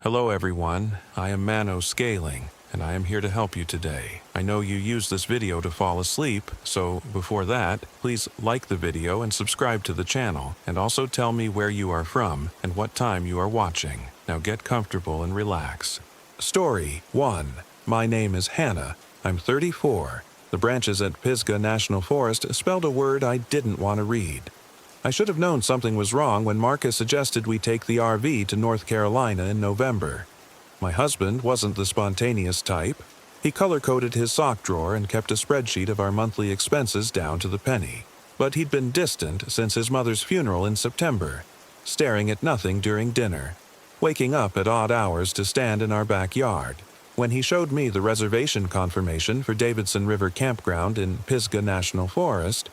Hello everyone, I am Mano Scaling, and I am here to help you today. I know you use this video to fall asleep, so before that, please like the video and subscribe to the channel, and also tell me where you are from and what time you are watching. Now get comfortable and relax. Story 1. My name is Hannah. I'm 34. The branches at Pisgah National Forest spelled a word I didn't want to read. I should have known something was wrong when Marcus suggested we take the RV to North Carolina in November. My husband wasn't the spontaneous type. He color-coded his sock drawer and kept a spreadsheet of our monthly expenses down to the penny. But he'd been distant since his mother's funeral in September, staring at nothing during dinner, waking up at odd hours to stand in our backyard. When he showed me the reservation confirmation for Davidson River Campground in Pisgah National Forest,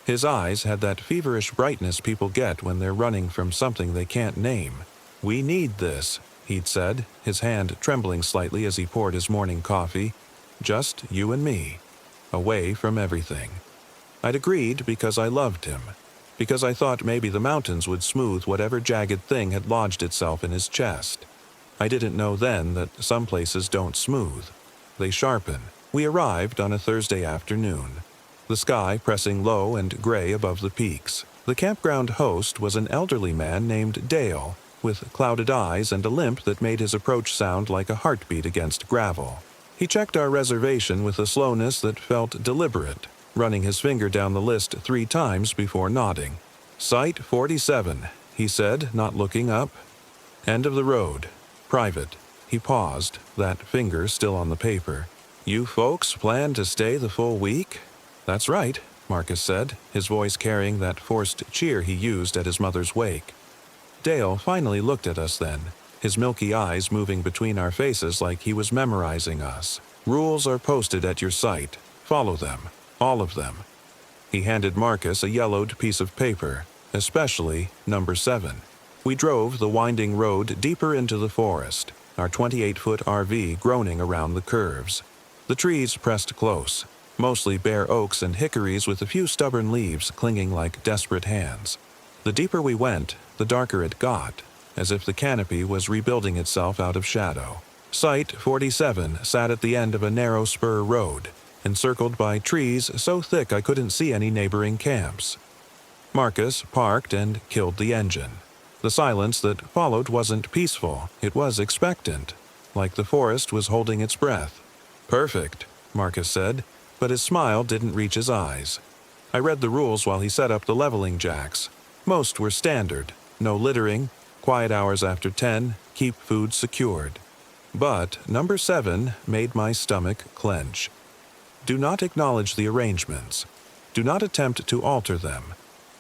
his eyes had that feverish brightness people get when they're running from something they can't name. "We need this," he'd said, his hand trembling slightly as he poured his morning coffee. "Just you and me. Away from everything." I'd agreed because I loved him, because I thought maybe the mountains would smooth whatever jagged thing had lodged itself in his chest. I didn't know then that some places don't smooth. They sharpen. We arrived on a Thursday afternoon, the sky pressing low and gray above the peaks. The campground host was an elderly man named Dale, with clouded eyes and a limp that made his approach sound like a heartbeat against gravel. He checked our reservation with a slowness that felt deliberate, running his finger down the list 3 times before nodding. "Site 47, he said, not looking up. "End of the road. Private." He paused, that finger still on the paper. "You folks plan to stay the full week?" "That's right," Marcus said, his voice carrying that forced cheer he used at his mother's wake. Dale finally looked at us then, his milky eyes moving between our faces like he was memorizing us. "Rules are posted at your site. Follow them. All of them." He handed Marcus a yellowed piece of paper, especially number 7. We drove the winding road deeper into the forest, our 28-foot RV groaning around the curves. The trees pressed close, mostly bare oaks and hickories with a few stubborn leaves clinging like desperate hands. The deeper we went, the darker it got, as if the canopy was rebuilding itself out of shadow. Site 47 sat at the end of a narrow spur road, encircled by trees so thick I couldn't see any neighboring camps. Marcus parked and killed the engine. The silence that followed wasn't peaceful, it was expectant, like the forest was holding its breath. "Perfect," Marcus said, but his smile didn't reach his eyes. I read the rules while he set up the leveling jacks. Most were standard: no littering, quiet hours after 10, keep food secured. But number 7 made my stomach clench. Do not acknowledge the arrangements. Do not attempt to alter them.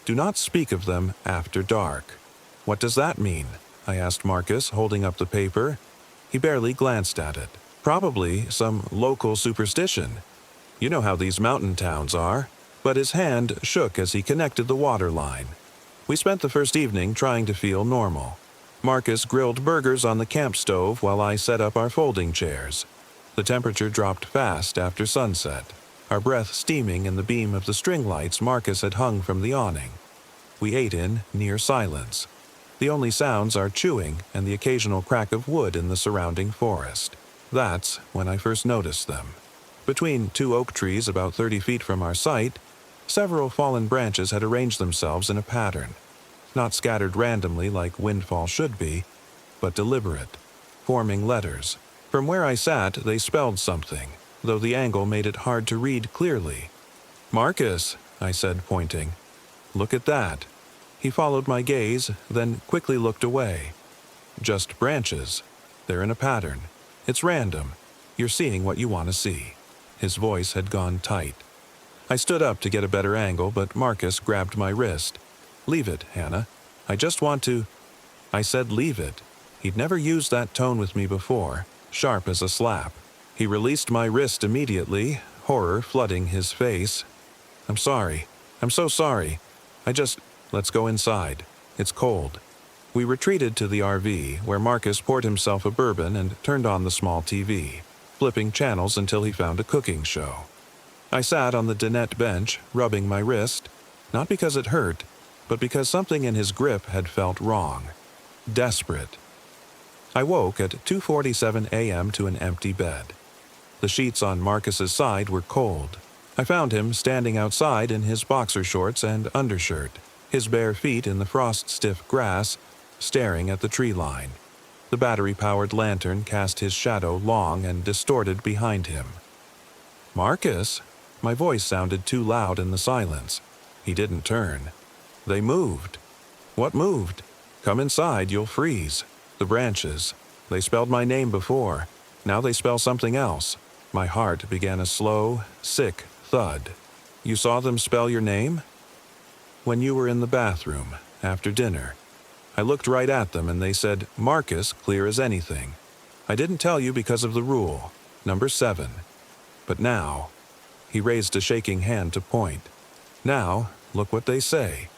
Do not speak of them after dark. "What does that mean?" I asked Marcus, holding up the paper. He barely glanced at it. "Probably some local superstition. You know how these mountain towns are." But his hand shook as he connected the water line. We spent the first evening trying to feel normal. Marcus grilled burgers on the camp stove while I set up our folding chairs. The temperature dropped fast after sunset, our breath steaming in the beam of the string lights Marcus had hung from the awning. We ate in near silence. The only sounds are chewing and the occasional crack of wood in the surrounding forest. That's when I first noticed them. Between 2 oak trees about 30 feet from our site, several fallen branches had arranged themselves in a pattern, not scattered randomly like windfall should be, but deliberate, forming letters. From where I sat, they spelled something, though the angle made it hard to read clearly. "Marcus," I said, pointing. "Look at that." He followed my gaze, then quickly looked away. "Just branches. They're in a pattern. It's random. You're seeing what you want to see." His voice had gone tight. I stood up to get a better angle, but Marcus grabbed my wrist. "Leave it, Hannah. I just want to—" I said leave it. He'd never used that tone with me before, sharp as a slap. He released my wrist immediately, horror flooding his face. "I'm sorry. I'm so sorry. Let's go inside. It's cold." We retreated to the RV, where Marcus poured himself a bourbon and turned on the small TV, flipping channels until he found a cooking show. I sat on the dinette bench, rubbing my wrist, not because it hurt, but because something in his grip had felt wrong. Desperate. I woke at 2:47 a.m. to an empty bed. The sheets on Marcus's side were cold. I found him standing outside in his boxer shorts and undershirt, his bare feet in the frost-stiff grass, staring at the tree line. The battery-powered lantern cast his shadow long and distorted behind him. "Marcus?" My voice sounded too loud in the silence. He didn't turn. "They moved." "What moved?" "Come inside, you'll freeze." "The branches. They spelled my name before. Now they spell something else." My heart began a slow, sick thud. "You saw them spell your name?" "When you were in the bathroom, after dinner. I looked right at them and they said, 'Marcus, clear as anything.' I didn't tell you because of the rule. Number 7. But now," he raised a shaking hand to point. "Now, look what they say."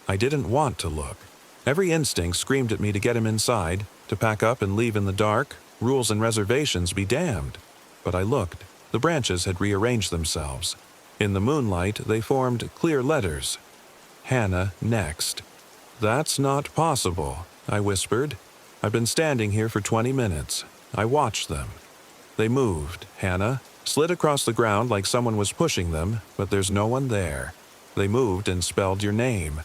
I didn't want to look. Every instinct screamed at me to get him inside, to pack up and leave in the dark, rules and reservations be damned. But I looked. The branches had rearranged themselves. In the moonlight, they formed clear letters. Hannah next. "That's not possible," I whispered. "I've been standing here for 20 minutes. I watched them. They moved, Hannah, slid across the ground like someone was pushing them, but there's no one there. They moved and spelled your name."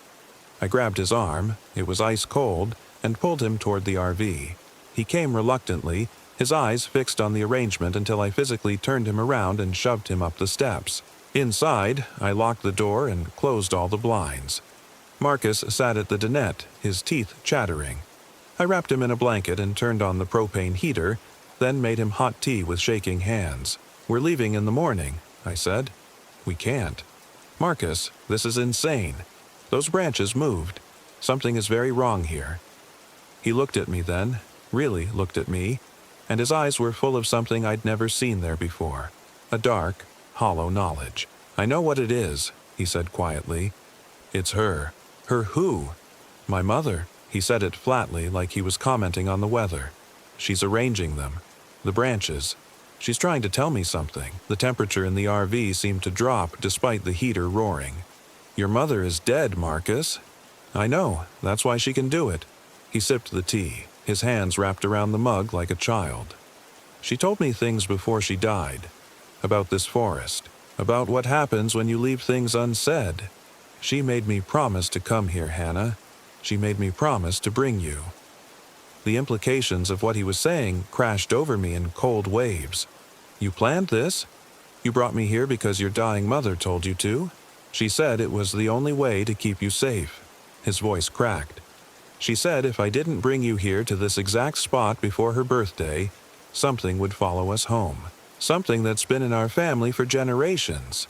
I grabbed his arm, it was ice cold, and pulled him toward the RV. He came reluctantly, his eyes fixed on the arrangement until I physically turned him around and shoved him up the steps. Inside, I locked the door and closed all the blinds. Marcus sat at the dinette, his teeth chattering. I wrapped him in a blanket and turned on the propane heater, then made him hot tea with shaking hands. "We're leaving in the morning," I said. "We can't." "Marcus, this is insane. Those branches moved. Something is very wrong here." He looked at me then, really looked at me, and his eyes were full of something I'd never seen there before. A dark, hollow knowledge. "I know what it is," he said quietly. "It's her." "Her who?" "My mother." He said it flatly, like he was commenting on the weather. "She's arranging them. The branches. She's trying to tell me something." The temperature in the RV seemed to drop despite the heater roaring. "Your mother is dead, Marcus." "I know. That's why she can do it." He sipped the tea, his hands wrapped around the mug like a child. "She told me things before she died. About this forest. About what happens when you leave things unsaid. She made me promise to come here, Hannah. She made me promise to bring you." The implications of what he was saying crashed over me in cold waves. "You planned this? You brought me here because your dying mother told you to? She said it was the only way to keep you safe." His voice cracked. "She said if I didn't bring you here to this exact spot before her birthday, something would follow us home. Something that's been in our family for generations.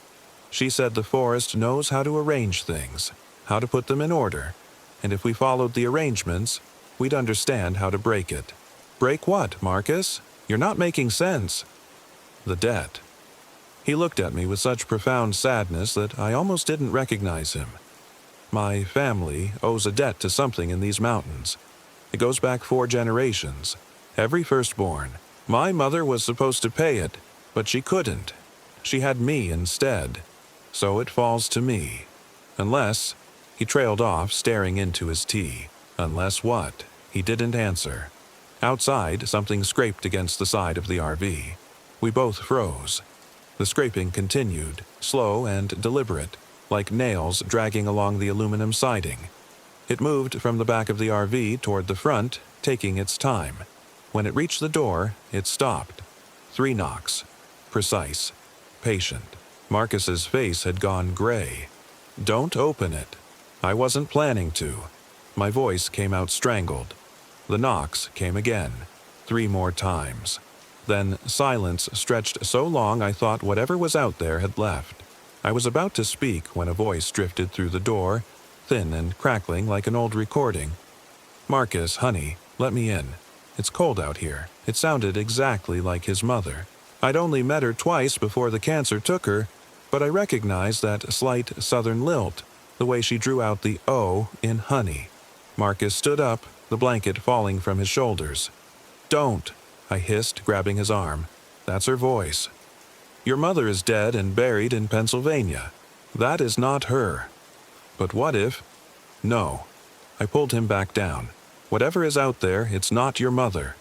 She said the forest knows how to arrange things, how to put them in order, and if we followed the arrangements, we'd understand how to break it." "Break what, Marcus? You're not making sense." "The debt." He looked at me with such profound sadness that I almost didn't recognize him. "My family owes a debt to something in these mountains. It goes back 4 generations. Every firstborn. My mother was supposed to pay it, but she couldn't. She had me instead. So it falls to me. Unless..." He trailed off, staring into his tea. "Unless what?" He didn't answer. Outside, something scraped against the side of the RV. We both froze. The scraping continued, slow and deliberate, like nails dragging along the aluminum siding. It moved from the back of the RV toward the front, taking its time. When it reached the door, it stopped. 3 knocks. Precise. Patient. Marcus's face had gone gray. "Don't open it." I wasn't planning to. My voice came out strangled. The knocks came again. 3 more times. Then silence stretched so long I thought whatever was out there had left. I was about to speak when a voice drifted through the door, thin and crackling like an old recording. "Marcus, honey, let me in. It's cold out here." It sounded exactly like his mother. I'd only met her twice before the cancer took her, but I recognized that slight southern lilt, the way she drew out the O in honey. Marcus stood up, the blanket falling from his shoulders. "Don't," I hissed, grabbing his arm. "That's her voice. Your mother is dead and buried in Pennsylvania. That is not her." "But what if..." "No." I pulled him back down. "Whatever is out there, it's not your mother.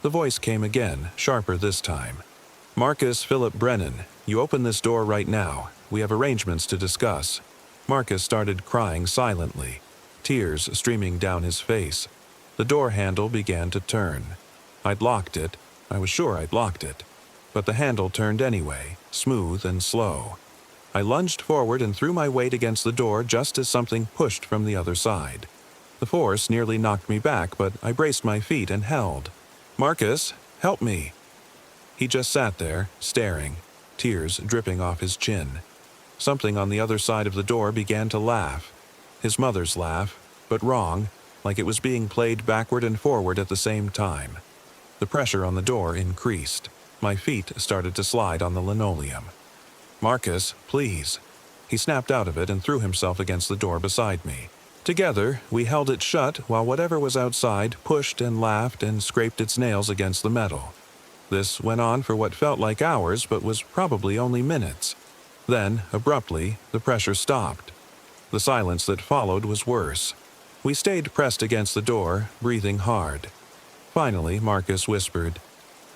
The voice came again, sharper this time. "Marcus Philip Brennan, you open this door right now. We have arrangements to discuss." Marcus started crying silently, tears streaming down his face. The door handle began to turn. I'd locked it. I was sure I'd locked it. But the handle turned anyway, smooth and slow. I lunged forward and threw my weight against the door just as something pushed from the other side. The force nearly knocked me back, but I braced my feet and held. "Marcus, help me." He just sat there, staring, tears dripping off his chin. Something on the other side of the door began to laugh. His mother's laugh, but wrong, like it was being played backward and forward at the same time. The pressure on the door increased. My feet started to slide on the linoleum. "Marcus, please." He snapped out of it and threw himself against the door beside me. Together, we held it shut while whatever was outside pushed and laughed and scraped its nails against the metal. This went on for what felt like hours but was probably only minutes. Then, abruptly, the pressure stopped. The silence that followed was worse. We stayed pressed against the door, breathing hard. Finally, Marcus whispered,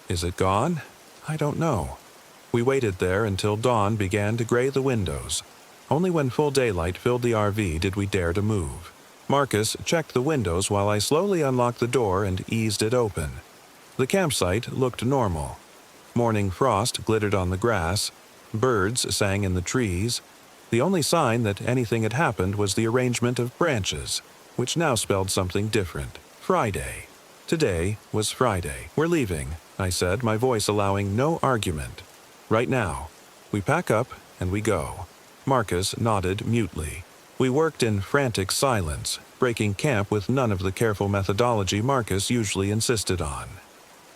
"Is it gone? I don't know." We waited there until dawn began to gray the windows. Only when full daylight filled the RV did we dare to move. Marcus checked the windows while I slowly unlocked the door and eased it open. The campsite looked normal. Morning frost glittered on the grass. Birds sang in the trees. The only sign that anything had happened was the arrangement of branches, which now spelled something different. Friday. Today was Friday. "We're leaving," I said, my voice allowing no argument. "Right now. We pack up and we go." Marcus nodded mutely. We worked in frantic silence, breaking camp with none of the careful methodology Marcus usually insisted on.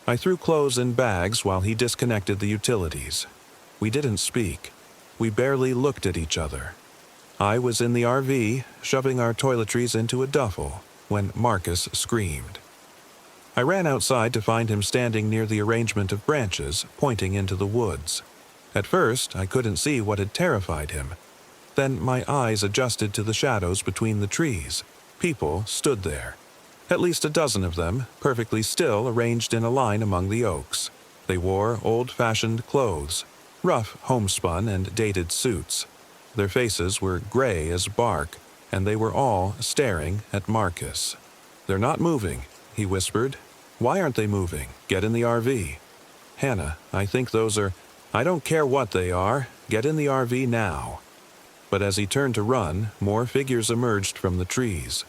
I threw clothes in bags while he disconnected the utilities. We didn't speak. We barely looked at each other. I was in the RV, shoving our toiletries into a duffel, when Marcus screamed. I ran outside to find him standing near the arrangement of branches, pointing into the woods. At first, I couldn't see what had terrified him. Then my eyes adjusted to the shadows between the trees. People stood there. At least a dozen of them, perfectly still, arranged in a line among the oaks. They wore old-fashioned clothes, rough homespun and dated suits. Their faces were gray as bark, and they were all staring at Marcus. "They're not moving," he whispered. "Why aren't they moving? Get in the RV." "Hannah, I think those are—" "I don't care what they are. Get in the RV now." But as he turned to run, more figures emerged from the trees.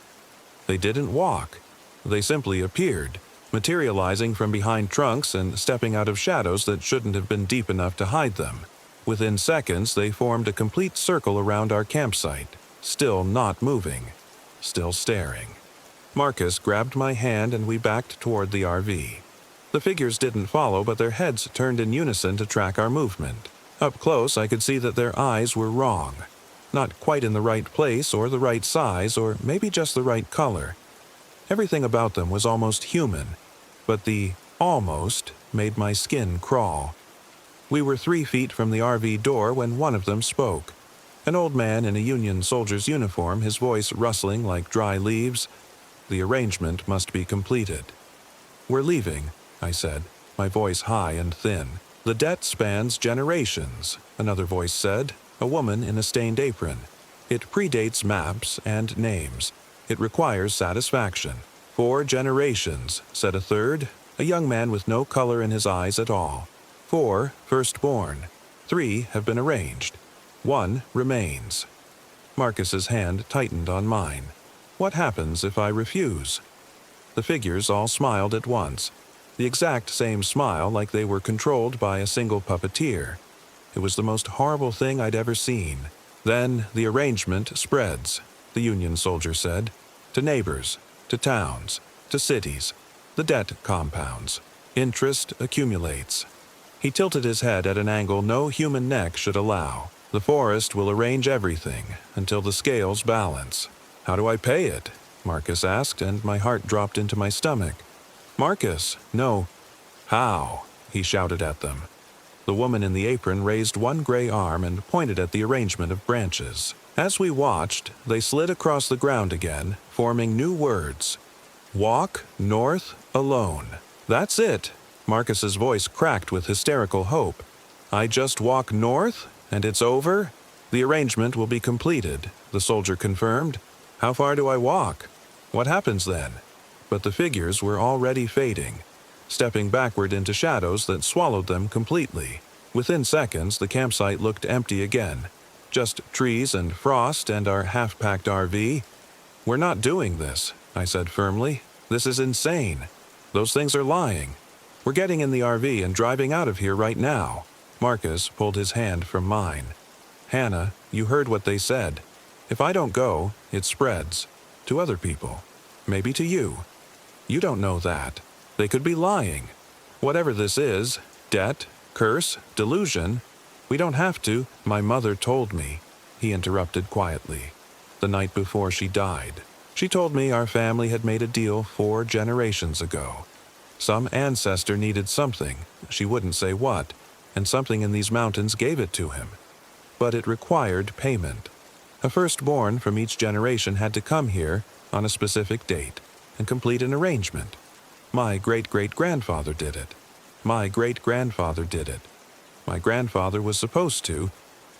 They didn't walk. They simply appeared, materializing from behind trunks and stepping out of shadows that shouldn't have been deep enough to hide them. Within seconds, they formed a complete circle around our campsite, still not moving, still staring. Marcus grabbed my hand and we backed toward the RV. The figures didn't follow, but their heads turned in unison to track our movement. Up close, I could see that their eyes were wrong. Not quite in the right place or the right size or maybe just the right color. Everything about them was almost human, but the almost made my skin crawl. We were 3 feet from the RV door when one of them spoke. An old man in a Union soldier's uniform, his voice rustling like dry leaves. The arrangement must be completed. "We're leaving," I said, my voice high and thin. "The debt spans generations," another voice said, a woman in a stained apron. "It predates maps and names. It requires satisfaction." "4 generations," said a third, a young man with no color in his eyes at all. 4 firstborn. 3 have been arranged. 1 remains. Marcus's hand tightened on mine. "What happens if I refuse?" The figures all smiled at once. The exact same smile, like they were controlled by a single puppeteer. It was the most horrible thing I'd ever seen. "Then the arrangement spreads," the Union soldier said, "to neighbors, to towns, to cities. The debt compounds. Interest accumulates." He tilted his head at an angle no human neck should allow. "The forest will arrange everything until the scales balance." "How do I pay it?" Marcus asked, and my heart dropped into my stomach. "Marcus, no." "How?" he shouted at them. The woman in the apron raised one gray arm and pointed at the arrangement of branches. As we watched, they slid across the ground again, forming new words. "Walk north alone." That's it. Marcus's voice cracked with hysterical hope. I just walk north, and it's over? The arrangement will be completed, the soldier confirmed. How far do I walk? What happens then? But the figures were already fading, stepping backward into shadows that swallowed them completely. Within seconds, the campsite looked empty again. Just trees and frost and our half-packed RV. We're not doing this, I said firmly. This is insane. Those things are lying. We're getting in the RV and driving out of here right now. Marcus pulled his hand from mine. Hannah, you heard what they said. If I don't go, it spreads. To other people. Maybe to you. You don't know that. They could be lying. Whatever this is, debt, curse, delusion, we don't have to. My mother told me, he interrupted quietly, the night before she died. She told me our family had made a deal 4 generations ago. Some ancestor needed something, she wouldn't say what, and something in these mountains gave it to him. But it required payment. A firstborn from each generation had to come here on a specific date and complete an arrangement. My great-great-grandfather did it. My great-grandfather did it. My grandfather was supposed to,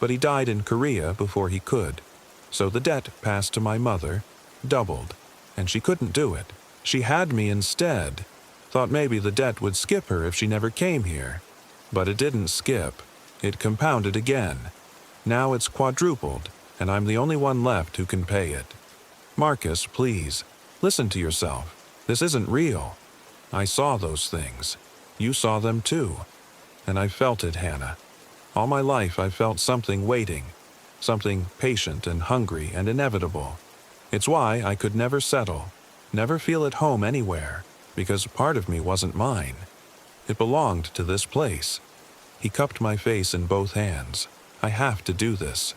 but he died in Korea before he could. So the debt passed to my mother, doubled, and she couldn't do it. She had me instead. Thought maybe the debt would skip her if she never came here. But it didn't skip. It compounded again. Now it's quadrupled, and I'm the only one left who can pay it. Marcus, please, listen to yourself. This isn't real. I saw those things. You saw them too. And I felt it, Hannah. All my life I felt something waiting, something patient and hungry and inevitable. It's why I could never settle, never feel at home anywhere, because part of me wasn't mine. It belonged to this place. He cupped my face in both hands. I have to do this.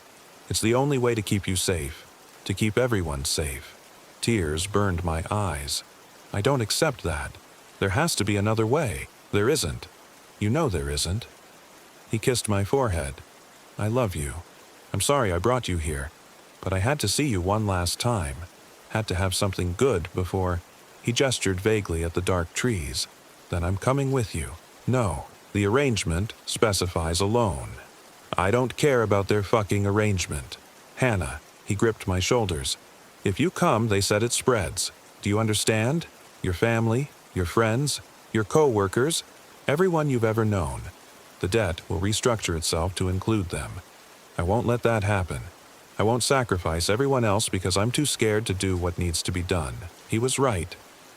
It's the only way to keep you safe, to keep everyone safe. Tears burned my eyes. I don't accept that. There has to be another way. There isn't. You know there isn't. He kissed my forehead. I love you. I'm sorry I brought you here, but I had to see you one last time. Had to have something good before. He gestured vaguely at the dark trees. Then I'm coming with you. No, the arrangement specifies a loan. I don't care about their fucking arrangement. Hannah, he gripped my shoulders. If you come, they said it spreads. Do you understand? Your family, your friends, your co-workers, everyone you've ever known. The debt will restructure itself to include them. I won't let that happen. I won't sacrifice everyone else because I'm too scared to do what needs to be done. He was right.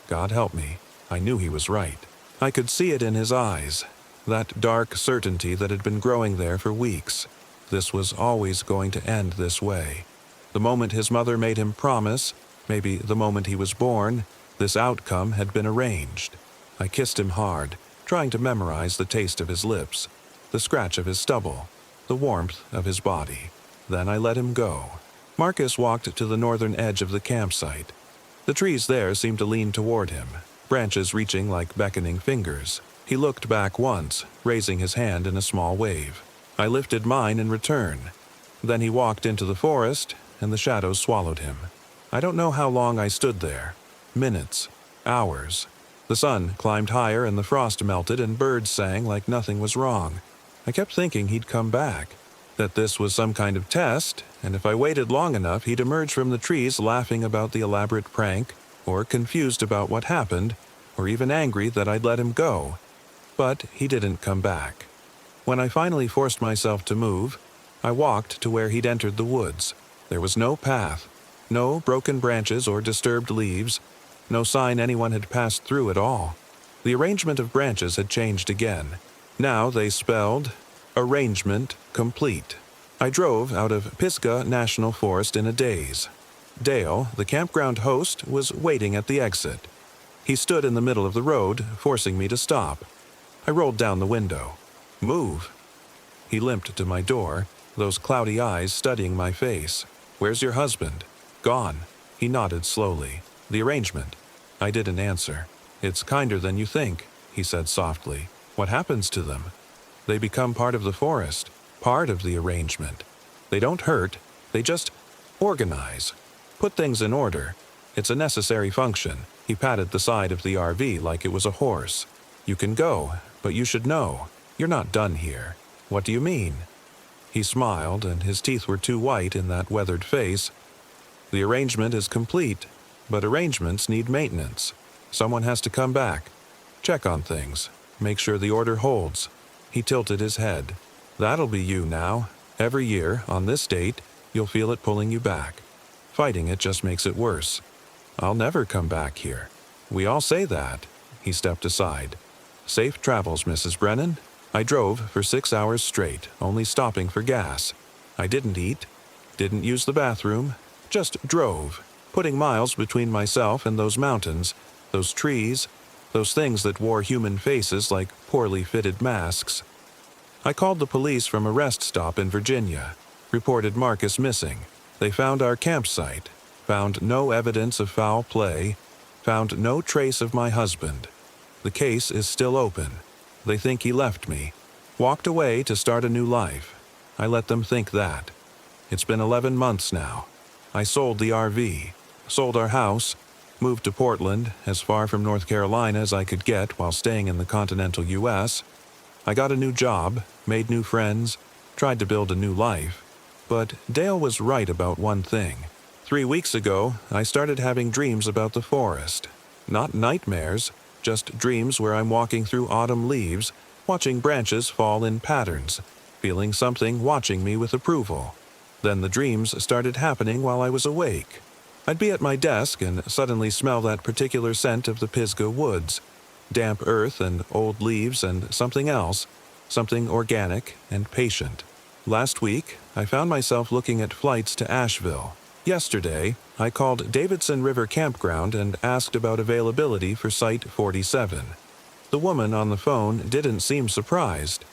God help me. I knew he was right. I could see it in his eyes, that dark certainty that had been growing there for weeks. This was always going to end this way. The moment his mother made him promise, maybe the moment he was born, this outcome had been arranged. I kissed him hard, trying to memorize the taste of his lips, the scratch of his stubble, the warmth of his body. Then I let him go. Marcus walked to the northern edge of the campsite. The trees there seemed to lean toward him, branches reaching like beckoning fingers. He looked back once, raising his hand in a small wave. I lifted mine in return. Then he walked into the forest, and the shadows swallowed him. I don't know how long I stood there. Minutes. Hours. The sun climbed higher and the frost melted and birds sang like nothing was wrong. I kept thinking he'd come back, that this was some kind of test, and if I waited long enough he'd emerge from the trees laughing about the elaborate prank, or confused about what happened, or even angry that I'd let him go. But he didn't come back. When I finally forced myself to move, I walked to where he'd entered the woods. There was no path, no broken branches or disturbed leaves, no sign anyone had passed through at all. The arrangement of branches had changed again. Now they spelled, arrangement complete. I drove out of Pisgah National Forest in a daze. Dale, the campground host, was waiting at the exit. He stood in the middle of the road, forcing me to stop. I rolled down the window. Move. He limped to my door, those cloudy eyes studying my face. Where's your husband? Gone. He nodded slowly. The arrangement. I didn't answer. It's kinder than you think, he said softly. What happens to them? They become part of the forest, part of the arrangement. They don't hurt, they just organize, put things in order. It's a necessary function. He patted the side of the RV like it was a horse. You can go, but you should know. You're not done here. What do you mean? He smiled, and his teeth were too white in that weathered face. The arrangement is complete, but arrangements need maintenance. Someone has to come back, check on things, make sure the order holds. He tilted his head. That'll be you now. Every year, on this date, you'll feel it pulling you back. Fighting it just makes it worse. I'll never come back here. We all say that. He stepped aside. Safe travels, Mrs. Brennan. I drove for 6 hours straight, only stopping for gas. I didn't eat, didn't use the bathroom, just drove, putting miles between myself and those mountains, those trees, those things that wore human faces like poorly fitted masks. I called the police from a rest stop in Virginia, reported Marcus missing. They found our campsite, found no evidence of foul play, found no trace of my husband. The case is still open. They think he left me, walked away to start a new life. I let them think that. It's been 11 months now. I sold the RV, sold our house, moved to Portland, as far from North Carolina as I could get while staying in the continental U.S. I got a new job, made new friends, tried to build a new life. But Dale was right about one thing. 3 weeks ago, I started having dreams about the forest. Not nightmares, just dreams where I'm walking through autumn leaves, watching branches fall in patterns, feeling something watching me with approval. Then the dreams started happening while I was awake. I'd be at my desk and suddenly smell that particular scent of the Pisgah woods, damp earth and old leaves and something else, something organic and patient. Last week, I found myself looking at flights to Asheville. Yesterday, I called Davidson River Campground and asked about availability for Site 47. The woman on the phone didn't seem surprised.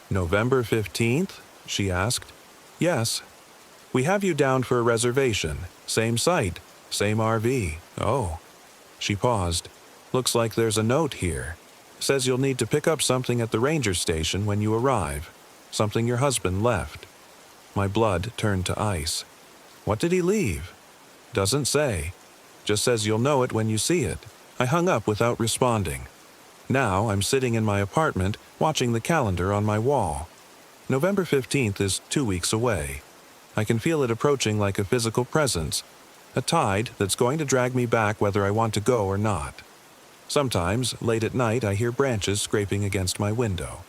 November 15th? She asked. Yes. We have you down for a reservation. Same site, same RV. Oh. She paused. Looks like there's a note here. Says you'll need to pick up something at the ranger station when you arrive. Something your husband left. My blood turned to ice. What did he leave? Doesn't say. Just says you'll know it when you see it. I hung up without responding. Now I'm sitting in my apartment watching the calendar on my wall. November 15th is 2 weeks away. I can feel it approaching like a physical presence, a tide that's going to drag me back whether I want to go or not. Sometimes, late at night, I hear branches scraping against my window.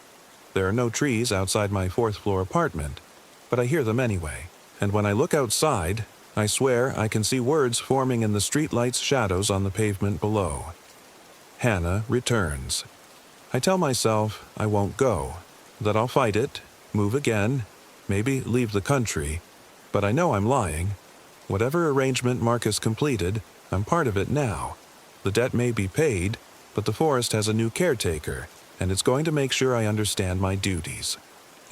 There are no trees outside my 4th-floor apartment, but I hear them anyway. And when I look outside, I swear I can see words forming in the streetlight's shadows on the pavement below. Hannah returns. I tell myself I won't go, that I'll fight it, move again, maybe leave the country, but I know I'm lying. Whatever arrangement Marcus completed, I'm part of it now. The debt may be paid, but the forest has a new caretaker, and it's going to make sure I understand my duties.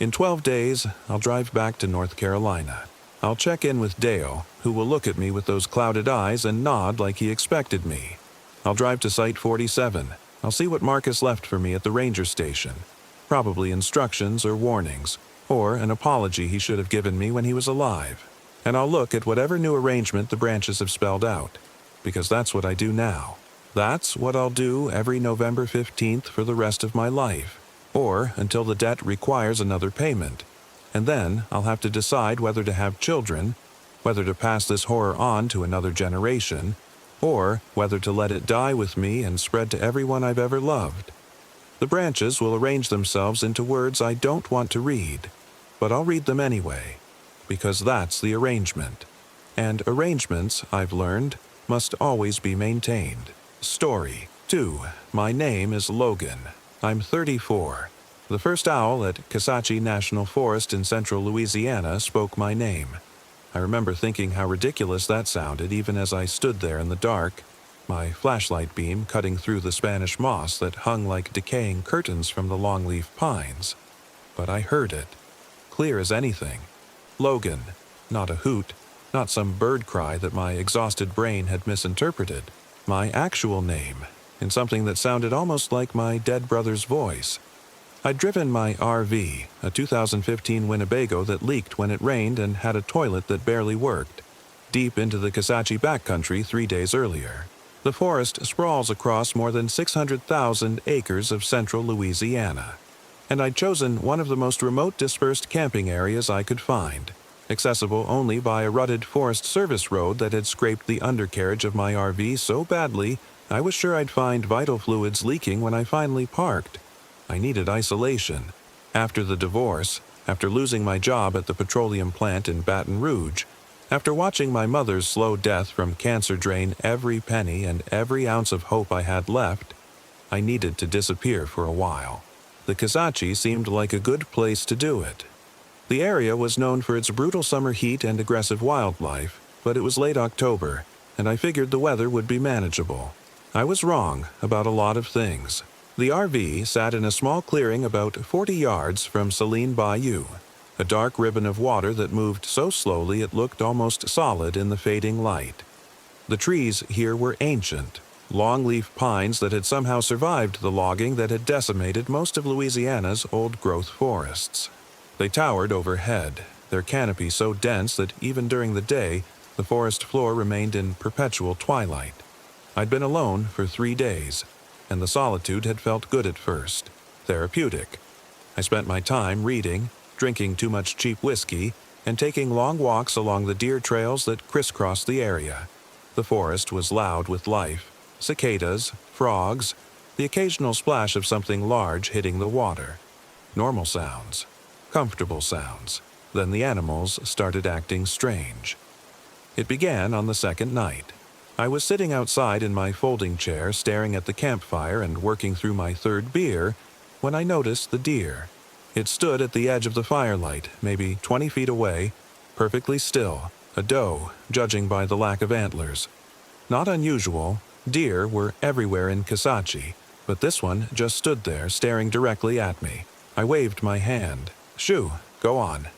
In 12 days, I'll drive back to North Carolina. I'll check in with Dale, who will look at me with those clouded eyes and nod like he expected me. I'll drive to Site 47. I'll see what Marcus left for me at the ranger station. Probably instructions or warnings, or an apology he should have given me when he was alive. And I'll look at whatever new arrangement the branches have spelled out, because that's what I do now. That's what I'll do every November 15th for the rest of my life, or until the debt requires another payment. And then I'll have to decide whether to have children, whether to pass this horror on to another generation, or whether to let it die with me and spread to everyone I've ever loved. The branches will arrange themselves into words I don't want to read, but I'll read them anyway, because that's the arrangement. And arrangements, I've learned, must always be maintained. Story 2. My name is Logan. I'm 34. The first owl at Kisatchie National Forest in central Louisiana spoke my name. I remember thinking how ridiculous that sounded even as I stood there in the dark, my flashlight beam cutting through the Spanish moss that hung like decaying curtains from the longleaf pines. But I heard it, clear as anything. Logan, not a hoot, not some bird cry that my exhausted brain had misinterpreted. My actual name, in something that sounded almost like my dead brother's voice. I'd driven my RV, a 2015 Winnebago that leaked when it rained and had a toilet that barely worked, deep into the Kisatchie backcountry 3 days earlier. The forest sprawls across more than 600,000 acres of central Louisiana, and I'd chosen one of the most remote dispersed camping areas I could find, accessible only by a rutted Forest Service road that had scraped the undercarriage of my RV so badly I was sure I'd find vital fluids leaking when I finally parked. I needed isolation. After the divorce, after losing my job at the petroleum plant in Baton Rouge, after watching my mother's slow death from cancer drain every penny and every ounce of hope I had left, I needed to disappear for a while. The Kisatchie seemed like a good place to do it. The area was known for its brutal summer heat and aggressive wildlife, but it was late October, and I figured the weather would be manageable. I was wrong about a lot of things. The RV sat in a small clearing about 40 yards from Saline Bayou, a dark ribbon of water that moved so slowly it looked almost solid in the fading light. The trees here were ancient, longleaf pines that had somehow survived the logging that had decimated most of Louisiana's old-growth forests. They towered overhead, their canopy so dense that even during the day, the forest floor remained in perpetual twilight. I'd been alone for 3 days, and the solitude had felt good at first, therapeutic. I spent my time reading, drinking too much cheap whiskey, and taking long walks along the deer trails that crisscrossed the area. The forest was loud with life, cicadas, frogs, the occasional splash of something large hitting the water. Normal sounds, comfortable sounds. Then the animals started acting strange. It began on the second night. I was sitting outside in my folding chair staring at the campfire and working through my third beer when I noticed the deer. It stood at the edge of the firelight, maybe 20 feet away, perfectly still, a doe, judging by the lack of antlers. Not unusual, deer were everywhere in Kisatchie, but this one just stood there staring directly at me. I waved my hand. "Shoo, go on."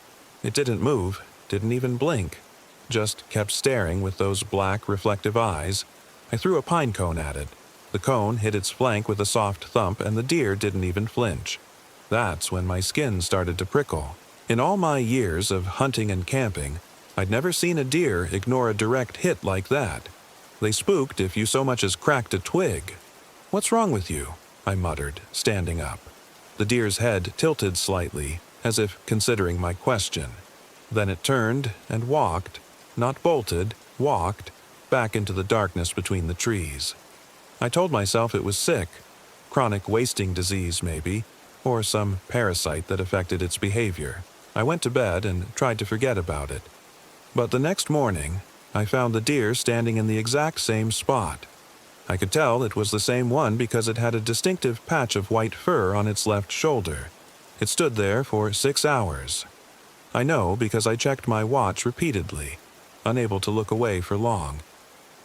It didn't move, didn't even blink. Just kept staring with those black, reflective eyes. I threw a pine cone at it. The cone hit its flank with a soft thump, and the deer didn't even flinch. That's when my skin started to prickle. In all my years of hunting and camping, I'd never seen a deer ignore a direct hit like that. They spooked if you so much as cracked a twig. "What's wrong with you?" I muttered, standing up. The deer's head tilted slightly, as if considering my question. Then it turned and walked, not bolted, walked, back into the darkness between the trees. I told myself it was sick, chronic wasting disease maybe, or some parasite that affected its behavior. I went to bed and tried to forget about it. But the next morning, I found the deer standing in the exact same spot. I could tell it was the same one because it had a distinctive patch of white fur on its left shoulder. It stood there for 6 hours. I know because I checked my watch repeatedly, unable to look away for long.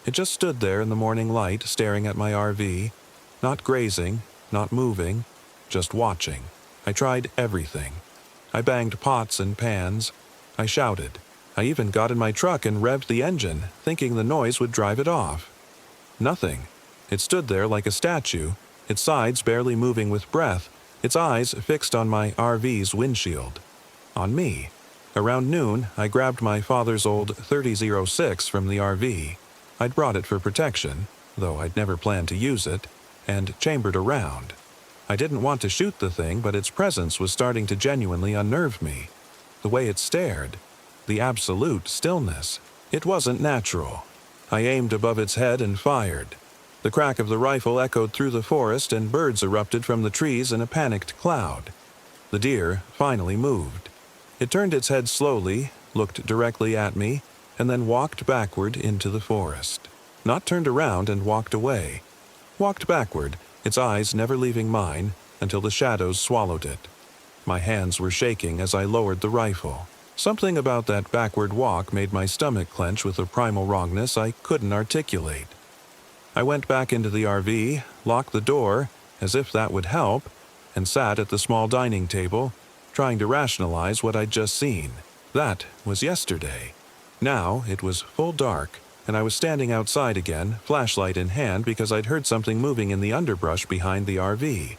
It just stood there in the morning light staring at my RV, not grazing, not moving, just watching. I tried everything. I banged pots and pans. I shouted. I even got in my truck and revved the engine, thinking the noise would drive it off. Nothing. It stood there like a statue, its sides barely moving with breath, its eyes fixed on my RV's windshield. On me. Around noon, I grabbed my father's old 3006 from the RV. I'd brought it for protection, though I'd never planned to use it, and chambered around. I didn't want to shoot the thing, but its presence was starting to genuinely unnerve me. The way it stared, the absolute stillness. It wasn't natural. I aimed above its head and fired. The crack of the rifle echoed through the forest and birds erupted from the trees in a panicked cloud. The deer finally moved. It turned its head slowly, looked directly at me, and then walked backward into the forest. Not turned around and walked away. Walked backward, its eyes never leaving mine, until the shadows swallowed it. My hands were shaking as I lowered the rifle. Something about that backward walk made my stomach clench with a primal wrongness I couldn't articulate. I went back into the RV, locked the door, as if that would help, and sat at the small dining table, trying to rationalize what I'd just seen. That was yesterday. Now it was full dark, and I was standing outside again, flashlight in hand, because I'd heard something moving in the underbrush behind the RV.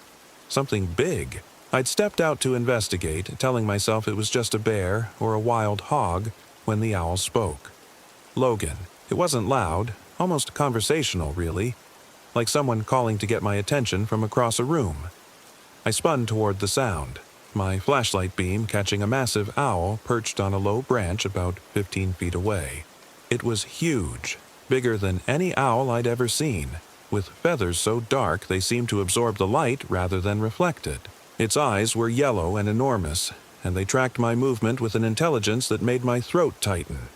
Something big. I'd stepped out to investigate, telling myself it was just a bear or a wild hog, when the owl spoke. Logan. It wasn't loud, almost conversational, really, like someone calling to get my attention from across a room. I spun toward the sound, my flashlight beam catching a massive owl perched on a low branch about 15 feet away. It was huge, bigger than any owl I'd ever seen, with feathers so dark they seemed to absorb the light rather than reflect it. Its eyes were yellow and enormous, and they tracked my movement with an intelligence that made my throat tighten.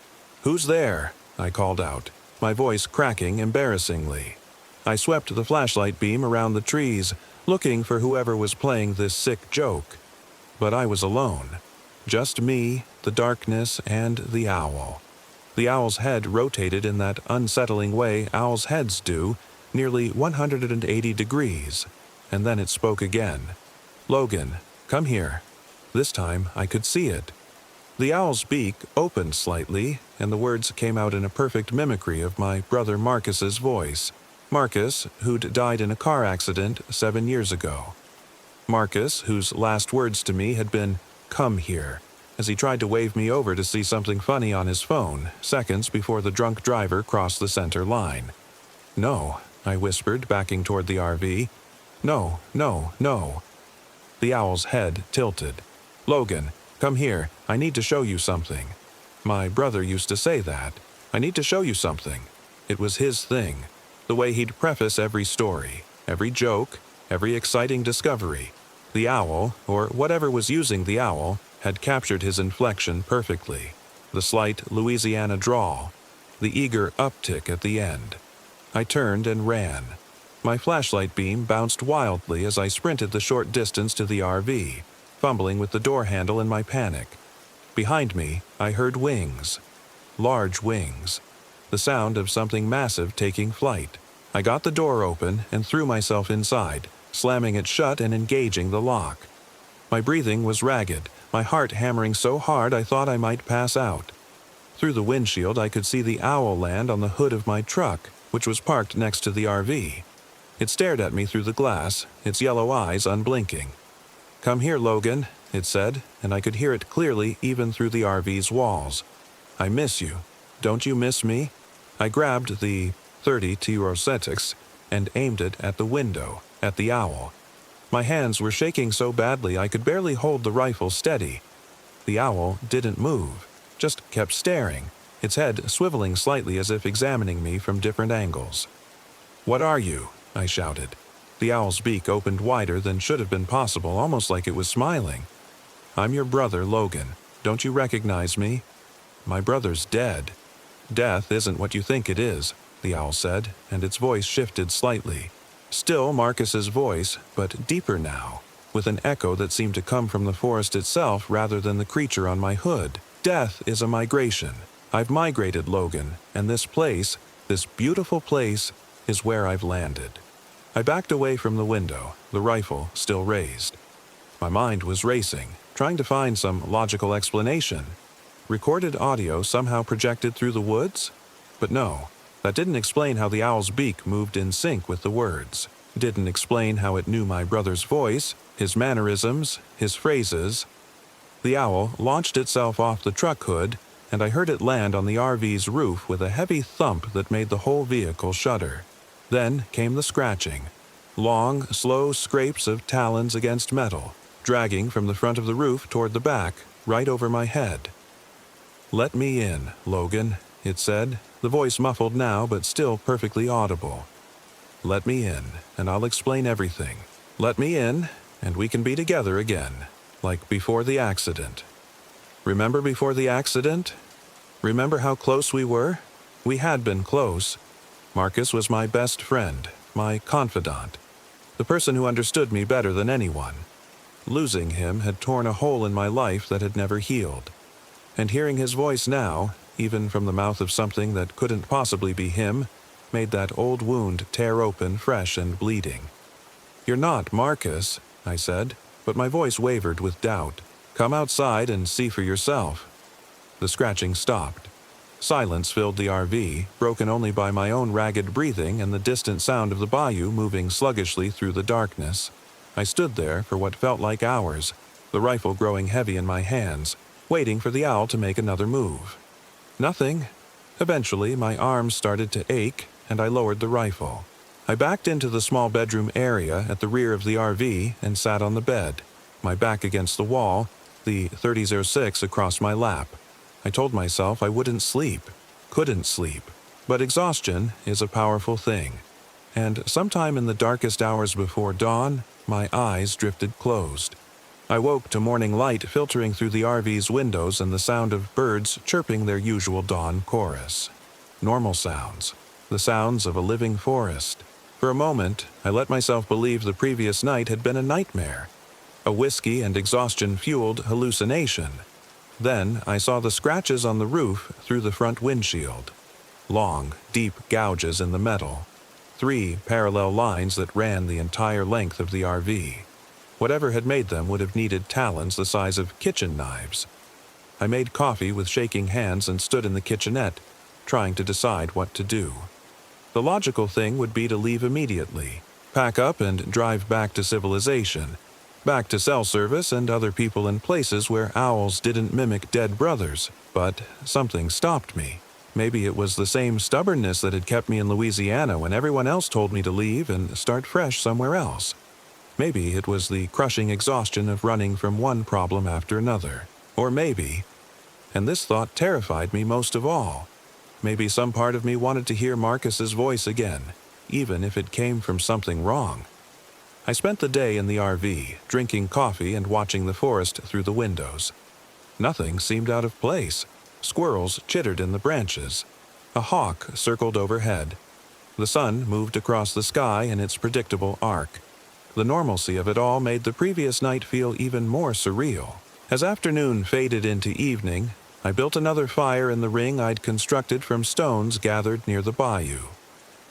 "Who's there?" I called out, my voice cracking embarrassingly. I swept the flashlight beam around the trees, looking for whoever was playing this sick joke. But I was alone. Just me, the darkness, and the owl. The owl's head rotated in that unsettling way owls' heads do, nearly 180 degrees, and then it spoke again. "Logan, come here." This time I could see it. The owl's beak opened slightly, and the words came out in a perfect mimicry of my brother Marcus's voice. Marcus, who'd died in a car accident 7 years ago. Marcus, whose last words to me had been, "Come here," as he tried to wave me over to see something funny on his phone, seconds before the drunk driver crossed the center line. "No," I whispered, backing toward the RV. "No, no, no." The owl's head tilted. "Logan, come here. I need to show you something." My brother used to say that. "I need to show you something." It was his thing. The way he'd preface every story, every joke, every exciting discovery. The owl, or whatever was using the owl, had captured his inflection perfectly. The slight Louisiana drawl, the eager uptick at the end. I turned and ran. My flashlight beam bounced wildly as I sprinted the short distance to the RV, fumbling with the door handle in my panic. Behind me, I heard wings. Large wings. The sound of something massive taking flight. I got the door open and threw myself inside, slamming it shut and engaging the lock. My breathing was ragged, my heart hammering so hard I thought I might pass out. Through the windshield I could see the owl land on the hood of my truck, which was parked next to the RV. It stared at me through the glass, its yellow eyes unblinking. "Come here, Logan," it said, and I could hear it clearly even through the RV's walls. "I miss you. Don't you miss me?" I grabbed the .30 T-Rosetics and aimed it at the window, at the owl. My hands were shaking so badly I could barely hold the rifle steady. The owl didn't move, just kept staring, its head swiveling slightly as if examining me from different angles. "What are you?" I shouted. The owl's beak opened wider than should have been possible, almost like it was smiling. "I'm your brother, Logan. Don't you recognize me?" "My brother's dead." "Death isn't what you think it is," the owl said, and its voice shifted slightly. Still Marcus's voice, but deeper now, with an echo that seemed to come from the forest itself rather than the creature on my hood. "Death is a migration. I've migrated, Logan, and this place, this beautiful place, is where I've landed." I backed away from the window, the rifle still raised. My mind was racing, trying to find some logical explanation. Recorded audio somehow projected through the woods? But no, that didn't explain how the owl's beak moved in sync with the words. It didn't explain how it knew my brother's voice, his mannerisms, his phrases. The owl launched itself off the truck hood, and I heard it land on the RV's roof with a heavy thump that made the whole vehicle shudder. Then came the scratching. Long, slow scrapes of talons against metal, dragging from the front of the roof toward the back, right over my head. "Let me in, Logan," it said, the voice muffled now but still perfectly audible. "Let me in, and I'll explain everything. Let me in, and we can be together again, like before the accident. Remember before the accident? Remember how close we were? We had been close. Marcus was my best friend, my confidant, the person who understood me better than anyone. Losing him had torn a hole in my life that had never healed. And hearing his voice now, even from the mouth of something that couldn't possibly be him, made that old wound tear open fresh and bleeding. "You're not Marcus," I said, but my voice wavered with doubt. "Come outside and see for yourself." The scratching stopped. Silence filled the RV, broken only by my own ragged breathing and the distant sound of the bayou moving sluggishly through the darkness. I stood there for what felt like hours, the rifle growing heavy in my hands, waiting for the owl to make another move. Nothing. Eventually, my arms started to ache, and I lowered the rifle. I backed into the small bedroom area at the rear of the RV and sat on the bed, my back against the wall, the 3006 across my lap. I told myself I wouldn't sleep, couldn't sleep, but exhaustion is a powerful thing. And sometime in the darkest hours before dawn, my eyes drifted closed. I woke to morning light filtering through the RV's windows and the sound of birds chirping their usual dawn chorus. Normal sounds, the sounds of a living forest. For a moment, I let myself believe the previous night had been a nightmare, a whiskey and exhaustion-fueled hallucination. Then I saw the scratches on the roof through the front windshield. Long, deep gouges in the metal. 3 parallel lines that ran the entire length of the RV. Whatever had made them would have needed talons the size of kitchen knives. I made coffee with shaking hands and stood in the kitchenette, trying to decide what to do. The logical thing would be to leave immediately, pack up and drive back to civilization, back to cell service and other people in places where owls didn't mimic dead brothers. But something stopped me. Maybe it was the same stubbornness that had kept me in Louisiana when everyone else told me to leave and start fresh somewhere else. Maybe it was the crushing exhaustion of running from one problem after another. Or maybe, and this thought terrified me most of all, maybe some part of me wanted to hear Marcus's voice again, even if it came from something wrong. I spent the day in the RV, drinking coffee and watching the forest through the windows. Nothing seemed out of place. Squirrels chittered in the branches. A hawk circled overhead. The sun moved across the sky in its predictable arc. The normalcy of it all made the previous night feel even more surreal. As afternoon faded into evening, I built another fire in the ring I'd constructed from stones gathered near the bayou.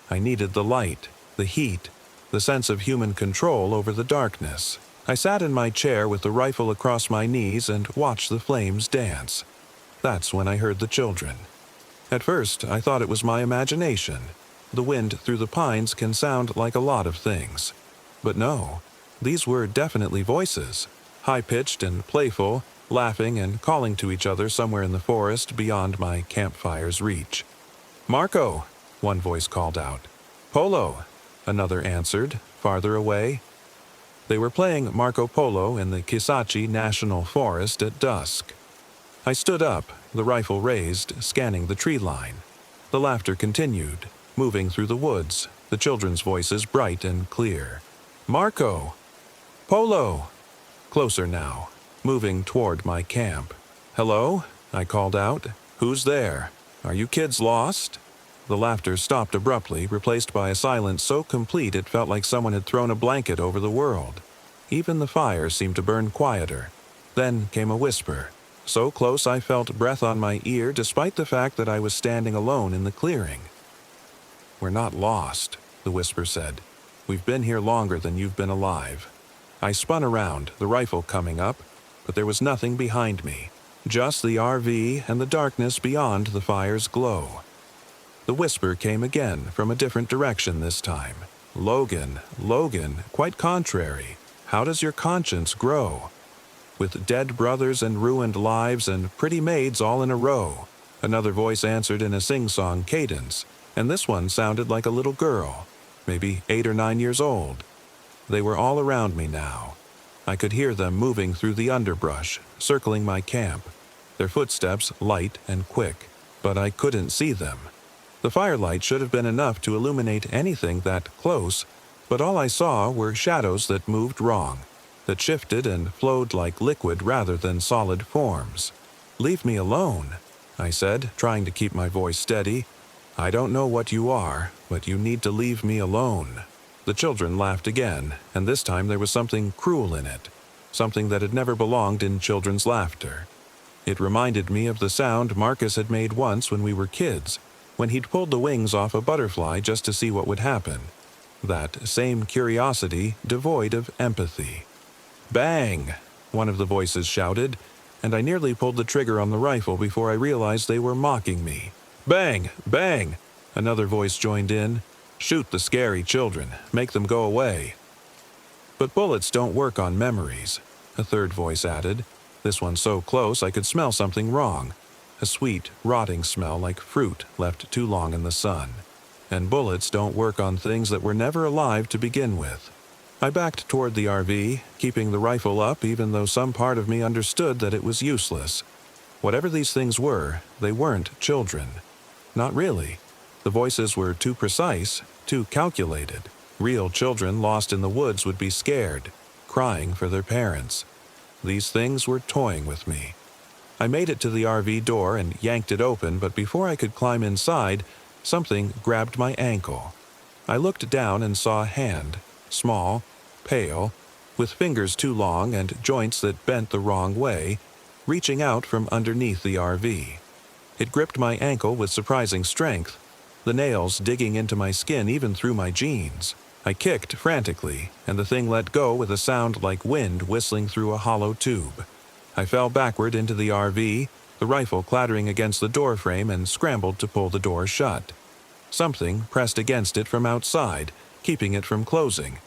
I needed the light, the heat, the sense of human control over the darkness. I sat in my chair with the rifle across my knees and watched the flames dance. That's when I heard the children. At first, I thought it was my imagination. The wind through the pines can sound like a lot of things. But no, these were definitely voices, high-pitched and playful, laughing and calling to each other somewhere in the forest beyond my campfire's reach. "Marco," one voice called out. "Polo," another answered, farther away. They were playing Marco Polo in the Kisachi National Forest at dusk. I stood up, the rifle raised, scanning the tree line. The laughter continued, moving through the woods, the children's voices bright and clear. "Marco! Polo!" Closer now, moving toward my camp. "Hello?" I called out. "Who's there? Are you kids lost?" The laughter stopped abruptly, replaced by a silence so complete it felt like someone had thrown a blanket over the world. Even the fire seemed to burn quieter. Then came a whisper, so close I felt breath on my ear despite the fact that I was standing alone in the clearing. "We're not lost," the whisper said. "We've been here longer than you've been alive." I spun around, the rifle coming up, but there was nothing behind me, just the RV and the darkness beyond the fire's glow. The whisper came again, from a different direction this time. "Logan, Logan, quite contrary. How does your conscience grow? With dead brothers and ruined lives and pretty maids all in a row." Another voice answered in a sing-song cadence, and this one sounded like a little girl, maybe 8 or 9 years old. They were all around me now. I could hear them moving through the underbrush, circling my camp, their footsteps light and quick, but I couldn't see them. The firelight should have been enough to illuminate anything that close, but all I saw were shadows that moved wrong, that shifted and flowed like liquid rather than solid forms. "Leave me alone," I said, trying to keep my voice steady. "I don't know what you are, but you need to leave me alone." The children laughed again, and this time there was something cruel in it, something that had never belonged in children's laughter. It reminded me of the sound Marcus had made once when we were kids, when he'd pulled the wings off a butterfly just to see what would happen. That same curiosity, devoid of empathy. "Bang!" one of the voices shouted, and I nearly pulled the trigger on the rifle before I realized they were mocking me. "Bang! Bang!" another voice joined in. "Shoot the scary children. Make them go away." "But bullets don't work on memories," a third voice added, this one so close I could smell something wrong. A sweet, rotting smell like fruit left too long in the sun. and bullets don't work on things that were never alive to begin with. I backed toward the RV, keeping the rifle up even though some part of me understood that it was useless. Whatever these things were, they weren't children. Not really. The voices were too precise, too calculated. Real children lost in the woods would be scared, crying for their parents. These things were toying with me. I made it to the RV door and yanked it open, but before I could climb inside, something grabbed my ankle. I looked down and saw a hand, small, pale, with fingers too long and joints that bent the wrong way, reaching out from underneath the RV. It gripped my ankle with surprising strength, the nails digging into my skin even through my jeans. I kicked frantically, and the thing let go with a sound like wind whistling through a hollow tube. I fell backward into the RV, the rifle clattering against the doorframe, and scrambled to pull the door shut. Something pressed against it from outside, keeping it from closing.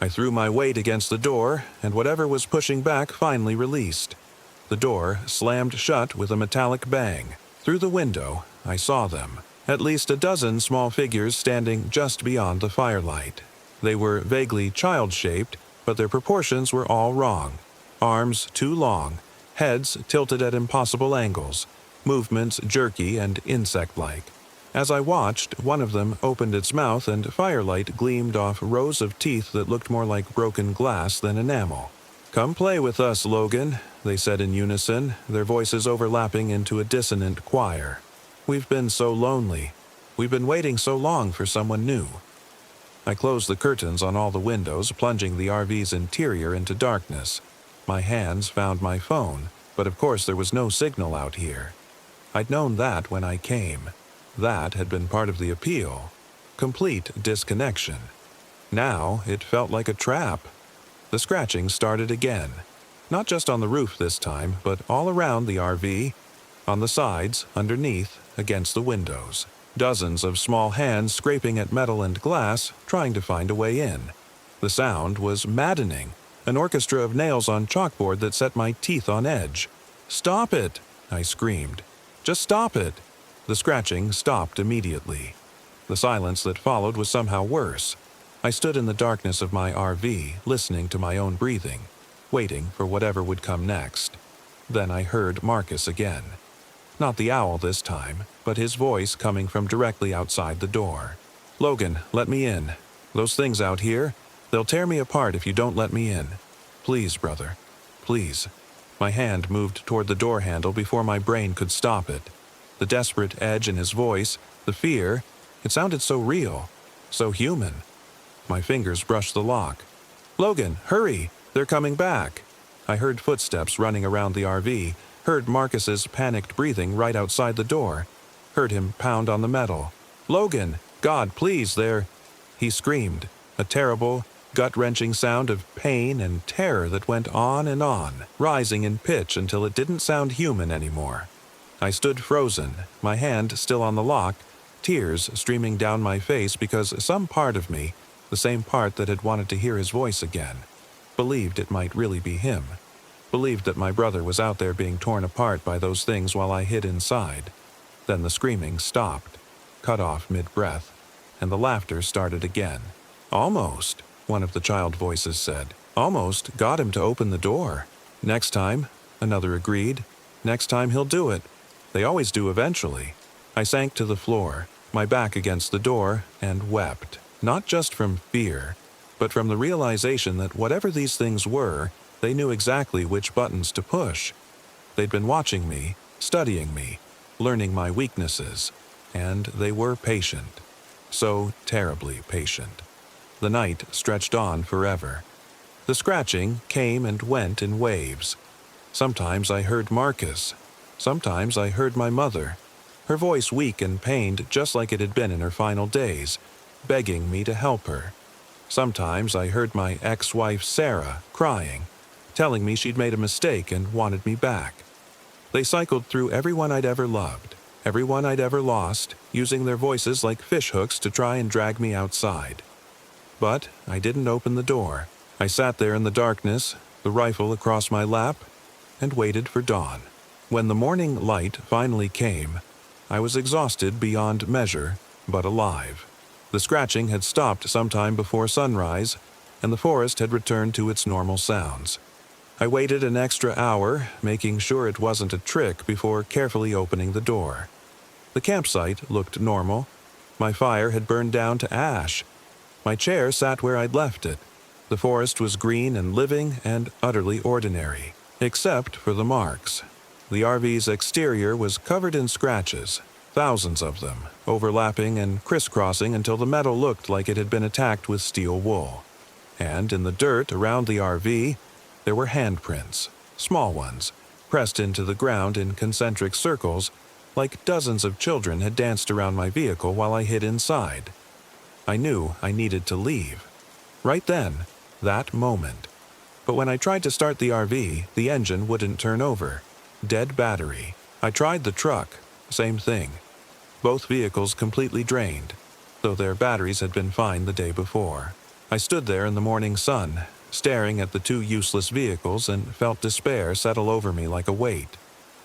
I threw my weight against the door, and whatever was pushing back finally released. The door slammed shut with a metallic bang. Through the window, I saw them. At least a dozen small figures standing just beyond the firelight. They were vaguely child-shaped, but their proportions were all wrong. Arms too long, heads tilted at impossible angles, movements jerky and insect-like. As I watched, one of them opened its mouth and firelight gleamed off rows of teeth that looked more like broken glass than enamel. "Come play with us, Logan," they said in unison, their voices overlapping into a dissonant choir. "We've been so lonely. We've been waiting so long for someone new." I closed the curtains on all the windows, plunging the RV's interior into darkness. My hands found my phone, but of course there was no signal out here. I'd known that when I came. That had been part of the appeal. Complete disconnection. Now it felt like a trap. The scratching started again. Not just on the roof this time, but all around the RV, on the sides, underneath, against the windows. Dozens of small hands scraping at metal and glass, trying to find a way in. The sound was maddening, an orchestra of nails on chalkboard that set my teeth on edge. "Stop it!" I screamed. "Just stop it!" The scratching stopped immediately. The silence that followed was somehow worse. I stood in the darkness of my RV, listening to my own breathing, waiting for whatever would come next. Then I heard Marcus again. Not the owl this time, but his voice coming from directly outside the door. "Logan, let me in. Those things out here, they'll tear me apart if you don't let me in. Please, brother. Please." My hand moved toward the door handle before my brain could stop it. The desperate edge in his voice, the fear, it sounded so real, so human. My fingers brushed the lock. "Logan, hurry! They're coming back!" I heard footsteps running around the RV, heard Marcus's panicked breathing right outside the door, heard him pound on the metal. "Logan! God, please, they're—" He screamed, a terrible, gut-wrenching sound of pain and terror that went on, rising in pitch until it didn't sound human anymore. I stood frozen, my hand still on the lock, tears streaming down my face because some part of me, the same part that had wanted to hear his voice again, believed it might really be him, believed that my brother was out there being torn apart by those things while I hid inside. Then the screaming stopped, cut off mid-breath, and the laughter started again. "Almost," one of the child voices said. "Almost got him to open the door." "Next time," another agreed. "Next time he'll do it. They always do eventually." I sank to the floor, my back against the door, and wept. Not just from fear, but from the realization that whatever these things were, they knew exactly which buttons to push. They'd been watching me, studying me, learning my weaknesses, and they were patient. So terribly patient. The night stretched on forever. The scratching came and went in waves. Sometimes I heard Marcus. Sometimes I heard my mother, her voice weak and pained just like it had been in her final days, begging me to help her. Sometimes I heard my ex-wife Sarah crying, telling me she'd made a mistake and wanted me back. They cycled through everyone I'd ever loved, everyone I'd ever lost, using their voices like fishhooks to try and drag me outside. But I didn't open the door. I sat there in the darkness, the rifle across my lap, and waited for dawn. When the morning light finally came, I was exhausted beyond measure, but alive. The scratching had stopped sometime before sunrise, and the forest had returned to its normal sounds. I waited an extra hour, making sure it wasn't a trick before carefully opening the door. The campsite looked normal. My fire had burned down to ash. My chair sat where I'd left it. The forest was green and living and utterly ordinary, except for the marks. The RV's exterior was covered in scratches, thousands of them, overlapping and crisscrossing until the metal looked like it had been attacked with steel wool. And in the dirt around the RV, there were handprints, small ones, pressed into the ground in concentric circles, like dozens of children had danced around my vehicle while I hid inside. I knew I needed to leave. Right then, that moment. But when I tried to start the RV, the engine wouldn't turn over. Dead battery. I tried the truck. Same thing. Both vehicles completely drained, though their batteries had been fine the day before. I stood there in the morning sun, staring at the two useless vehicles, and felt despair settle over me like a weight.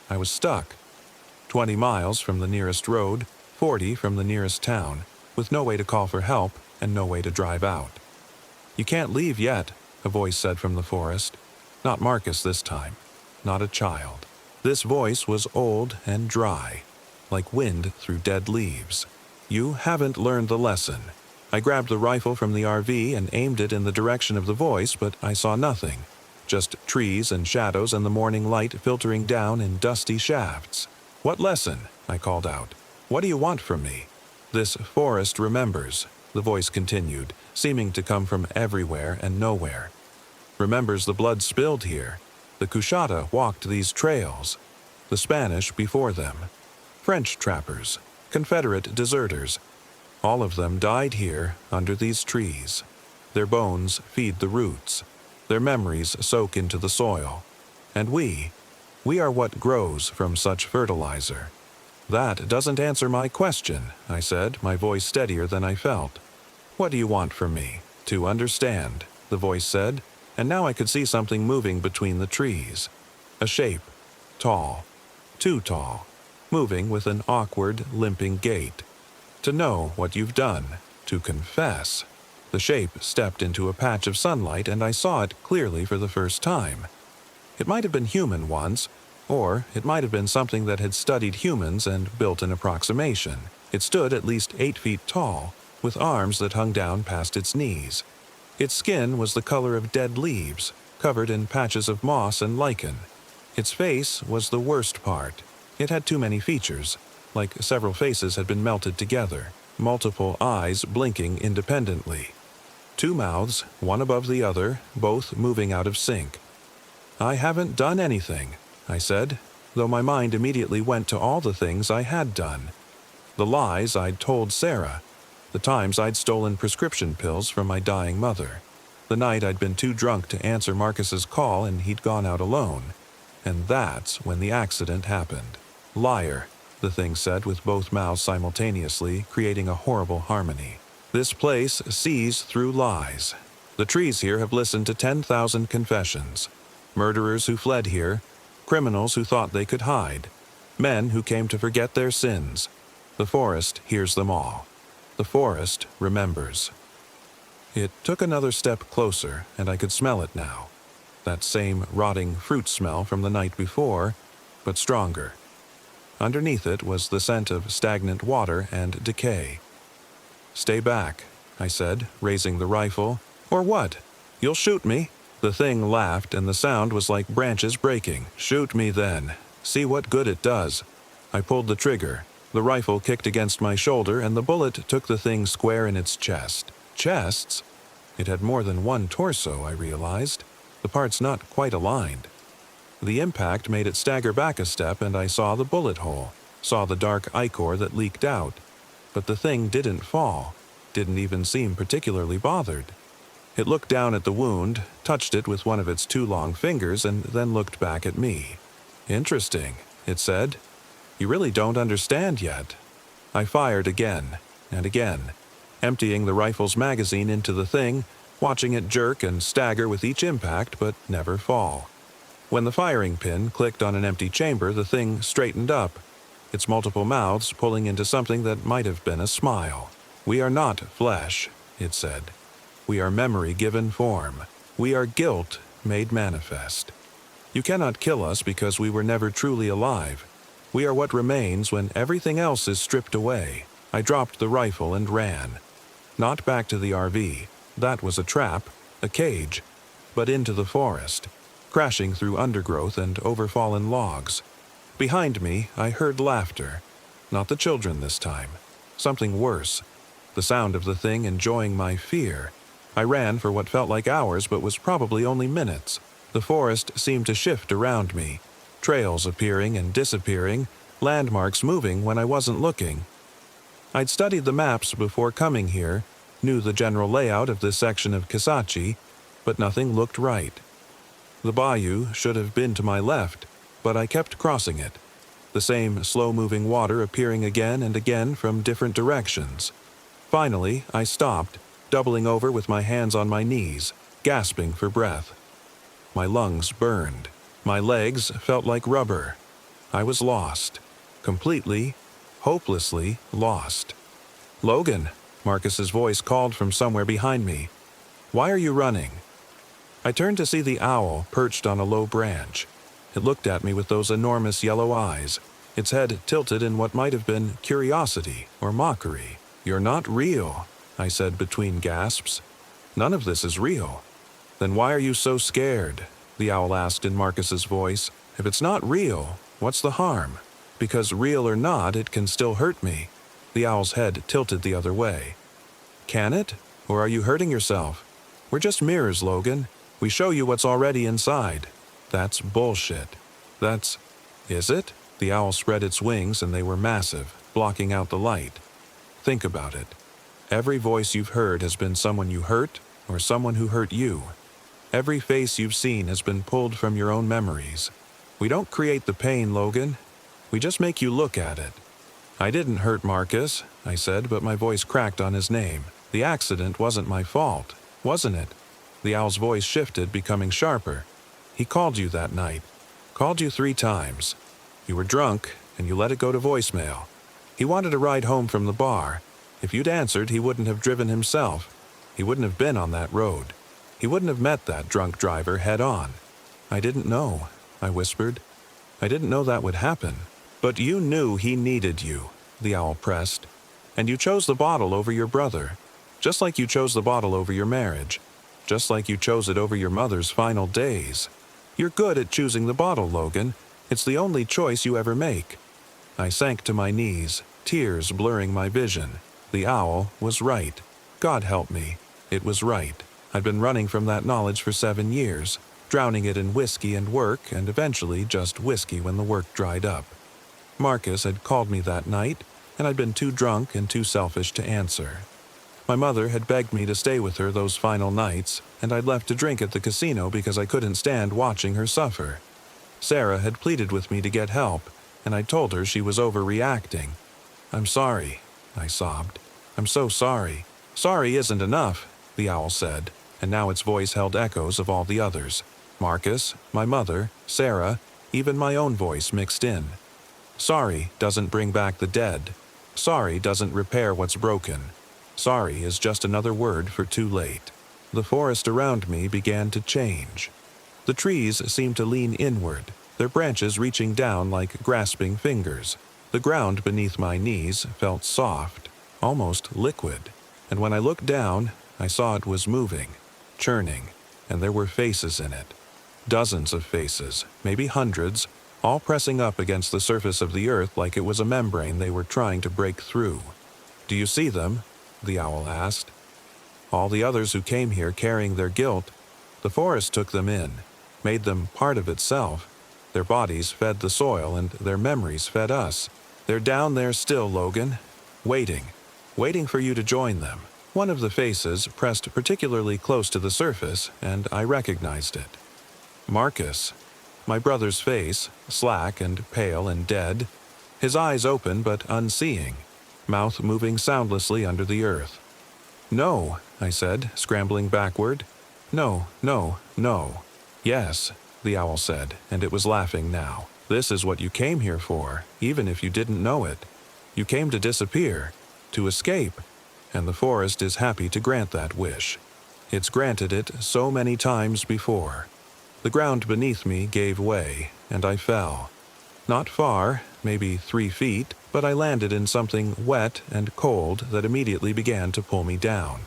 I was stuck. 20 miles from the nearest road, 40 from the nearest town, with no way to call for help and no way to drive out. "You can't leave yet," a voice said from the forest. Not Marcus this time. Not a child. This voice was old and dry, like wind through dead leaves. "You haven't learned the lesson." I grabbed the rifle from the RV and aimed it in the direction of the voice, but I saw nothing. Just trees and shadows and the morning light filtering down in dusty shafts. "What lesson?" I called out. "What do you want from me?" "This forest remembers," the voice continued, seeming to come from everywhere and nowhere. "Remembers the blood spilled here. The Coushatta walked these trails. The Spanish before them. French trappers. Confederate deserters. All of them died here under these trees. Their bones feed the roots. Their memories soak into the soil. And we are what grows from such fertilizer." "That doesn't answer my question," I said, my voice steadier than I felt. "What do you want from me?" "To understand," the voice said, and now I could see something moving between the trees. A shape. Tall. Too tall. Moving with an awkward, limping gait. "To know what you've done. To confess." The shape stepped into a patch of sunlight, and I saw it clearly for the first time. It might have been human once, or it might have been something that had studied humans and built an approximation. It stood at least 8 feet tall, with arms that hung down past its knees. Its skin was the color of dead leaves, covered in patches of moss and lichen. Its face was the worst part. It had too many features, like several faces had been melted together, multiple eyes blinking independently. 2 mouths, one above the other, both moving out of sync. "I haven't done anything," I said, though my mind immediately went to all the things I had done. The lies I'd told Sarah, the times I'd stolen prescription pills from my dying mother, the night I'd been too drunk to answer Marcus's call and he'd gone out alone. And that's when the accident happened. "Liar," the thing said with both mouths simultaneously, creating a horrible harmony. "This place sees through lies. The trees here have listened to 10,000 confessions. Murderers who fled here, criminals who thought they could hide, men who came to forget their sins. The forest hears them all. The forest remembers." It took another step closer, and I could smell it now. That same rotting fruit smell from the night before, but stronger. Underneath it was the scent of stagnant water and decay. "Stay back," I said, raising the rifle. "Or what? You'll shoot me?" The thing laughed, and the sound was like branches breaking. "Shoot me then. See what good it does." I pulled the trigger. The rifle kicked against my shoulder, and the bullet took the thing square in its chest. Chests? It had more than one torso, I realized. The parts not quite aligned. The impact made it stagger back a step, and I saw the bullet hole, saw the dark ichor that leaked out. But the thing didn't fall, didn't even seem particularly bothered. It looked down at the wound, touched it with one of its 2 long fingers, and then looked back at me. "Interesting," it said. "You really don't understand yet." I fired again and again, emptying the rifle's magazine into the thing, watching it jerk and stagger with each impact but never fall. When the firing pin clicked on an empty chamber, the thing straightened up, its multiple mouths pulling into something that might have been a smile. "We are not flesh," it said. "We are memory given form. We are guilt made manifest. You cannot kill us because we were never truly alive. We are what remains when everything else is stripped away." I dropped the rifle and ran. Not back to the RV. That was a trap, a cage, but into the forest, crashing through undergrowth and overfallen logs. Behind me, I heard laughter. Not the children this time. Something worse. The sound of the thing enjoying my fear. I ran for what felt like hours but was probably only minutes. The forest seemed to shift around me. Trails appearing and disappearing, landmarks moving when I wasn't looking. I'd studied the maps before coming here, knew the general layout of this section of Kisachi, but nothing looked right. The bayou should have been to my left, but I kept crossing it. The same slow-moving water appearing again and again from different directions. Finally, I stopped, doubling over with my hands on my knees, gasping for breath. My lungs burned. My legs felt like rubber. I was lost. Completely, hopelessly lost. "Logan," Marcus's voice called from somewhere behind me. "Why are you running?" I turned to see the owl perched on a low branch. It looked at me with those enormous yellow eyes, its head tilted in what might have been curiosity or mockery. "You're not real," I said between gasps. "None of this is real." "Then why are you so scared?" the owl asked in Marcus's voice. "If it's not real, what's the harm? Because real or not, it can still hurt me." The owl's head tilted the other way. "Can it? Or are you hurting yourself? We're just mirrors, Logan. We show you what's already inside." "That's bullshit." "That's... Is it?" The owl spread its wings and they were massive, blocking out the light. "Think about it. Every voice you've heard has been someone you hurt or someone who hurt you. Every face you've seen has been pulled from your own memories. We don't create the pain, Logan. We just make you look at it." "I didn't hurt Marcus," I said, but my voice cracked on his name. "The accident wasn't my fault, wasn't it?" The owl's voice shifted, becoming sharper. "He called you that night. Called you 3 times. You were drunk, and you let it go to voicemail. He wanted a ride home from the bar. If you'd answered, he wouldn't have driven himself. He wouldn't have been on that road. He wouldn't have met that drunk driver head on." "I didn't know," I whispered. "I didn't know that would happen." "But you knew he needed you," the owl pressed. "And you chose the bottle over your brother. Just like you chose the bottle over your marriage. Just like you chose it over your mother's final days. You're good at choosing the bottle, Logan. It's the only choice you ever make." I sank to my knees, tears blurring my vision. The owl was right. God help me. It was right. I'd been running from that knowledge for 7 years, drowning it in whiskey and work, and eventually just whiskey when the work dried up. Marcus had called me that night, and I'd been too drunk and too selfish to answer. My mother had begged me to stay with her those final nights, and I'd left to drink at the casino because I couldn't stand watching her suffer. Sarah had pleaded with me to get help, and I told her she was overreacting. "I'm sorry," I sobbed. "I'm so sorry." "Sorry isn't enough," the owl said, and now its voice held echoes of all the others. Marcus, my mother, Sarah, even my own voice mixed in. "Sorry doesn't bring back the dead. Sorry doesn't repair what's broken. Sorry is just another word for too late." The forest around me began to change. The trees seemed to lean inward, their branches reaching down like grasping fingers. The ground beneath my knees felt soft, almost liquid, and when I looked down, I saw it was moving, churning, and there were faces in it. Dozens of faces, maybe hundreds, all pressing up against the surface of the earth like it was a membrane they were trying to break through. "Do you see them?" the owl asked. "All the others who came here carrying their guilt, the forest took them in, made them part of itself. Their bodies fed the soil and their memories fed us. They're down there still, Logan, waiting for you to join them." One of the faces pressed particularly close to the surface, and I recognized it. Marcus. My brother's face, slack and pale and dead, his eyes open but unseeing, mouth moving soundlessly under the earth. "No," I said, scrambling backward. "No, no, no." "Yes," the owl said, and it was laughing now. "This is what you came here for, even if you didn't know it. You came to disappear, to escape, and the forest is happy to grant that wish. It's granted it so many times before. The ground beneath me gave way, and I fell. Not far, maybe 3 feet, but I landed in something wet and cold that immediately began to pull me down.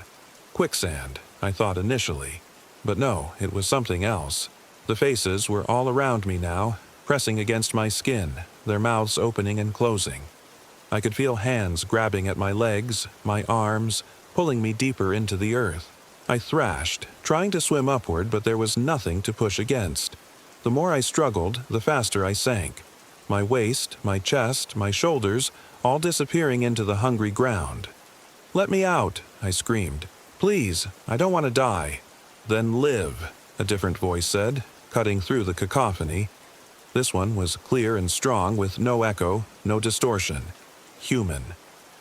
Quicksand, I thought initially. But no, it was something else. The faces were all around me now, pressing against my skin, their mouths opening and closing. I could feel hands grabbing at my legs, my arms, pulling me deeper into the earth. I thrashed, trying to swim upward, but there was nothing to push against. The more I struggled, the faster I sank. My waist, my chest, my shoulders, all disappearing into the hungry ground. "Let me out," I screamed. "Please, I don't want to die." "Then live," a different voice said, cutting through the cacophony. This one was clear and strong, with no echo, no distortion. Human.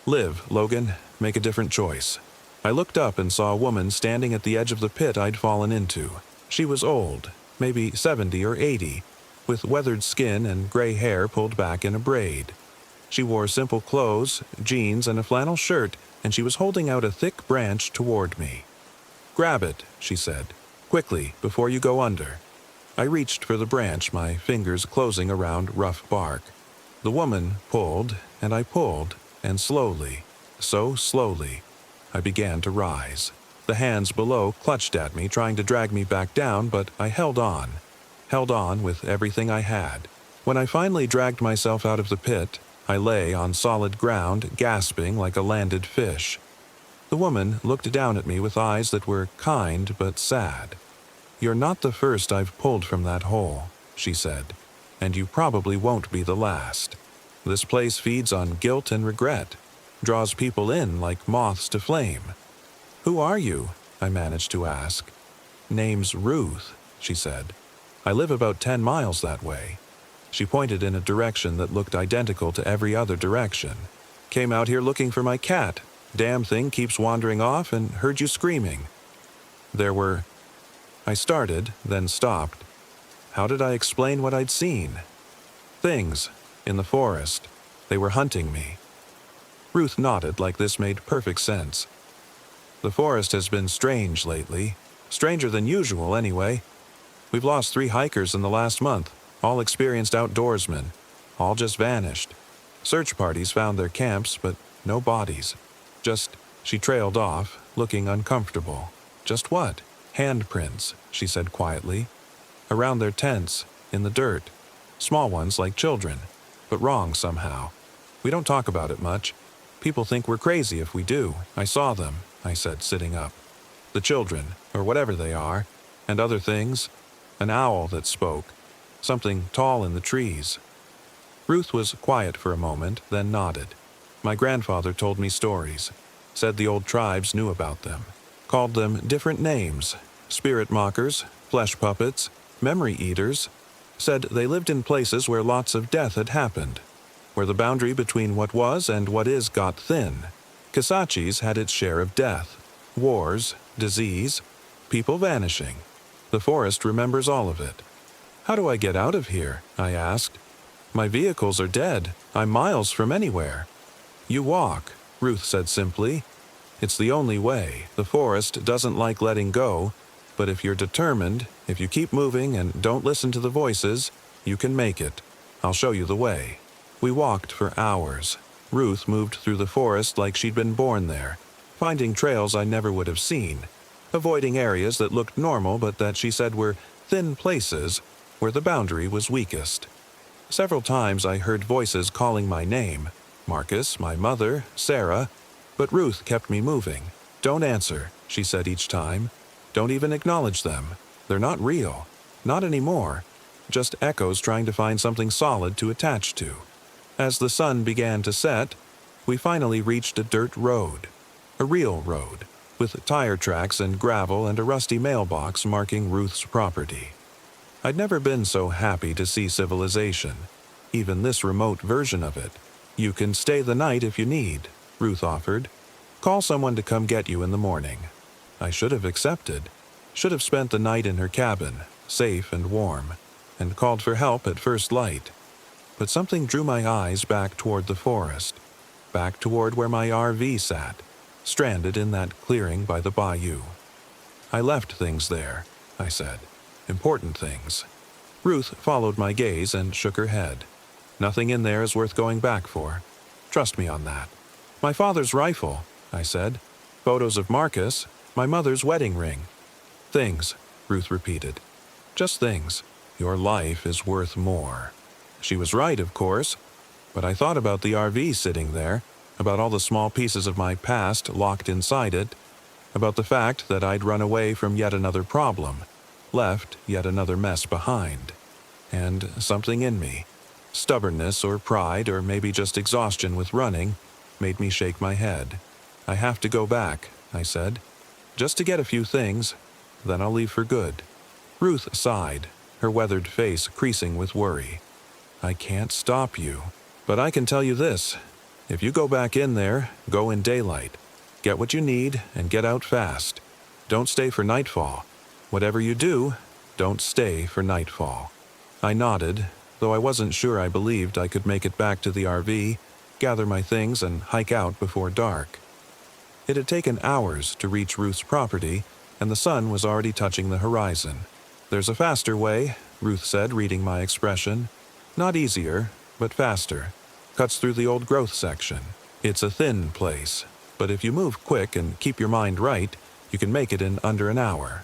"Live, Logan. Make a different choice." I looked up and saw a woman standing at the edge of the pit I'd fallen into. She was old, maybe 70 or 80, with weathered skin and gray hair pulled back in a braid. She wore simple clothes, jeans, and a flannel shirt, and she was holding out a thick branch toward me. "Grab it," she said. "Quickly, before you go under." I reached for the branch, my fingers closing around rough bark. The woman pulled, and slowly, so slowly, I began to rise. The hands below clutched at me, trying to drag me back down, but I held on with everything I had. When I finally dragged myself out of the pit, I lay on solid ground, gasping like a landed fish. The woman looked down at me with eyes that were kind but sad. "You're not the first I've pulled from that hole," she said, "and you probably won't be the last. This place feeds on guilt and regret, draws people in like moths to flame." "Who are you?" I managed to ask. "Name's Ruth," she said. "I live about 10 miles that way." She pointed in a direction that looked identical to every other direction. "Came out here looking for my cat. Damn thing keeps wandering off and heard you screaming." I started, then stopped. How did I explain what I'd seen? Things, in the forest. They were hunting me. Ruth nodded like this made perfect sense. "The forest has been strange lately. Stranger than usual, anyway. We've lost 3 hikers in the last month, all experienced outdoorsmen. All just vanished. Search parties found their camps, but no bodies. She trailed off, looking uncomfortable. "Just what?" "Handprints," she said quietly. "Around their tents, in the dirt. Small ones like children, but wrong somehow. We don't talk about it much. People think we're crazy if we do. I saw them," I said, sitting up. "The children, or whatever they are, and other things. An owl that spoke. Something tall in the trees." Ruth was quiet for a moment, then nodded. "My grandfather told me stories. Said the old tribes knew about them. Called them different names. Spirit mockers, flesh puppets, memory eaters. Said they lived in places where lots of death had happened, where the boundary between what was and what is got thin. Kisachis had its share of death, wars, disease, people vanishing. The forest remembers all of it." "How do I get out of here?" I asked. "My vehicles are dead. I'm miles from anywhere." "You walk," Ruth said simply. "It's the only way. The forest doesn't like letting go, but if you're determined, if you keep moving and don't listen to the voices, you can make it. I'll show you the way." We walked for hours. Ruth moved through the forest like she'd been born there, finding trails I never would have seen, avoiding areas that looked normal but that she said were thin places where the boundary was weakest. Several times I heard voices calling my name, Marcus, my mother, Sarah, but Ruth kept me moving. "Don't answer," she said each time. "Don't even acknowledge them. They're not real. Not anymore. Just echoes trying to find something solid to attach to." As the sun began to set, we finally reached a dirt road. A real road, with tire tracks and gravel and a rusty mailbox marking Ruth's property. I'd never been so happy to see civilization, even this remote version of it. "You can stay the night if you need," Ruth offered. "Call someone to come get you in the morning." I should have accepted. Should have spent the night in her cabin, safe and warm, and called for help at first light. But something drew my eyes back toward the forest, back toward where my RV sat. stranded in that clearing by the bayou. I left things there, I said. Important things. Ruth followed my gaze and shook her head. Nothing in there is worth going back for. Trust me on that. My father's rifle, I said. Photos of Marcus, my mother's wedding ring. Things, Ruth repeated. Just things. Your life is worth more. She was right, of course, but I thought about the RV sitting there, about all the small pieces of my past locked inside it, about the fact that I'd run away from yet another problem, left yet another mess behind. And something in me, stubbornness or pride or maybe just exhaustion with running, made me shake my head. I have to go back, I said, just to get a few things, then I'll leave for good. Ruth sighed, her weathered face creasing with worry. I can't stop you, but I can tell you this. If you go back in there, go in daylight. Get what you need and get out fast. Don't stay for nightfall. Whatever you do, don't stay for nightfall. I nodded, though I wasn't sure I believed I could make it back to the RV, gather my things, and hike out before dark. It had taken hours to reach Ruth's property, and the sun was already touching the horizon. There's a faster way, Ruth said, reading my expression. Not easier, but faster. Cuts through the old growth section. It's a thin place, but if you move quick and keep your mind right, you can make it in under an hour.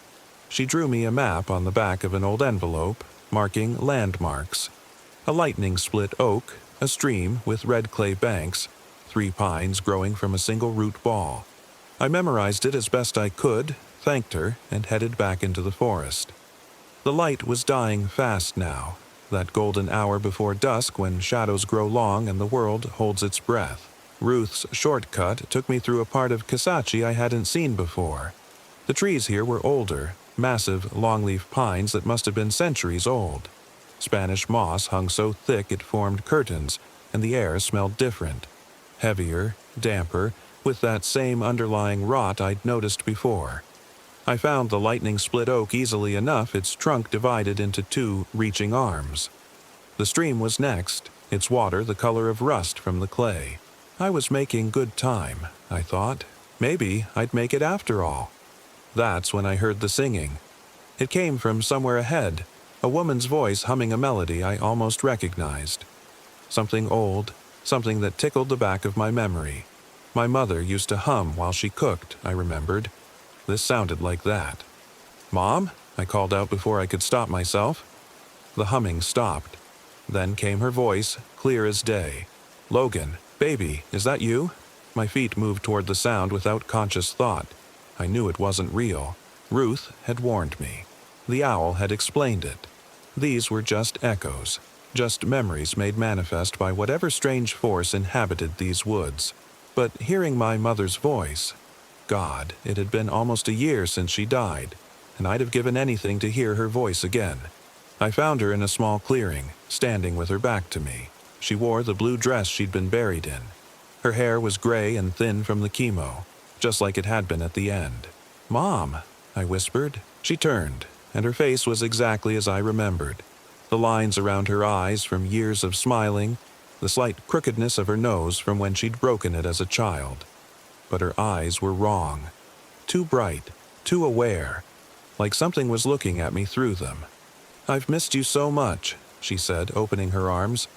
She drew me a map on the back of an old envelope, marking landmarks. A lightning-split oak, a stream with red clay banks, 3 pines growing from a single root ball. I memorized it as best I could, thanked her, and headed back into the forest. The light was dying fast now, that golden hour before dusk when shadows grow long and the world holds its breath. Ruth's shortcut took me through a part of Kisatchie I hadn't seen before. The trees here were older, massive longleaf pines that must have been centuries old. Spanish moss hung so thick it formed curtains, and the air smelled different. Heavier, damper, with that same underlying rot I'd noticed before. I found the lightning-split oak easily enough, its trunk divided into 2 reaching arms. The stream was next, its water the color of rust from the clay. I was making good time, I thought. Maybe I'd make it after all. That's when I heard the singing. It came from somewhere ahead, a woman's voice humming a melody I almost recognized. Something old, something that tickled the back of my memory. My mother used to hum while she cooked, I remembered. This sounded like that. "Mom?" I called out before I could stop myself. The humming stopped. Then came her voice, clear as day. "Logan, baby, is that you?" My feet moved toward the sound without conscious thought. I knew it wasn't real. Ruth had warned me. The owl had explained it. These were just echoes, just memories made manifest by whatever strange force inhabited these woods. But hearing my mother's voice, God, it had been almost a year since she died, and I'd have given anything to hear her voice again. I found her in a small clearing, standing with her back to me. She wore the blue dress she'd been buried in. Her hair was gray and thin from the chemo, just like it had been at the end. "Mom," I whispered. She turned, and her face was exactly as I remembered. The lines around her eyes from years of smiling, the slight crookedness of her nose from when she'd broken it as a child. But her eyes were wrong. Too bright, too aware, like something was looking at me through them. "I've missed you so much," she said, opening her arms.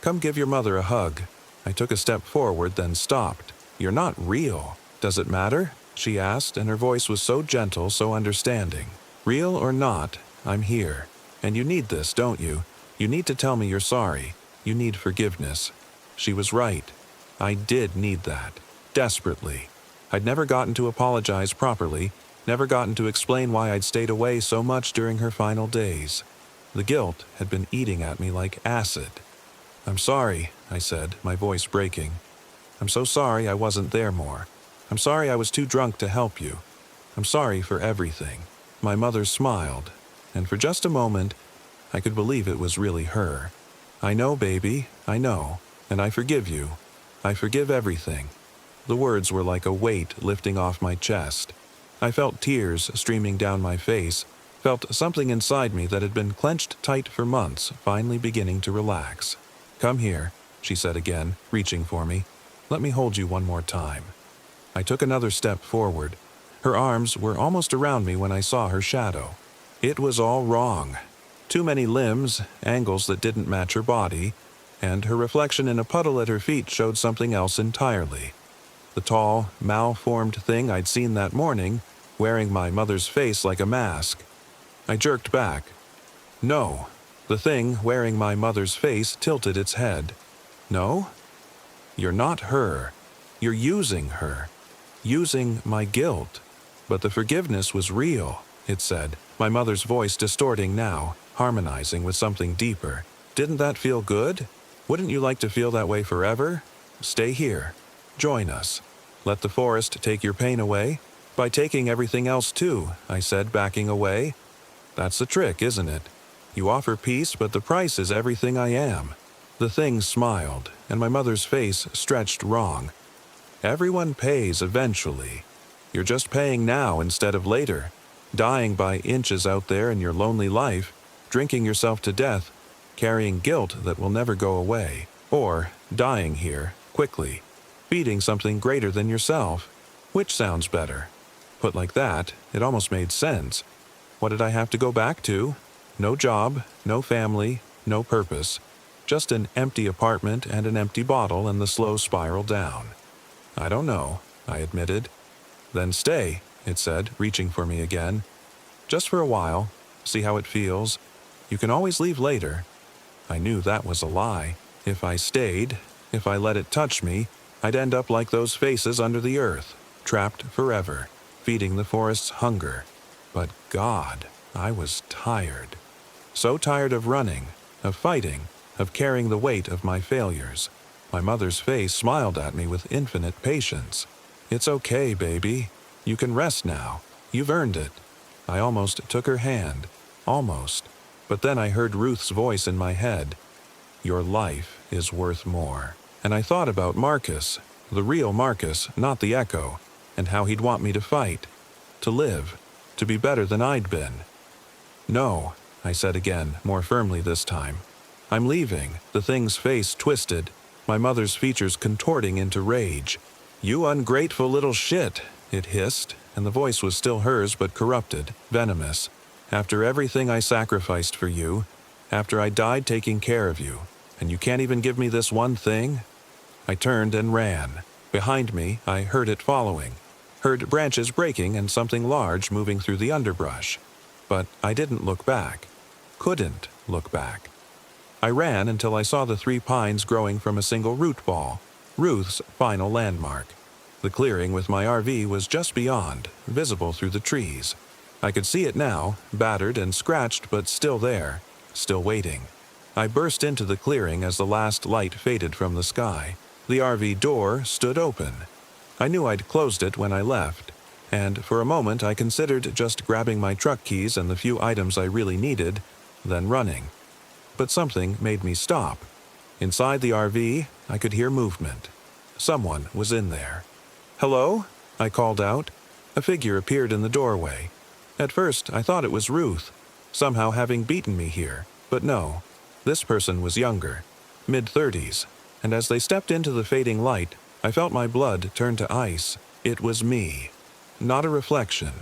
"Come give your mother a hug." I took a step forward, then stopped. "You're not real. Does it matter?" she asked, and her voice was so gentle, so understanding. "Real or not, I'm here. And you need this, don't you? You need to tell me you're sorry. You need forgiveness." She was right. I did need that. Desperately. I'd never gotten to apologize properly, never gotten to explain why I'd stayed away so much during her final days. The guilt had been eating at me like acid. "I'm sorry," I said, my voice breaking. "I'm so sorry I wasn't there more. I'm sorry I was too drunk to help you. I'm sorry for everything." My mother smiled, and for just a moment, I could believe it was really her. "I know, baby, I know, and I forgive you. I forgive everything." The words were like a weight lifting off my chest. I felt tears streaming down my face, felt something inside me that had been clenched tight for months finally beginning to relax. "Come here," she said again, reaching for me. "Let me hold you one more time." I took another step forward. Her arms were almost around me when I saw her shadow. It was all wrong. Too many limbs, angles that didn't match her body, and her reflection in a puddle at her feet showed something else entirely. The tall, malformed thing I'd seen that morning, wearing my mother's face like a mask. I jerked back. No, the thing wearing my mother's face tilted its head. No? You're not her. You're using her. Using my guilt. But the forgiveness was real, it said, my mother's voice distorting now, harmonizing with something deeper. Didn't that feel good? Wouldn't you like to feel that way forever? Stay here. Join us. Let the forest take your pain away. By taking everything else too, I said, backing away. That's the trick, isn't it? You offer peace, but the price is everything I am. The thing smiled, and my mother's face stretched wrong. Everyone pays eventually. You're just paying now instead of later. Dying by inches out there in your lonely life, drinking yourself to death, carrying guilt that will never go away, or dying here, quickly, feeding something greater than yourself. Which sounds better? Put like that, it almost made sense. What did I have to go back to? No job, no family, no purpose. Just an empty apartment and an empty bottle and the slow spiral down. I don't know, I admitted. Then stay, it said, reaching for me again. Just for a while, see how it feels. You can always leave later. I knew that was a lie. If I stayed, if I let it touch me, I'd end up like those faces under the earth, trapped forever, feeding the forest's hunger. But God, I was tired. So tired of running, of fighting, of carrying the weight of my failures. My mother's face smiled at me with infinite patience. It's okay, baby. You can rest now. You've earned it. I almost took her hand. Almost. But then I heard Ruth's voice in my head. Your life is worth more. And I thought about Marcus, the real Marcus, not the echo, and how he'd want me to fight, to live, to be better than I'd been. No, I said again, more firmly this time. I'm leaving, the thing's face twisted, my mother's features contorting into rage. You ungrateful little shit, it hissed, and the voice was still hers but corrupted, venomous. After everything I sacrificed for you, after I died taking care of you, and you can't even give me this one thing? I turned and ran. Behind me, I heard it following. Heard branches breaking and something large moving through the underbrush. But I didn't look back. Couldn't look back. I ran until I saw the 3 pines growing from a single root ball, Ruth's final landmark. The clearing with my RV was just beyond, visible through the trees. I could see it now, battered and scratched but still there, still waiting. I burst into the clearing as the last light faded from the sky. The RV door stood open. I knew I'd closed it when I left, and for a moment I considered just grabbing my truck keys and the few items I really needed, then running. But something made me stop. Inside the RV, I could hear movement. Someone was in there. "Hello?" I called out. A figure appeared in the doorway. At first, I thought it was Ruth, somehow having beaten me here, but no. This person was younger, mid-30s, and as they stepped into the fading light, I felt my blood turn to ice. It was me. Not a reflection,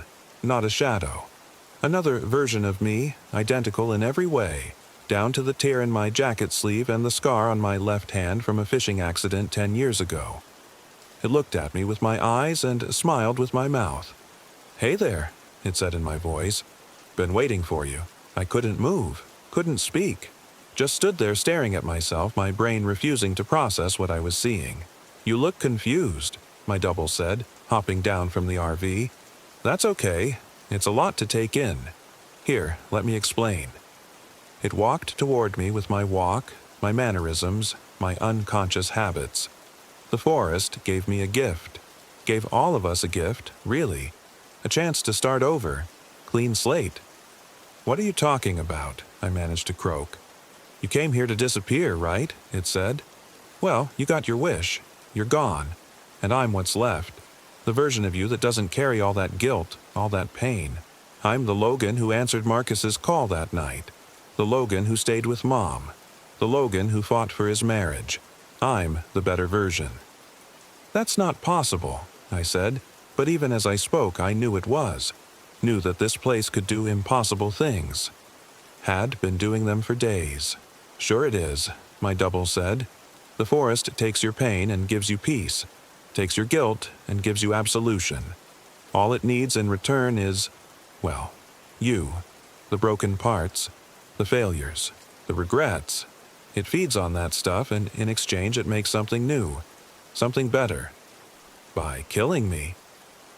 not a shadow. Another version of me, identical in every way, down to the tear in my jacket sleeve and the scar on my left hand from a fishing accident 10 years ago. It looked at me with my eyes and smiled with my mouth. "Hey there," it said in my voice. "Been waiting for you." I couldn't move, couldn't speak. Just stood there staring at myself, my brain refusing to process what I was seeing. "You look confused," my double said, hopping down from the RV. "That's okay. It's a lot to take in. Here, let me explain." It walked toward me with my walk, my mannerisms, my unconscious habits. The forest gave me a gift. Gave all of us a gift, really. A chance to start over. Clean slate. "What are you talking about?" I managed to croak. "You came here to disappear, right?" it said. "Well, you got your wish. You're gone. And I'm what's left. The version of you that doesn't carry all that guilt, all that pain. I'm the Logan who answered Marcus's call that night. The Logan who stayed with Mom. The Logan who fought for his marriage. I'm the better version." "That's not possible," I said, but even as I spoke I knew it was. Knew that this place could do impossible things. Had been doing them for days. Sure it is, my double said. The forest takes your pain and gives you peace. Takes your guilt and gives you absolution. All it needs in return is, well, you. The broken parts, the failures, the regrets. It feeds on that stuff, and in exchange it makes something new. Something better. By killing me.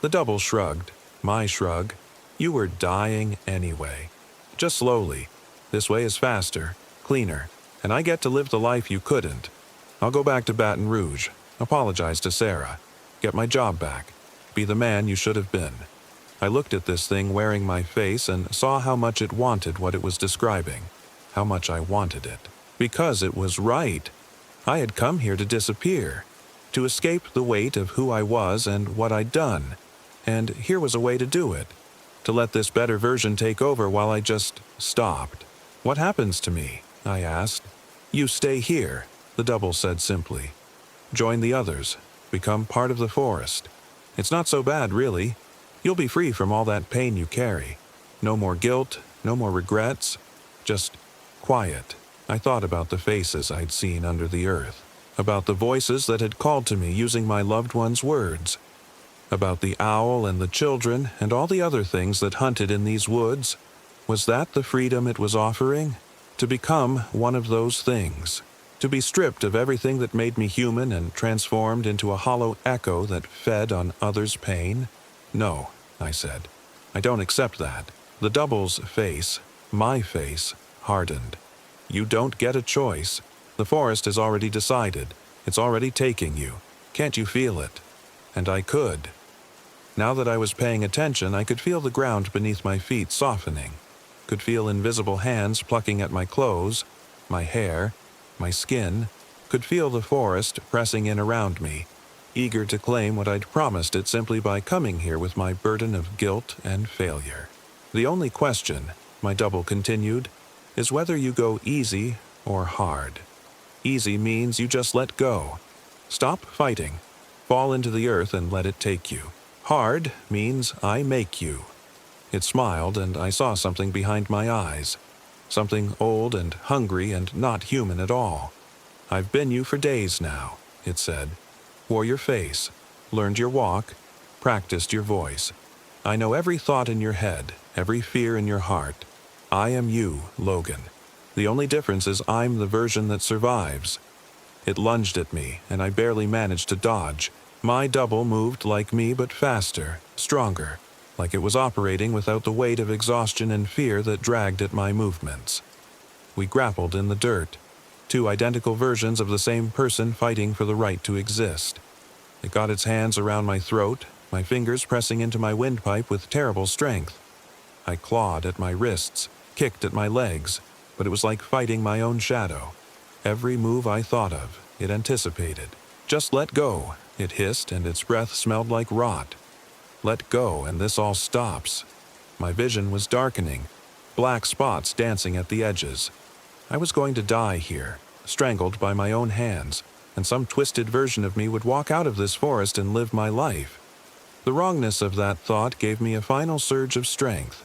The double shrugged. My shrug. You were dying anyway. Just slowly. This way is faster, cleaner, and I get to live the life you couldn't. I'll go back to Baton Rouge, apologize to Sarah, get my job back, be the man you should have been. I looked at this thing wearing my face and saw how much it wanted what it was describing, how much I wanted it. Because it was right. I had come here to disappear, to escape the weight of who I was and what I'd done. And here was a way to do it, to let this better version take over while I just stopped. What happens to me? I asked. You stay here, the double said simply. Join the others, become part of the forest. It's not so bad, really. You'll be free from all that pain you carry. No more guilt, no more regrets, just quiet. I thought about the faces I'd seen under the earth, about the voices that had called to me using my loved ones' words, about the owl and the children and all the other things that hunted in these woods. Was that the freedom it was offering? To become one of those things. To be stripped of everything that made me human and transformed into a hollow echo that fed on others' pain? No, I said. I don't accept that. The double's face, my face, hardened. You don't get a choice. The forest has already decided. It's already taking you. Can't you feel it? And I could. Now that I was paying attention, I could feel the ground beneath my feet softening. Could feel invisible hands plucking at my clothes, my hair, my skin. Could feel the forest pressing in around me, eager to claim what I'd promised it simply by coming here with my burden of guilt and failure. The only question, my double continued, is whether you go easy or hard. Easy means you just let go. Stop fighting. Fall into the earth and let it take you. Hard means I make you. It smiled, and I saw something behind my eyes. Something old and hungry and not human at all. I've been you for days now, it said. Wore your face, learned your walk, practiced your voice. I know every thought in your head, every fear in your heart. I am you, Logan. The only difference is I'm the version that survives. It lunged at me, and I barely managed to dodge. My double moved like me but faster, stronger, like it was operating without the weight of exhaustion and fear that dragged at my movements. We grappled in the dirt, two identical versions of the same person fighting for the right to exist. It got its hands around my throat, my fingers pressing into my windpipe with terrible strength. I clawed at my wrists, kicked at my legs, but it was like fighting my own shadow. Every move I thought of, it anticipated. Just let go, it hissed, and its breath smelled like rot. Let go, and this all stops. My vision was darkening, black spots dancing at the edges. I was going to die here, strangled by my own hands, and some twisted version of me would walk out of this forest and live my life. The wrongness of that thought gave me a final surge of strength.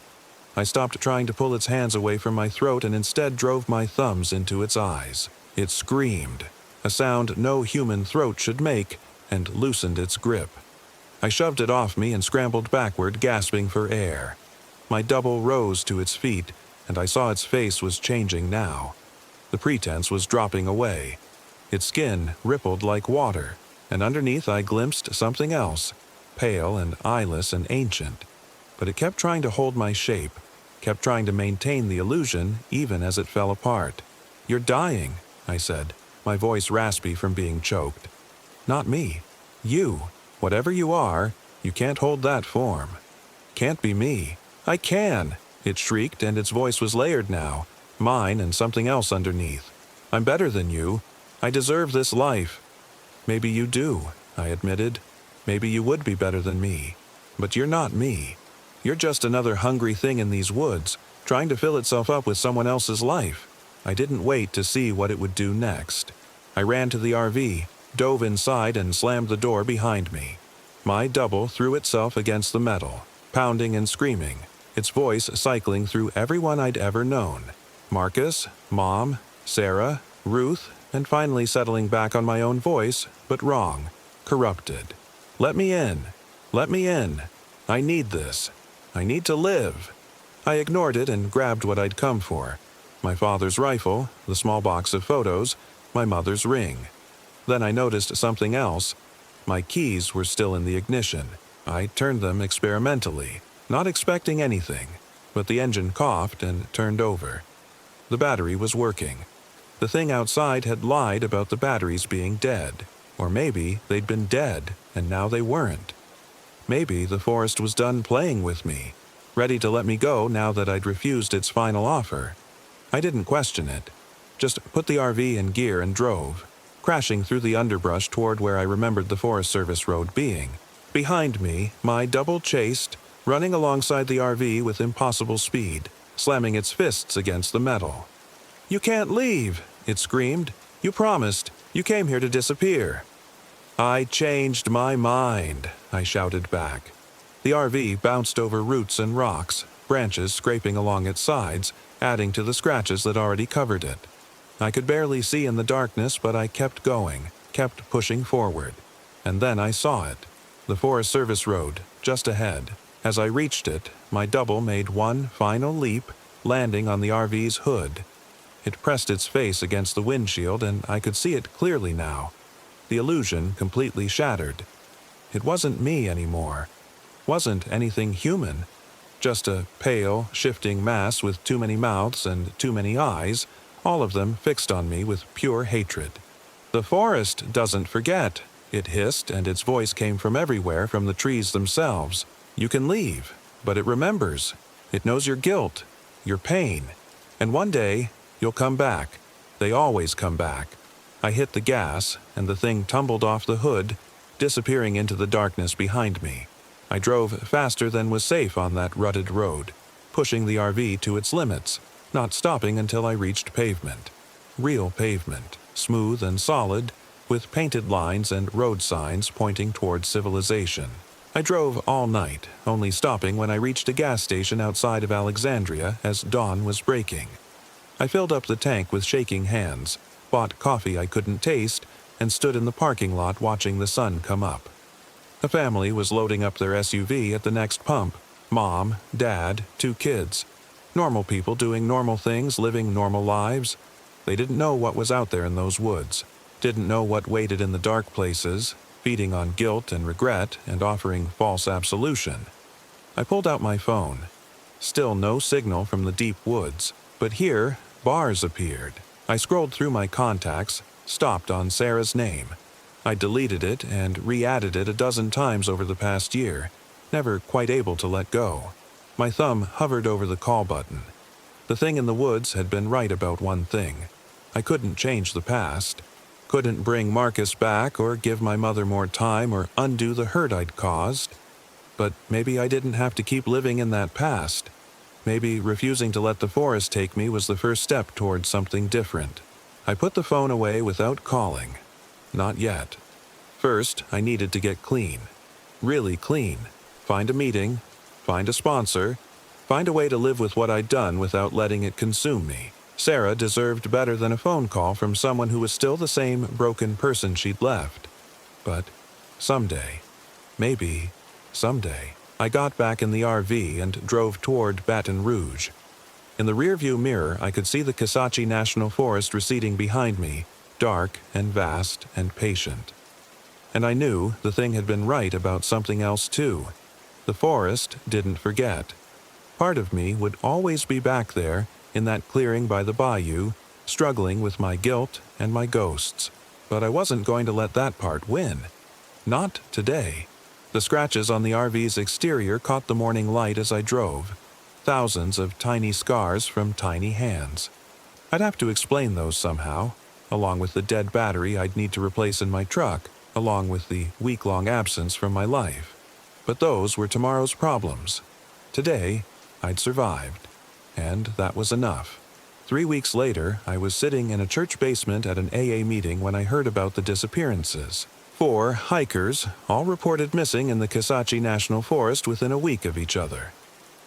I stopped trying to pull its hands away from my throat and instead drove my thumbs into its eyes. It screamed, a sound no human throat should make, and loosened its grip. I shoved it off me and scrambled backward, gasping for air. My double rose to its feet, and I saw its face was changing now. The pretense was dropping away. Its skin rippled like water, and underneath I glimpsed something else, pale and eyeless and ancient. But it kept trying to hold my shape, kept trying to maintain the illusion even as it fell apart. You're dying, I said, my voice raspy from being choked. Not me. You. Whatever you are, you can't hold that form. Can't be me. I can, it shrieked, and its voice was layered now, mine and something else underneath. I'm better than you. I deserve this life. Maybe you do, I admitted. Maybe you would be better than me. But you're not me. You're just another hungry thing in these woods, trying to fill itself up with someone else's life. I didn't wait to see what it would do next. I ran to the RV, dove inside, and slammed the door behind me. My double threw itself against the metal, pounding and screaming, its voice cycling through everyone I'd ever known. Marcus, Mom, Sarah, Ruth, and finally settling back on my own voice, but wrong, corrupted. Let me in. Let me in. I need this. I need to live. I ignored it and grabbed what I'd come for. My father's rifle, the small box of photos, my mother's ring. Then I noticed something else. My keys were still in the ignition. I turned them experimentally, not expecting anything, but the engine coughed and turned over. The battery was working. The thing outside had lied about the batteries being dead. Or maybe they'd been dead, and now they weren't. Maybe the forest was done playing with me, ready to let me go now that I'd refused its final offer. I didn't question it. Just put the RV in gear and drove, crashing through the underbrush toward where I remembered the Forest Service road being. Behind me, my double chased, running alongside the RV with impossible speed, slamming its fists against the metal. "You can't leave," it screamed. "You promised. You came here to disappear." "I changed my mind," I shouted back. The RV bounced over roots and rocks, branches scraping along its sides, adding to the scratches that already covered it. I could barely see in the darkness, but I kept going, kept pushing forward. And then I saw it. The Forest Service road, just ahead. As I reached it, my double made one final leap, landing on the RV's hood. It pressed its face against the windshield, and I could see it clearly now. The illusion completely shattered. It wasn't me anymore. Wasn't anything human. Just a pale, shifting mass with too many mouths and too many eyes, all of them fixed on me with pure hatred. "The forest doesn't forget," it hissed, and its voice came from everywhere, from the trees themselves. "You can leave, but it remembers. It knows your guilt, your pain. And one day, you'll come back. They always come back." I hit the gas, and the thing tumbled off the hood, disappearing into the darkness behind me. I drove faster than was safe on that rutted road, pushing the RV to its limits, not stopping until I reached pavement. Real pavement, smooth and solid, with painted lines and road signs pointing toward civilization. I drove all night, only stopping when I reached a gas station outside of Alexandria as dawn was breaking. I filled up the tank with shaking hands, bought coffee I couldn't taste, and stood in the parking lot watching the sun come up. A family was loading up their SUV at the next pump. Mom, Dad, 2 kids. Normal people doing normal things, living normal lives. They didn't know what was out there in those woods. Didn't know what waited in the dark places, feeding on guilt and regret and offering false absolution. I pulled out my phone. Still no signal from the deep woods, but here, bars appeared. I scrolled through my contacts, stopped on Sarah's name. I deleted it and re-added it a dozen times over the past year, never quite able to let go. My thumb hovered over the call button. The thing in the woods had been right about one thing. I couldn't change the past. Couldn't bring Marcus back or give my mother more time or undo the hurt I'd caused. But maybe I didn't have to keep living in that past. Maybe refusing to let the forest take me was the first step towards something different. I put the phone away without calling. Not yet. First, I needed to get clean. Really clean. Find a meeting, find a sponsor, find a way to live with what I'd done without letting it consume me. Sarah deserved better than a phone call from someone who was still the same broken person she'd left. But someday, maybe someday, I got back in the RV and drove toward Baton Rouge. In the rearview mirror, I could see the Kisatchie National Forest receding behind me, dark and vast and patient. And I knew the thing had been right about something else too. The forest didn't forget. Part of me would always be back there, in that clearing by the bayou, struggling with my guilt and my ghosts. But I wasn't going to let that part win. Not today. The scratches on the RV's exterior caught the morning light as I drove. Thousands of tiny scars from tiny hands. I'd have to explain those somehow, along with the dead battery I'd need to replace in my truck, along with the week-long absence from my life. But those were tomorrow's problems. Today, I'd survived. And that was enough. 3 weeks later, I was sitting in a church basement at an AA meeting when I heard about the disappearances. 4 hikers all reported missing in the Kisachi National Forest within a week of each other.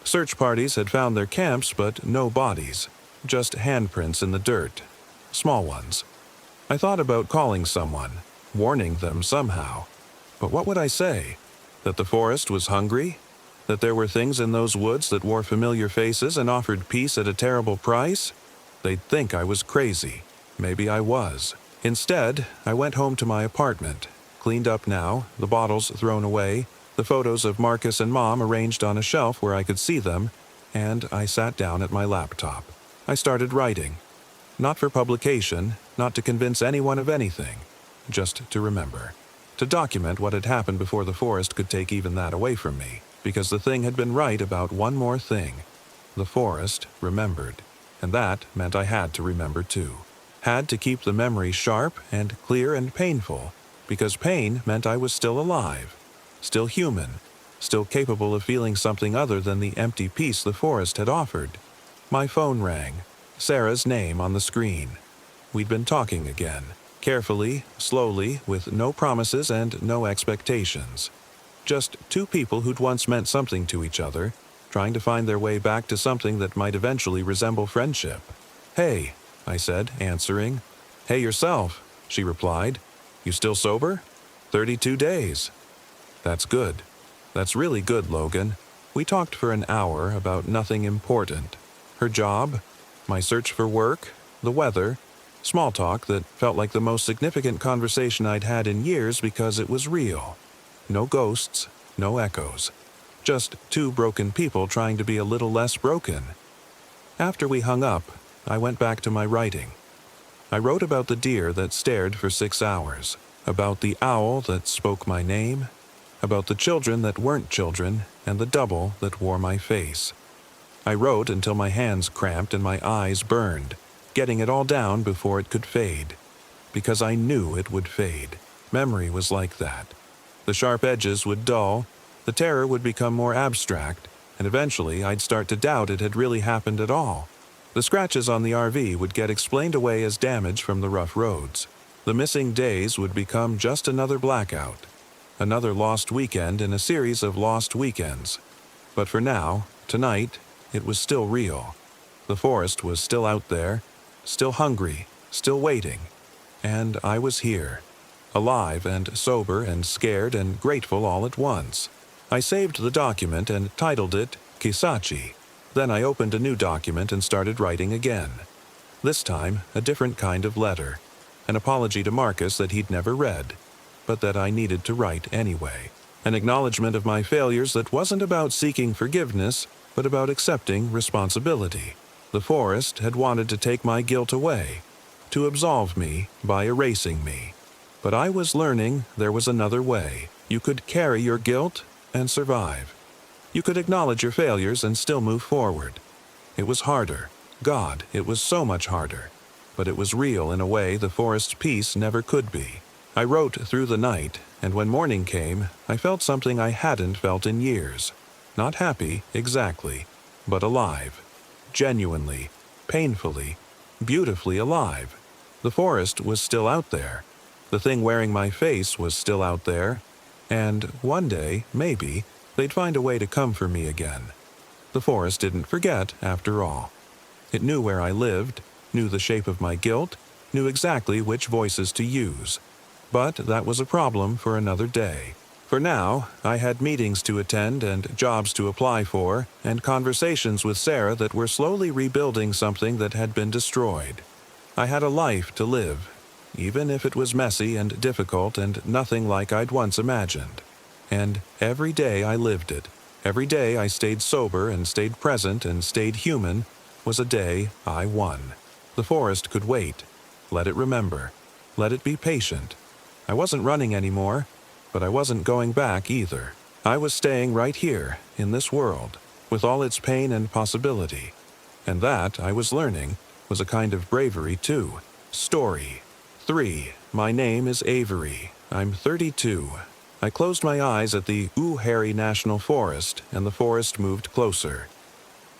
Search parties had found their camps, but no bodies, just handprints in the dirt. Small ones. I thought about calling someone, warning them somehow. But what would I say? That the forest was hungry? That there were things in those woods that wore familiar faces and offered peace at a terrible price? They'd think I was crazy. Maybe I was. Instead, I went home to my apartment, cleaned up now, the bottles thrown away, the photos of Marcus and Mom arranged on a shelf where I could see them, and I sat down at my laptop. I started writing. Not for publication, not to convince anyone of anything, just to remember. To document what had happened before the forest could take even that away from me, because the thing had been right about one more thing. The forest remembered, and that meant I had to remember too. Had to keep the memory sharp and clear and painful, because pain meant I was still alive, still human, still capable of feeling something other than the empty peace the forest had offered. My phone rang, Sarah's name on the screen. We'd been talking again, carefully, slowly, with no promises and no expectations. Just two people who'd once meant something to each other, trying to find their way back to something that might eventually resemble friendship. "Hey," I said, answering. "Hey yourself," she replied. "You still sober?" 32 days. "That's good. That's really good, Logan." We talked for an hour about nothing important. Her job, my search for work, the weather, small talk that felt like the most significant conversation I'd had in years because it was real. No ghosts, no echoes. Just two broken people trying to be a little less broken. After we hung up, I went back to my writing. I wrote about the deer that stared for 6 hours, about the owl that spoke my name, about the children that weren't children, and the double that wore my face. I wrote until my hands cramped and my eyes burned, getting it all down before it could fade. Because I knew it would fade. Memory was like that. The sharp edges would dull, the terror would become more abstract, and eventually I'd start to doubt it had really happened at all. The scratches on the RV would get explained away as damage from the rough roads. The missing days would become just another blackout. Another lost weekend in a series of lost weekends. But for now, tonight, it was still real. The forest was still out there, still hungry, still waiting. And I was here. Alive and sober and scared and grateful all at once. I saved the document and titled it Kisachi. Then I opened a new document and started writing again. This time, a different kind of letter. An apology to Marcus that he'd never read, but that I needed to write anyway. An acknowledgement of my failures that wasn't about seeking forgiveness, but about accepting responsibility. The forest had wanted to take my guilt away, to absolve me by erasing me. But I was learning there was another way. You could carry your guilt and survive. You could acknowledge your failures and still move forward. It was harder. God, it was so much harder. But it was real in a way the forest's peace never could be. I wrote through the night, and when morning came, I felt something I hadn't felt in years. Not happy, exactly, but alive. Genuinely, painfully, beautifully alive. The forest was still out there. The thing wearing my face was still out there. And one day, maybe, they'd find a way to come for me again. The forest didn't forget, after all. It knew where I lived, knew the shape of my guilt, knew exactly which voices to use. But that was a problem for another day. For now, I had meetings to attend and jobs to apply for, and conversations with Sarah that were slowly rebuilding something that had been destroyed. I had a life to live, even if it was messy and difficult and nothing like I'd once imagined. And every day I lived it. Every day I stayed sober and stayed present and stayed human was a day I won. The forest could wait. Let it remember. Let it be patient. I wasn't running anymore, but I wasn't going back either. I was staying right here, in this world, with all its pain and possibility. And that, I was learning, was a kind of bravery too. Story 3. My name is Avery. I'm 32. I closed my eyes at the Uwharrie National Forest, and the forest moved closer.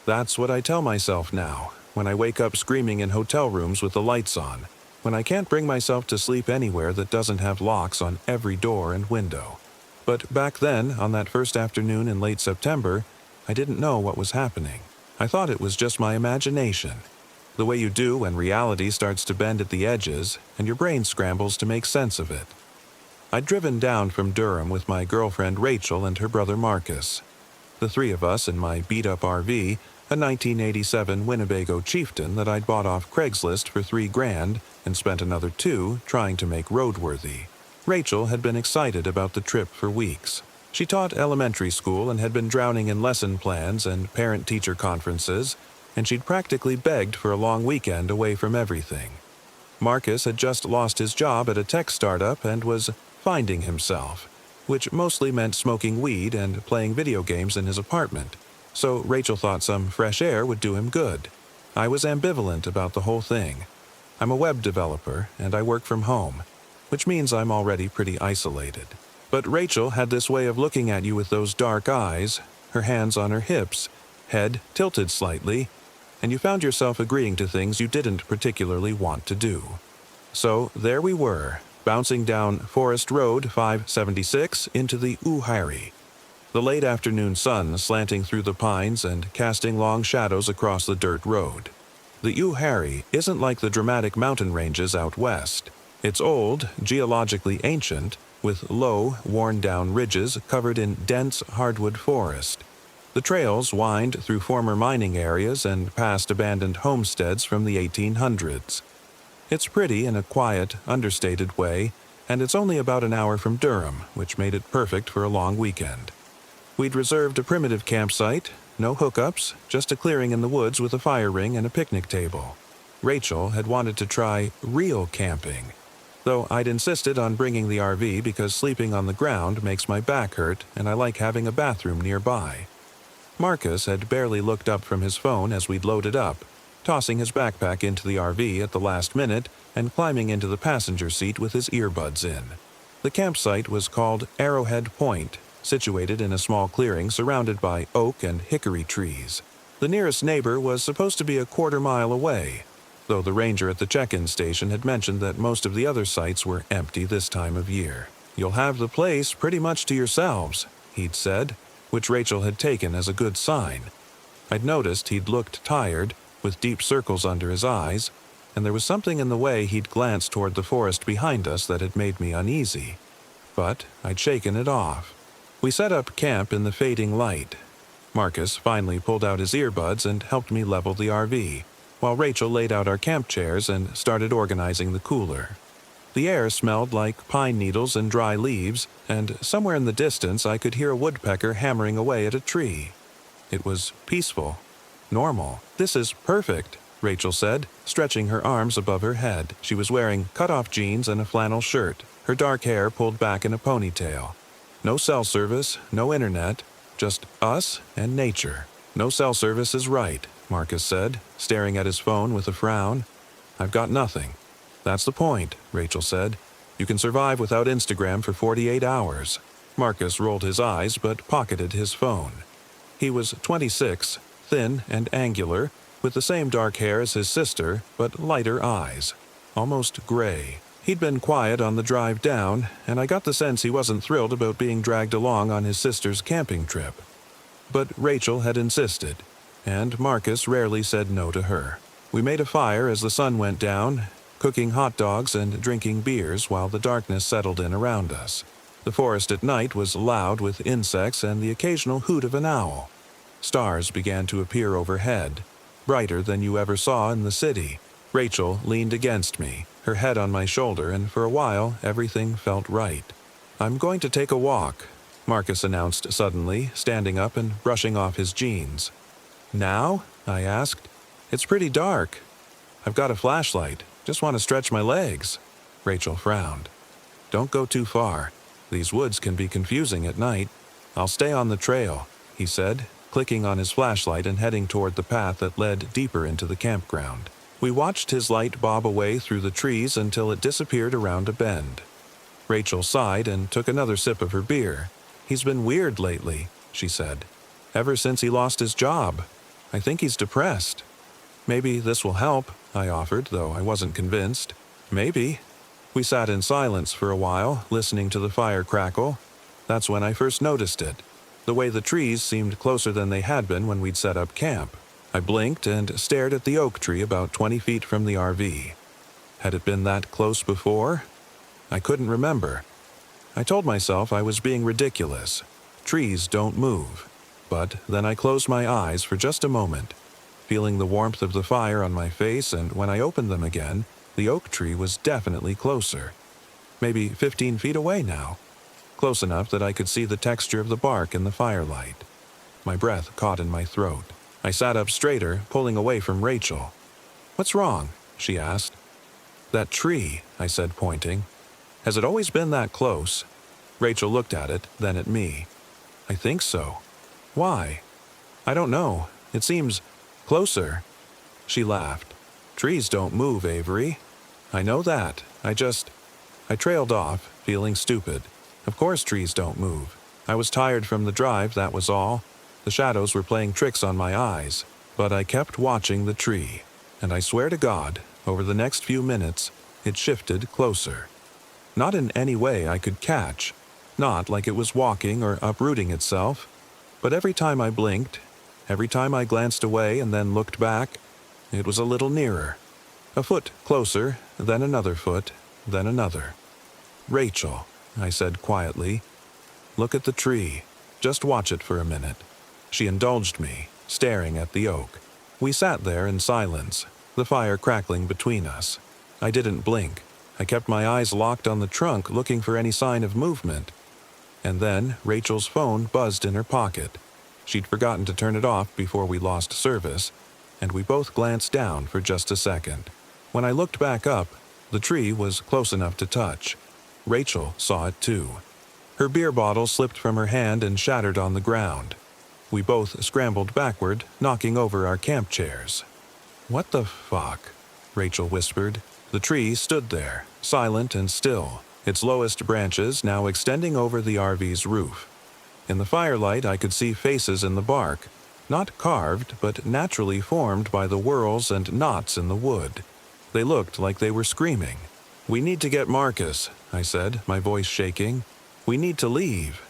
That's what I tell myself now, when I wake up screaming in hotel rooms with the lights on. when I can't bring myself to sleep anywhere that doesn't have locks on every door and window. But back then, on that first afternoon in late September, I didn't know what was happening. I thought it was just my imagination. The way you do when reality starts to bend at the edges and your brain scrambles to make sense of it. I'd driven down from Durham with my girlfriend Rachel and her brother Marcus. The three of us in my beat-up RV, a 1987 Winnebago Chieftain that I'd bought off Craigslist for $3,000 and spent another $2 trying to make roadworthy. Rachel had been excited about the trip for weeks. She taught elementary school and had been drowning in lesson plans and parent-teacher conferences, and she'd practically begged for a long weekend away from everything. Marcus had just lost his job at a tech startup and was finding himself, which mostly meant smoking weed and playing video games in his apartment, so Rachel thought some fresh air would do him good. I was ambivalent about the whole thing. I'm a web developer, and I work from home, which means I'm already pretty isolated. But Rachel had this way of looking at you with those dark eyes, her hands on her hips, head tilted slightly, and you found yourself agreeing to things you didn't particularly want to do. So there we were, bouncing down Forest Road 576 into the Uihari. The late afternoon sun slanting through the pines and casting long shadows across the dirt road. The Uihari isn't like the dramatic mountain ranges out west. It's old, geologically ancient, with low, worn-down ridges covered in dense hardwood forest. The trails wind through former mining areas and past abandoned homesteads from the 1800s. It's pretty in a quiet, understated way, and it's only about an hour from Durham, which made it perfect for a long weekend. We'd reserved a primitive campsite, no hookups, just a clearing in the woods with a fire ring and a picnic table. Rachel had wanted to try real camping, though I'd insisted on bringing the RV because sleeping on the ground makes my back hurt and I like having a bathroom nearby. Marcus had barely looked up from his phone as we'd loaded up, tossing his backpack into the RV at the last minute and climbing into the passenger seat with his earbuds in. The campsite was called Arrowhead Point, situated in a small clearing surrounded by oak and hickory trees. The nearest neighbor was supposed to be a quarter-mile away, though the ranger at the check-in station had mentioned that most of the other sites were empty this time of year. "You'll have the place pretty much to yourselves," he'd said, which Rachel had taken as a good sign. I'd noticed he'd looked tired, with deep circles under his eyes, and there was something in the way he'd glanced toward the forest behind us that had made me uneasy. But I'd shaken it off. We set up camp in the fading light. Marcus finally pulled out his earbuds and helped me level the RV, while Rachel laid out our camp chairs and started organizing the cooler. The air smelled like pine needles and dry leaves, and somewhere in the distance I could hear a woodpecker hammering away at a tree. It was peaceful. Normal. "This is perfect," Rachel said, stretching her arms above her head. She was wearing cut-off jeans and a flannel shirt, her dark hair pulled back in a ponytail. No cell service, no internet, just us and nature. "No cell service is right," Marcus said, staring at his phone with a frown. "I've got nothing." "That's the point," Rachel said. "You can survive without Instagram for 48 hours. Marcus rolled his eyes but pocketed his phone. He was 26, thin and angular, with the same dark hair as his sister, but lighter eyes, almost gray. He'd been quiet on the drive down, and I got the sense he wasn't thrilled about being dragged along on his sister's camping trip. But Rachel had insisted, and Marcus rarely said no to her. We made a fire as the sun went down, cooking hot dogs and drinking beers while the darkness settled in around us. The forest at night was loud with insects and the occasional hoot of an owl. Stars began to appear overhead, brighter than you ever saw in the city. Rachel leaned against me, her head on my shoulder, and for a while everything felt right. "I'm going to take a walk," Marcus announced suddenly, standing up and brushing off his jeans. "Now?" I asked. "It's pretty dark." "I've got a flashlight. Just want to stretch my legs." Rachel frowned. "Don't go too far. These woods can be confusing at night." "I'll stay on the trail," he said, clicking on his flashlight and heading toward the path that led deeper into the campground. We watched his light bob away through the trees until it disappeared around a bend. Rachel sighed and took another sip of her beer. "He's been weird lately," she said. "Ever since he lost his job. I think he's depressed." "Maybe this will help," I offered, though I wasn't convinced. Maybe. We sat in silence for a while, listening to the fire crackle. That's when I first noticed it. The way the trees seemed closer than they had been when we'd set up camp. I blinked and stared at the oak tree about 20 feet from the RV. Had it been that close before? I couldn't remember. I told myself I was being ridiculous. Trees don't move. But then I closed my eyes for just a moment, feeling the warmth of the fire on my face, and when I opened them again, the oak tree was definitely closer. Maybe 15 feet away now. Close enough that I could see the texture of the bark in the firelight. My breath caught in my throat. I sat up straighter, pulling away from Rachel. "What's wrong?" she asked. "That tree," I said, pointing. "Has it always been that close?" Rachel looked at it, then at me. "I think so." "Why?" "I don't know. It seems closer." She laughed. "Trees don't move, Avery." "I know that. I trailed off, feeling stupid. Of course trees don't move. I was tired from the drive, that was all. The shadows were playing tricks on my eyes. But I kept watching the tree. And I swear to God, over the next few minutes, it shifted closer. Not in any way I could catch. Not like it was walking or uprooting itself. But every time I blinked, every time I glanced away and then looked back, it was a little nearer. A foot closer, then another foot, then another. "Rachel," I said quietly, "look at the tree. Just watch it for a minute." She indulged me, staring at the oak. We sat there in silence, the fire crackling between us. I didn't blink. I kept my eyes locked on the trunk, looking for any sign of movement. And then Rachel's phone buzzed in her pocket. She'd forgotten to turn it off before we lost service, and we both glanced down for just a second. When I looked back up, the tree was close enough to touch. Rachel saw it too. Her beer bottle slipped from her hand and shattered on the ground. We both scrambled backward, knocking over our camp chairs. "What the fuck?" Rachel whispered. The tree stood there, silent and still, its lowest branches now extending over the RV's roof. In the firelight, I could see faces in the bark, not carved, but naturally formed by the whorls and knots in the wood. They looked like they were screaming. "We need to get Marcus," I said, my voice shaking. "We need to leave."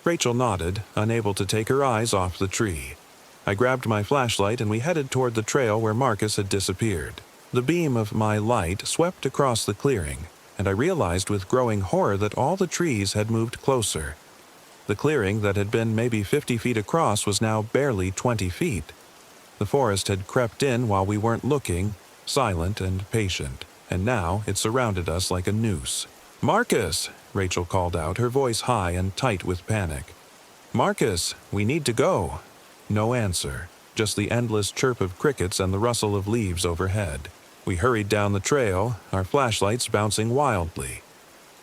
Rachel nodded, unable to take her eyes off the tree. I grabbed my flashlight and we headed toward the trail where Marcus had disappeared. The beam of my light swept across the clearing, and I realized with growing horror that all the trees had moved closer. The clearing that had been maybe 50 feet across was now barely 20 feet. The forest had crept in while we weren't looking, silent and patient, and now it surrounded us like a noose. "Marcus!" Rachel called out, her voice high and tight with panic. "Marcus, we need to go." No answer, just the endless chirp of crickets and the rustle of leaves overhead. We hurried down the trail, our flashlights bouncing wildly.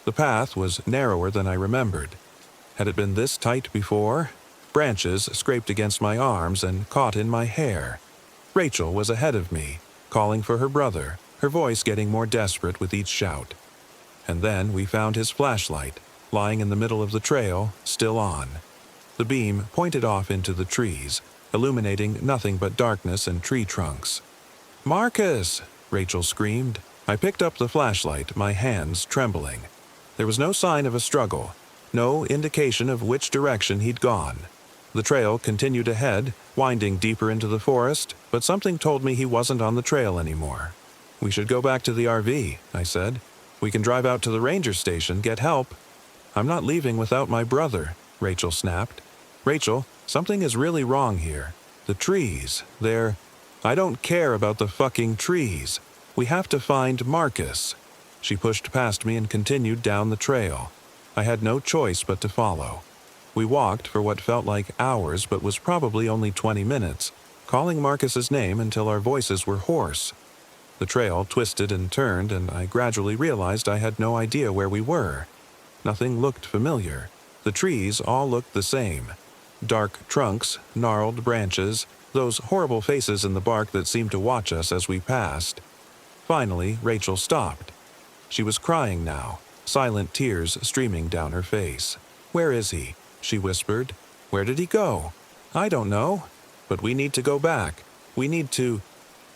The path was narrower than I remembered. Had it been this tight before? Branches scraped against my arms and caught in my hair. Rachel was ahead of me, calling for her brother, her voice getting more desperate with each shout. And then we found his flashlight, lying in the middle of the trail, still on. The beam pointed off into the trees, illuminating nothing but darkness and tree trunks. "Marcus!" Rachel screamed. I picked up the flashlight, my hands trembling. There was no sign of a struggle, no indication of which direction he'd gone. The trail continued ahead, winding deeper into the forest, but something told me he wasn't on the trail anymore. "We should go back to the RV," I said. "We can drive out to the ranger station, get help." "I'm not leaving without my brother," Rachel snapped. "Rachel, something is really wrong here. The trees, they're... I don't care about the fucking trees. We have to find Marcus." She pushed past me and continued down the trail. I had no choice but to follow. We walked for what felt like hours but was probably only 20 minutes, calling Marcus's name until our voices were hoarse. The trail twisted and turned, and I gradually realized I had no idea where we were. Nothing looked familiar. The trees all looked the same. Dark trunks, gnarled branches, those horrible faces in the bark that seemed to watch us as we passed. Finally, Rachel stopped. She was crying now, silent tears streaming down her face. "Where is he?" she whispered. "Where did he go?" "I don't know. But we need to go back. We need to..."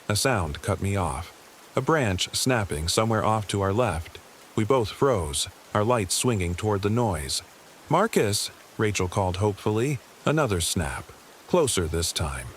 A sound cut me off. a branch snapping somewhere off to our left. We both froze, our lights swinging toward the noise. "Marcus!" Rachel called hopefully. Another snap, closer this time.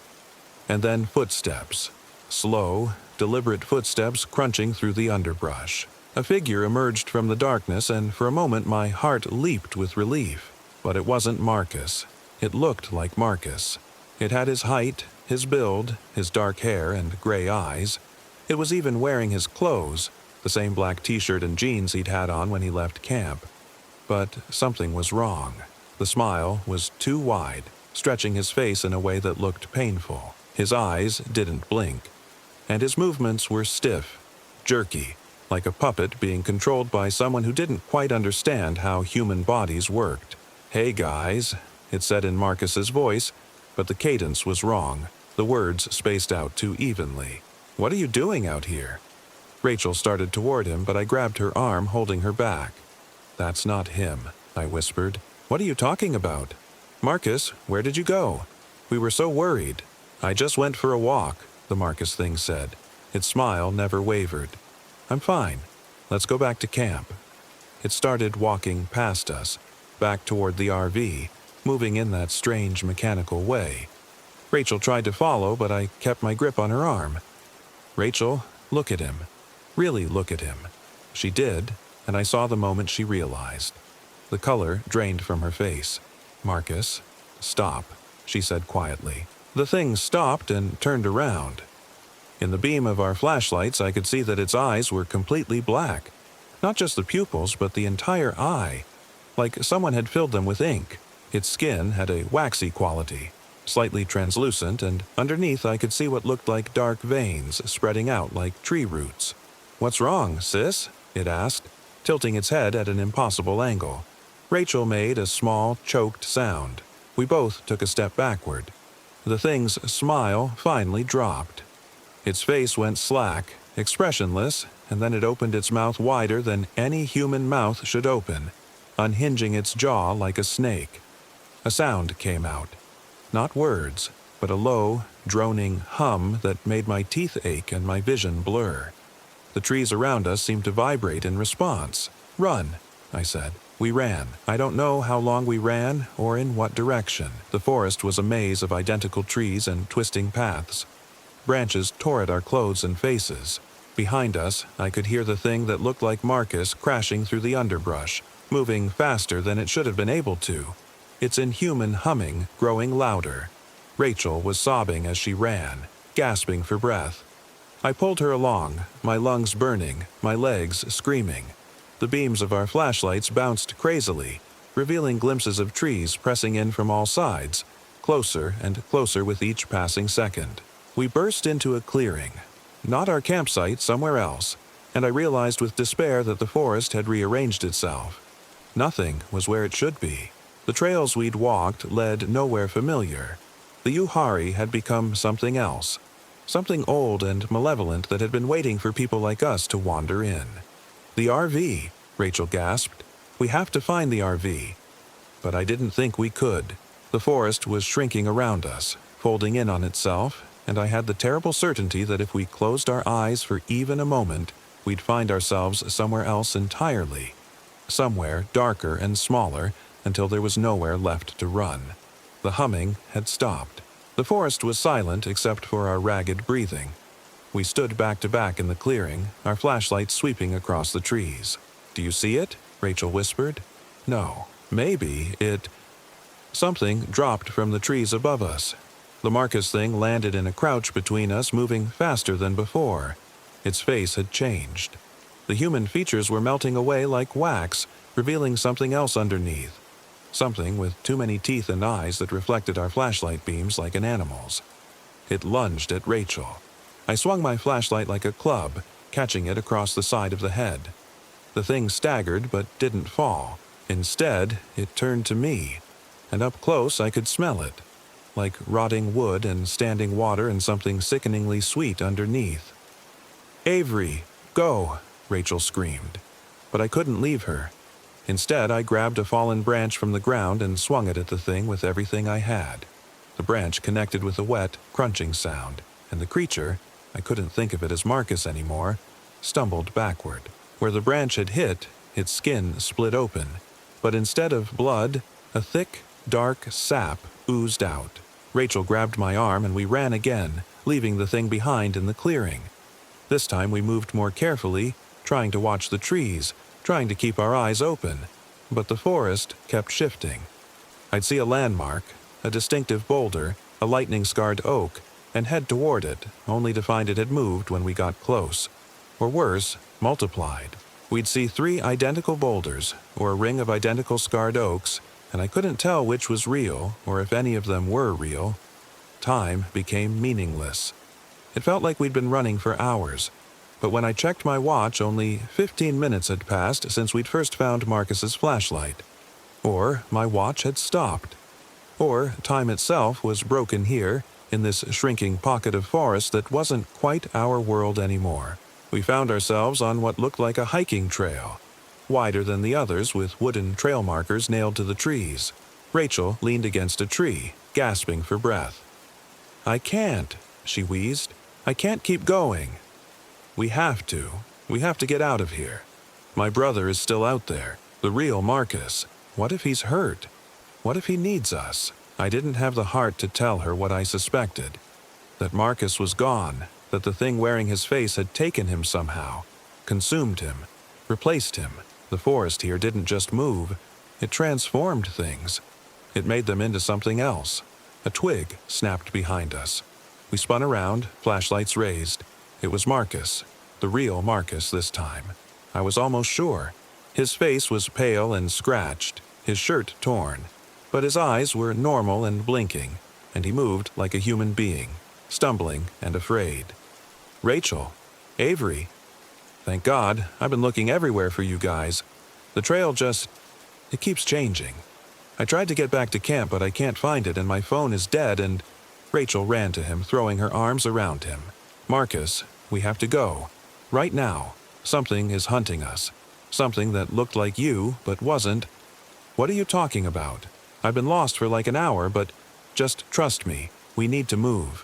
And then footsteps. Slow, deliberate footsteps crunching through the underbrush. A figure emerged from the darkness, and for a moment my heart leaped with relief. But it wasn't Marcus. It looked like Marcus. It had his height, his build, his dark hair and gray eyes. It was even wearing his clothes, the same black t-shirt and jeans he'd had on when he left camp. But something was wrong. The smile was too wide, stretching his face in a way that looked painful. His eyes didn't blink. And his movements were stiff, jerky, like a puppet being controlled by someone who didn't quite understand how human bodies worked. "Hey guys," it said in Marcus's voice, but the cadence was wrong. The words spaced out too evenly. "What are you doing out here?" Rachel started toward him, but I grabbed her arm, holding her back. "That's not him," I whispered. "What are you talking about?" "Marcus, where did you go?" We were so worried. "I just went for a walk," the Marcus thing said. Its smile never wavered. "I'm fine. Let's go back to camp." It started walking past us, back toward the RV, moving in that strange mechanical way. Rachel tried to follow, but I kept my grip on her arm. "Rachel, look at him. Really look at him." She did, and I saw the moment she realized. The color drained from her face. "Marcus, stop," she said quietly. The thing stopped and turned around. In the beam of our flashlights, I could see that its eyes were completely black. Not just the pupils, but the entire eye, like someone had filled them with ink. Its skin had a waxy quality, slightly translucent, and underneath I could see what looked like dark veins spreading out like tree roots. "What's wrong, sis?" it asked, tilting its head at an impossible angle. Rachel made a small, choked sound. We both took a step backward. The thing's smile finally dropped. Its face went slack, expressionless, and then it opened its mouth wider than any human mouth should open, unhinging its jaw like a snake. A sound came out. Not words, but a low, droning hum that made my teeth ache and my vision blur. The trees around us seemed to vibrate in response. "Run," I said. We ran. I don't know how long we ran or in what direction. The forest was a maze of identical trees and twisting paths. Branches tore at our clothes and faces. Behind us, I could hear the thing that looked like Marcus crashing through the underbrush, moving faster than it should have been able to. Its inhuman humming growing louder. Rachel was sobbing as she ran, gasping for breath. I pulled her along, my lungs burning, my legs screaming. The beams of our flashlights bounced crazily, revealing glimpses of trees pressing in from all sides, closer and closer with each passing second. We burst into a clearing. Not our campsite, somewhere else, and I realized with despair that the forest had rearranged itself. Nothing was where it should be. The trails we'd walked led nowhere familiar. The Uhari had become something else, something old and malevolent that had been waiting for people like us to wander in. "The RV," Rachel gasped. "We have to find the RV." But I didn't think we could. The forest was shrinking around us, folding in on itself, and I had the terrible certainty that if we closed our eyes for even a moment, we'd find ourselves somewhere else entirely. Somewhere darker and smaller until there was nowhere left to run. The humming had stopped. The forest was silent except for our ragged breathing. We stood back to back in the clearing, our flashlights sweeping across the trees. "Do you see it?" Rachel whispered. "No. Maybe it—" Something dropped from the trees above us. The Marcus thing landed in a crouch between us, moving faster than before. Its face had changed. The human features were melting away like wax, revealing something else underneath. Something with too many teeth and eyes that reflected our flashlight beams like an animal's. It lunged at Rachel. I swung my flashlight like a club, catching it across the side of the head. The thing staggered but didn't fall. Instead, it turned to me, and up close I could smell it, like rotting wood and standing water and something sickeningly sweet underneath. "Avery, go!" Rachel screamed. But I couldn't leave her. Instead, I grabbed a fallen branch from the ground and swung it at the thing with everything I had. The branch connected with a wet, crunching sound, and the creature, I couldn't think of it as Marcus anymore, stumbled backward. Where the branch had hit, its skin split open, but instead of blood, a thick, dark sap oozed out. Rachel grabbed my arm and we ran again, leaving the thing behind in the clearing. This time we moved more carefully, trying to watch the trees, trying to keep our eyes open, but the forest kept shifting. I'd see a landmark, a distinctive boulder, a lightning-scarred oak, and head toward it, only to find it had moved when we got close. Or worse, multiplied. We'd see 3 identical boulders, or a ring of identical scarred oaks, and I couldn't tell which was real, or if any of them were real. Time became meaningless. It felt like we'd been running for hours, but when I checked my watch, only 15 minutes had passed since we'd first found Marcus's flashlight. Or my watch had stopped. Or time itself was broken here, in this shrinking pocket of forest that wasn't quite our world anymore. We found ourselves on what looked like a hiking trail, wider than the others with wooden trail markers nailed to the trees. Rachel leaned against a tree, gasping for breath. "I can't," she wheezed. "I can't keep going." We have to. We have to get out of here. My brother is still out there, the real Marcus. What if he's hurt? What if he needs us? I didn't have the heart to tell her what I suspected. That Marcus was gone, that the thing wearing his face had taken him somehow, consumed him, replaced him. The forest here didn't just move, it transformed things. It made them into something else. A twig snapped behind us. We spun around, flashlights raised. It was Marcus, the real Marcus this time. I was almost sure. His face was pale and scratched, his shirt torn, but his eyes were normal and blinking, and he moved like a human being, stumbling and afraid. "Rachel, Avery. Thank God, I've been looking everywhere for you guys. The trail it keeps changing. I tried to get back to camp, but I can't find it, and my phone is dead, and..." Rachel ran to him, throwing her arms around him. "Marcus, we have to go. Right now. Something is hunting us. Something that looked like you, but wasn't." "What are you talking about? I've been lost for like an hour, but just trust me. We need to move."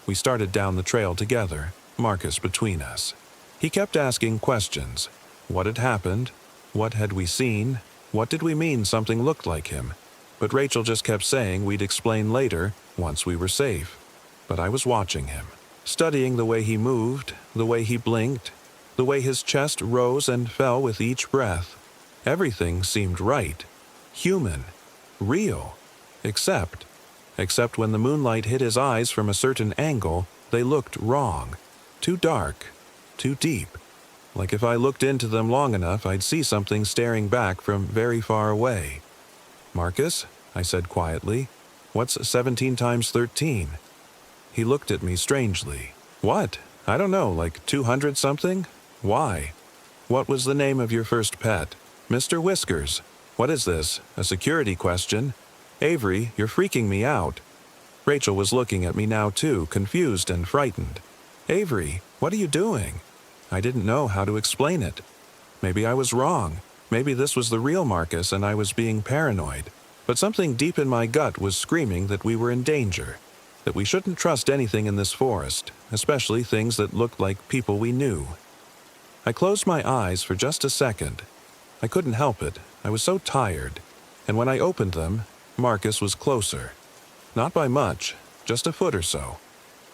We started down the trail together, Marcus between us. He kept asking questions. What had happened? What had we seen? What did we mean something looked like him? But Rachel just kept saying we'd explain later, once we were safe. But I was watching him, studying the way he moved, the way he blinked, the way his chest rose and fell with each breath. Everything seemed right, human, real, except when the moonlight hit his eyes from a certain angle, they looked wrong, too dark, too deep. Like if I looked into them long enough, I'd see something staring back from very far away. "Marcus," I said quietly, "what's 17 times 13? He looked at me strangely. "What? I don't know, like 200 something? Why? What was the name of your first pet? Mr. Whiskers. What is this, a security question? Avery, you're freaking me out." Rachel was looking at me now too, confused and frightened. "Avery, what are you doing?" I didn't know how to explain it. Maybe I was wrong. Maybe this was the real Marcus and I was being paranoid. But something deep in my gut was screaming that we were in danger, that we shouldn't trust anything in this forest, especially things that looked like people we knew. I closed my eyes for just a second. I couldn't help it. I was so tired. And when I opened them, Marcus was closer. Not by much, just a foot or so.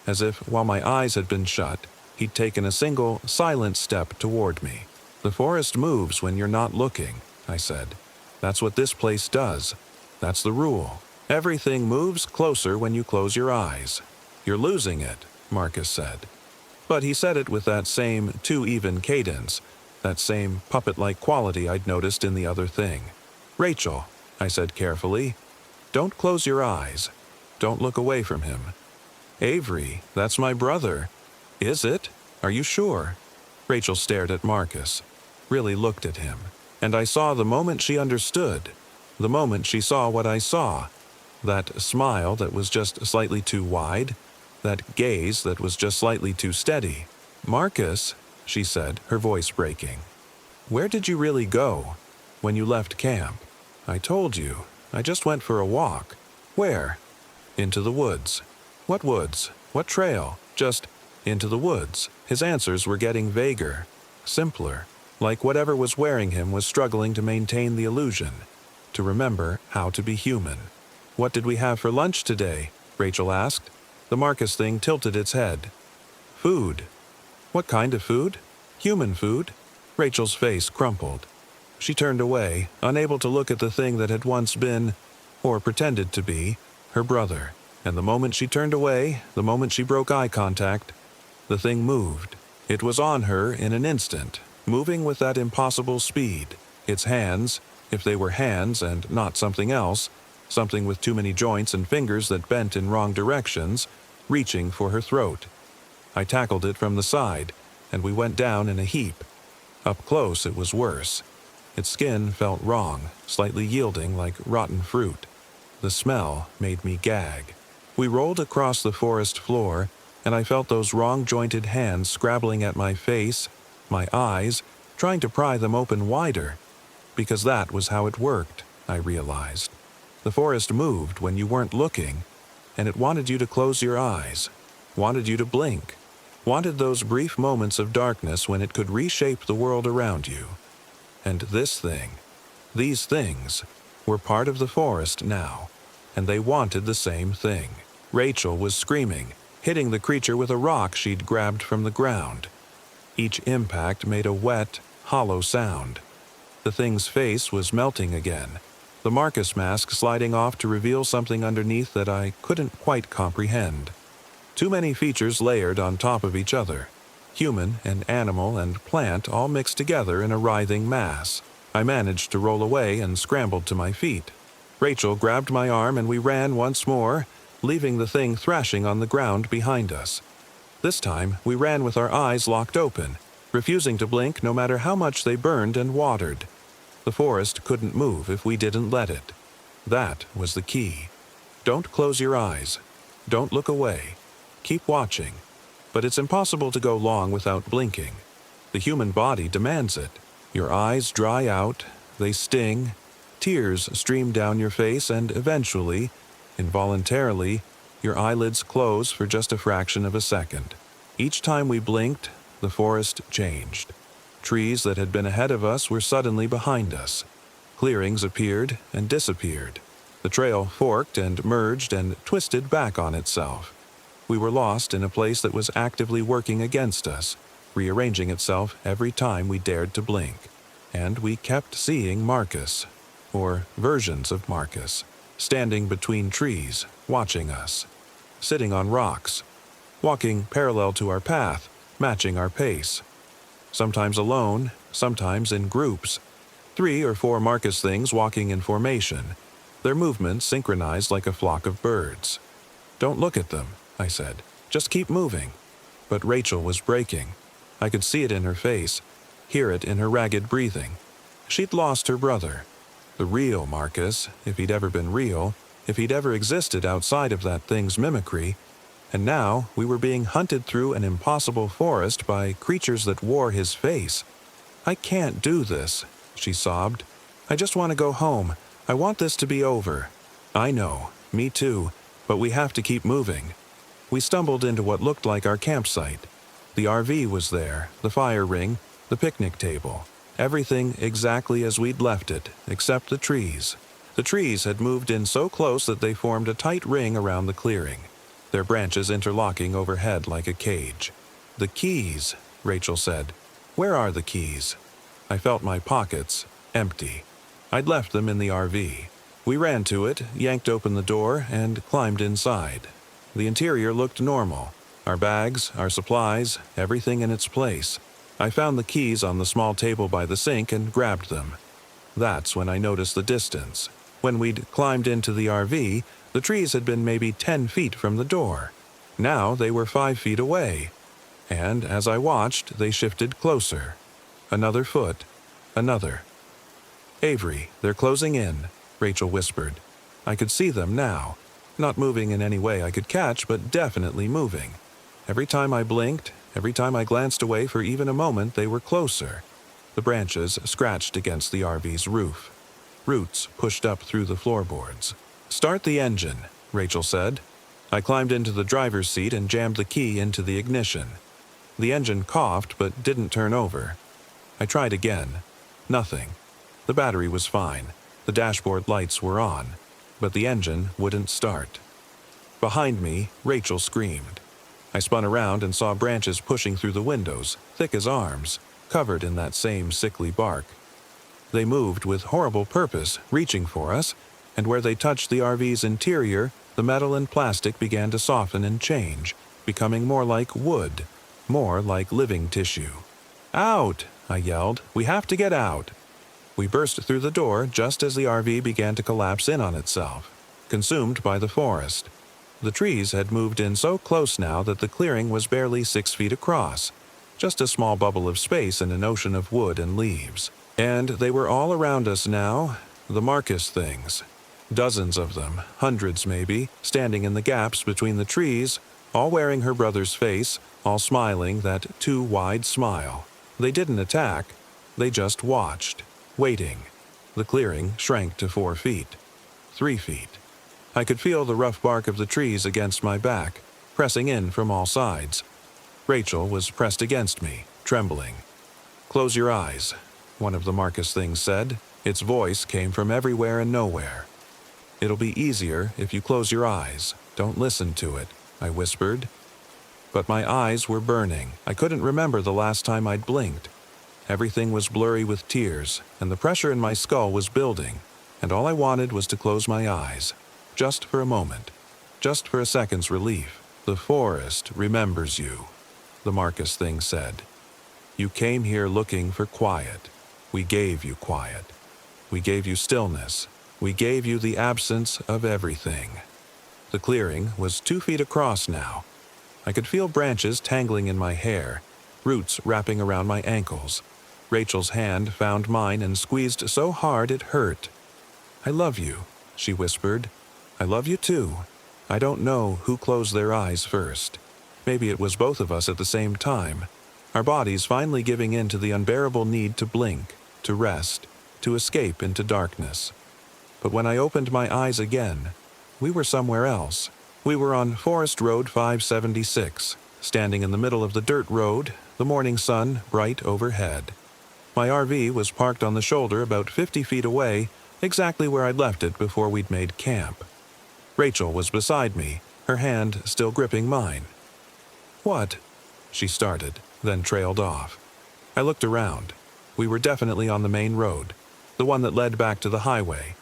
As if, while my eyes had been shut, he'd taken a single, silent step toward me. "The forest moves when you're not looking," I said. "That's what this place does. That's the rule. Everything moves closer when you close your eyes." "You're losing it," Marcus said. But he said it with that same too-even cadence, that same puppet-like quality I'd noticed in the other thing. "Rachel," I said carefully, "don't close your eyes. Don't look away from him." "Avery, that's my brother." "Is it? Are you sure?" Rachel stared at Marcus, really looked at him, and I saw the moment she understood, the moment she saw what I saw, that smile that was just slightly too wide, that gaze that was just slightly too steady. "Marcus," she said, her voice breaking, "where did you really go when you left camp?" "I told you. I just went for a walk." "Where?" "Into the woods." "What woods? What trail?" "Just Into the woods. His answers were getting vaguer, simpler, like whatever was wearing him was struggling to maintain the illusion, to remember how to be human. "What did we have for lunch today?" Rachel asked. The Marcus thing tilted its head. "Food." "What kind of food?" "Human food." Rachel's face crumpled. She turned away, unable to look at the thing that had once been, or pretended to be, her brother. And the moment she turned away, the moment she broke eye contact, the thing moved. It was on her in an instant, moving with that impossible speed. Its hands, if they were hands and not something else, something with too many joints and fingers that bent in wrong directions, reaching for her throat. I tackled it from the side, and we went down in a heap. Up close it was worse. Its skin felt wrong, slightly yielding like rotten fruit. The smell made me gag. We rolled across the forest floor, and I felt those wrong-jointed hands scrabbling at my face, my eyes, trying to pry them open wider. Because that was how it worked, I realized. The forest moved when you weren't looking, and it wanted you to close your eyes, wanted you to blink, wanted those brief moments of darkness when it could reshape the world around you. And this thing, these things, were part of the forest now, and they wanted the same thing. Rachel was screaming, hitting the creature with a rock she'd grabbed from the ground. Each impact made a wet, hollow sound. The thing's face was melting again, the Marcus mask sliding off to reveal something underneath that I couldn't quite comprehend. Too many features layered on top of each other. Human and animal and plant all mixed together in a writhing mass. I managed to roll away and scrambled to my feet. Rachel grabbed my arm and we ran once more, leaving the thing thrashing on the ground behind us. This time, we ran with our eyes locked open, refusing to blink no matter how much they burned and watered. The forest couldn't move if we didn't let it. That was the key. Don't close your eyes. Don't look away. Keep watching. But it's impossible to go long without blinking. The human body demands it. Your eyes dry out, they sting, tears stream down your face, and eventually, involuntarily, your eyelids close for just a fraction of a second. Each time we blinked, the forest changed. Trees that had been ahead of us were suddenly behind us. Clearings appeared and disappeared. The trail forked and merged and twisted back on itself. We were lost in a place that was actively working against us, rearranging itself every time we dared to blink. And we kept seeing Marcus, or versions of Marcus, standing between trees, watching us, sitting on rocks, walking parallel to our path, matching our pace. Sometimes alone, sometimes in groups. 3 or 4 Marcus things walking in formation, their movements synchronized like a flock of birds. "Don't look at them," I said. "Just keep moving." But Rachel was breaking. I could see it in her face, hear it in her ragged breathing. She'd lost her brother. The real Marcus, if he'd ever been real, if he'd ever existed outside of that thing's mimicry, and now we were being hunted through an impossible forest by creatures that wore his face. "I can't do this," she sobbed. "I just want to go home. I want this to be over." "I know, me too, but we have to keep moving." We stumbled into what looked like our campsite. The RV was there, the fire ring, the picnic table. Everything exactly as we'd left it, except the trees. The trees had moved in so close that they formed a tight ring around the clearing, their branches interlocking overhead like a cage. "The keys," Rachel said. "Where are the keys?" I felt my pockets, empty. I'd left them in the RV. We ran to it, yanked open the door, and climbed inside. The interior looked normal. Our bags, our supplies, everything in its place. I found the keys on the small table by the sink and grabbed them. That's when I noticed the distance. When we'd climbed into the RV, the trees had been maybe 10 feet from the door. Now they were 5 feet away. And as I watched, they shifted closer. Another foot. Another. "Avery, they're closing in," Rachel whispered. I could see them now. Not moving in any way I could catch, but definitely moving. Every time I blinked, every time I glanced away for even a moment, they were closer. The branches scratched against the RV's roof. Roots pushed up through the floorboards. "Start the engine," Rachel said. I climbed into the driver's seat and jammed the key into the ignition. The engine coughed but didn't turn over. I tried again. Nothing. The battery was fine. The dashboard lights were on, but the engine wouldn't start. Behind me, Rachel screamed. I spun around and saw branches pushing through the windows, thick as arms, covered in that same sickly bark. They moved with horrible purpose, reaching for us, and where they touched the RV's interior, the metal and plastic began to soften and change, becoming more like wood, more like living tissue. "Out!" I yelled. "We have to get out!" We burst through the door just as the RV began to collapse in on itself, consumed by the forest. The trees had moved in so close now that the clearing was barely 6 feet across, just a small bubble of space in an ocean of wood and leaves. And they were all around us now, the Marcus things. Dozens of them, hundreds maybe, standing in the gaps between the trees, all wearing her brother's face, all smiling that too wide smile. They didn't attack, they just watched, waiting. The clearing shrank to 4 feet, 3 feet. I could feel the rough bark of the trees against my back, pressing in from all sides. Rachel was pressed against me, trembling. "Close your eyes," one of the Marcus things said. Its voice came from everywhere and nowhere. "It'll be easier if you close your eyes. Don't listen to it," I whispered. But my eyes were burning. I couldn't remember the last time I'd blinked. Everything was blurry with tears, and the pressure in my skull was building, and all I wanted was to close my eyes. Just for a moment. Just for a second's relief. "The forest remembers you," the Marcus thing said. "You came here looking for quiet. We gave you quiet. We gave you stillness. We gave you the absence of everything." The clearing was 2 feet across now. I could feel branches tangling in my hair, roots wrapping around my ankles. Rachel's hand found mine and squeezed so hard it hurt. "I love you," she whispered. "I love you too." I don't know who closed their eyes first. Maybe it was both of us at the same time, our bodies finally giving in to the unbearable need to blink, to rest, to escape into darkness. But when I opened my eyes again, we were somewhere else. We were on Forest Road 576, standing in the middle of the dirt road, the morning sun bright overhead. My RV was parked on the shoulder about 50 feet away, exactly where I'd left it before we'd made camp. Rachel was beside me, her hand still gripping mine. "What?" she started, then trailed off. I looked around. We were definitely on the main road, the one that led back to the highway.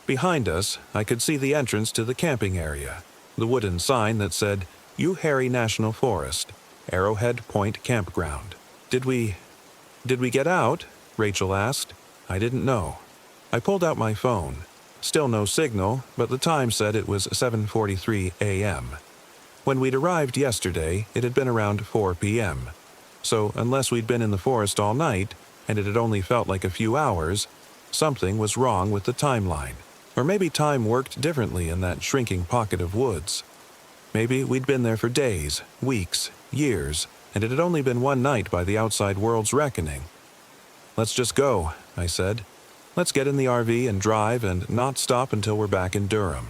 Behind us, I could see the entrance to the camping area, the wooden sign that said, "Uharry National Forest, Arrowhead Point Campground." Did we get out?" Rachel asked. I didn't know. I pulled out my phone. Still no signal, but the time said it was 7:43 a.m. When we'd arrived yesterday, it had been around 4 p.m. So unless we'd been in the forest all night, and it had only felt like a few hours, something was wrong with the timeline. Or maybe time worked differently in that shrinking pocket of woods. Maybe we'd been there for days, weeks, years, and it had only been one night by the outside world's reckoning. "Let's just go," I said. "Let's get in the RV and drive and not stop until we're back in Durham."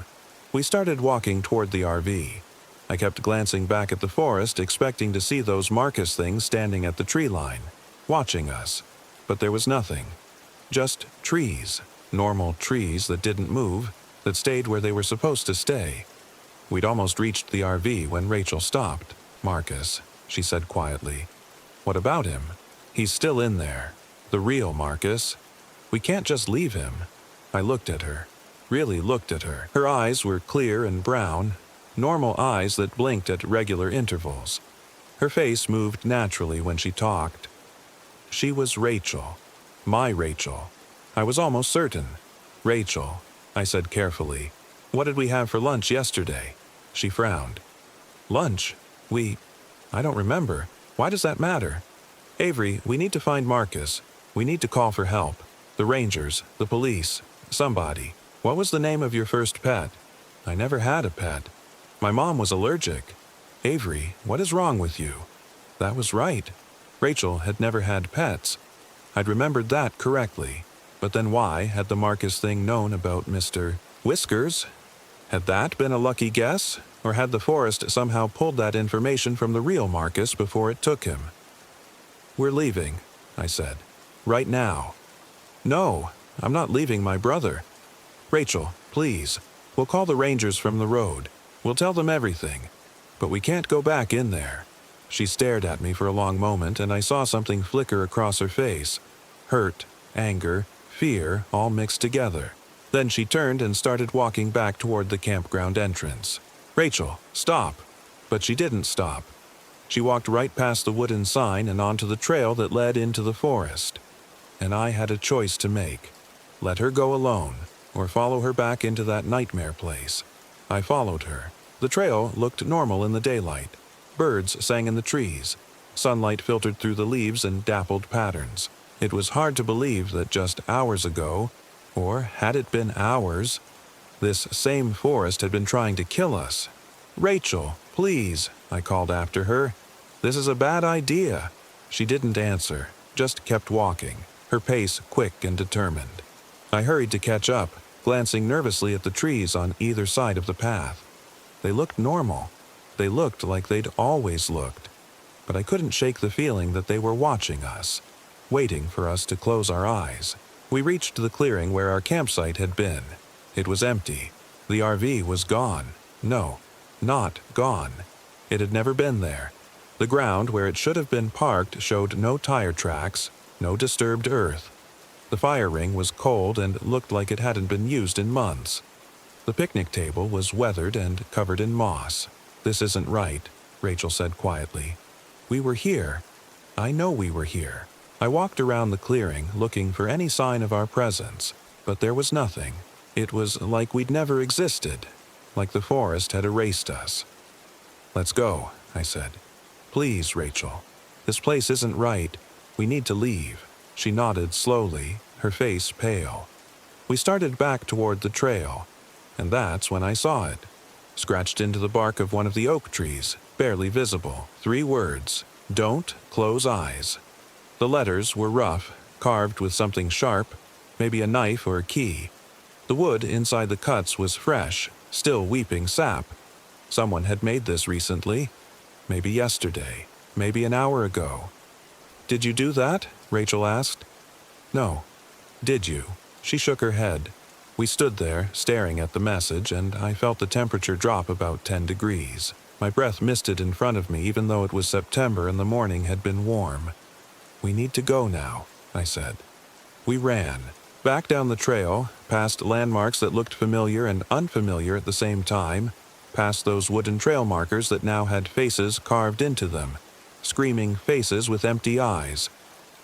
We started walking toward the RV. I kept glancing back at the forest, expecting to see those Marcus things standing at the tree line, watching us. But there was nothing. Just trees. Normal trees that didn't move, that stayed where they were supposed to stay. We'd almost reached the RV when Rachel stopped. "Marcus," she said quietly. "What about him? He's still in there. The real Marcus. We can't just leave him." I looked at her. Really looked at her. Her eyes were clear and brown, normal eyes that blinked at regular intervals. Her face moved naturally when she talked. She was Rachel. My Rachel. I was almost certain. "Rachel," I said carefully, "what did we have for lunch yesterday?" She frowned. "Lunch? I don't remember. Why does that matter?" "Avery, we need to find Marcus. We need to call for help. The rangers, the police, somebody. What was the name of your first pet?" "I never had a pet. My mom was allergic." "Avery, what is wrong with you?" That was right. Rachel had never had pets. I'd remembered that correctly. But then why had the Marcus thing known about Mr. Whiskers? Had that been a lucky guess? Or had the forest somehow pulled that information from the real Marcus before it took him? "We're leaving," I said. "Right now." "No, I'm not leaving my brother." "Rachel, please. We'll call the rangers from the road. We'll tell them everything. But we can't go back in there." She stared at me for a long moment, and I saw something flicker across her face. Hurt, anger, fear, all mixed together. Then she turned and started walking back toward the campground entrance. "Rachel, stop!" But she didn't stop. She walked right past the wooden sign and onto the trail that led into the forest. And I had a choice to make. Let her go alone, or follow her back into that nightmare place. I followed her. The trail looked normal in the daylight. Birds sang in the trees. Sunlight filtered through the leaves in dappled patterns. It was hard to believe that just hours ago, or had it been hours, this same forest had been trying to kill us. "Rachel, please," I called after her. "This is a bad idea." She didn't answer, just kept walking, her pace quick and determined. I hurried to catch up, glancing nervously at the trees on either side of the path. They looked normal. They looked like they'd always looked. But I couldn't shake the feeling that they were watching us, waiting for us to close our eyes. We reached the clearing where our campsite had been. It was empty. The RV was gone. No, not gone. It had never been there. The ground where it should have been parked showed no tire tracks, no disturbed earth. The fire ring was cold and looked like it hadn't been used in months. The picnic table was weathered and covered in moss. "This isn't right," Rachel said quietly. "We were here. I know we were here." I walked around the clearing looking for any sign of our presence, but there was nothing. It was like we'd never existed, like the forest had erased us. "Let's go," I said. "Please, Rachel. This place isn't right. We need to leave." She nodded slowly, her face pale. We started back toward the trail, and that's when I saw it. Scratched into the bark of one of the oak trees, barely visible, 3 words: "Don't close eyes." The letters were rough, carved with something sharp, maybe a knife or a key. The wood inside the cuts was fresh, still weeping sap. Someone had made this recently. Maybe yesterday, maybe an hour ago. "Did you do that?" Rachel asked. "No." "Did you?" She shook her head. We stood there, staring at the message, and I felt the temperature drop about 10 degrees. My breath misted in front of me even though it was September and the morning had been warm. "We need to go now," I said. We ran. Back down the trail, past landmarks that looked familiar and unfamiliar at the same time, past those wooden trail markers that now had faces carved into them, screaming faces with empty eyes.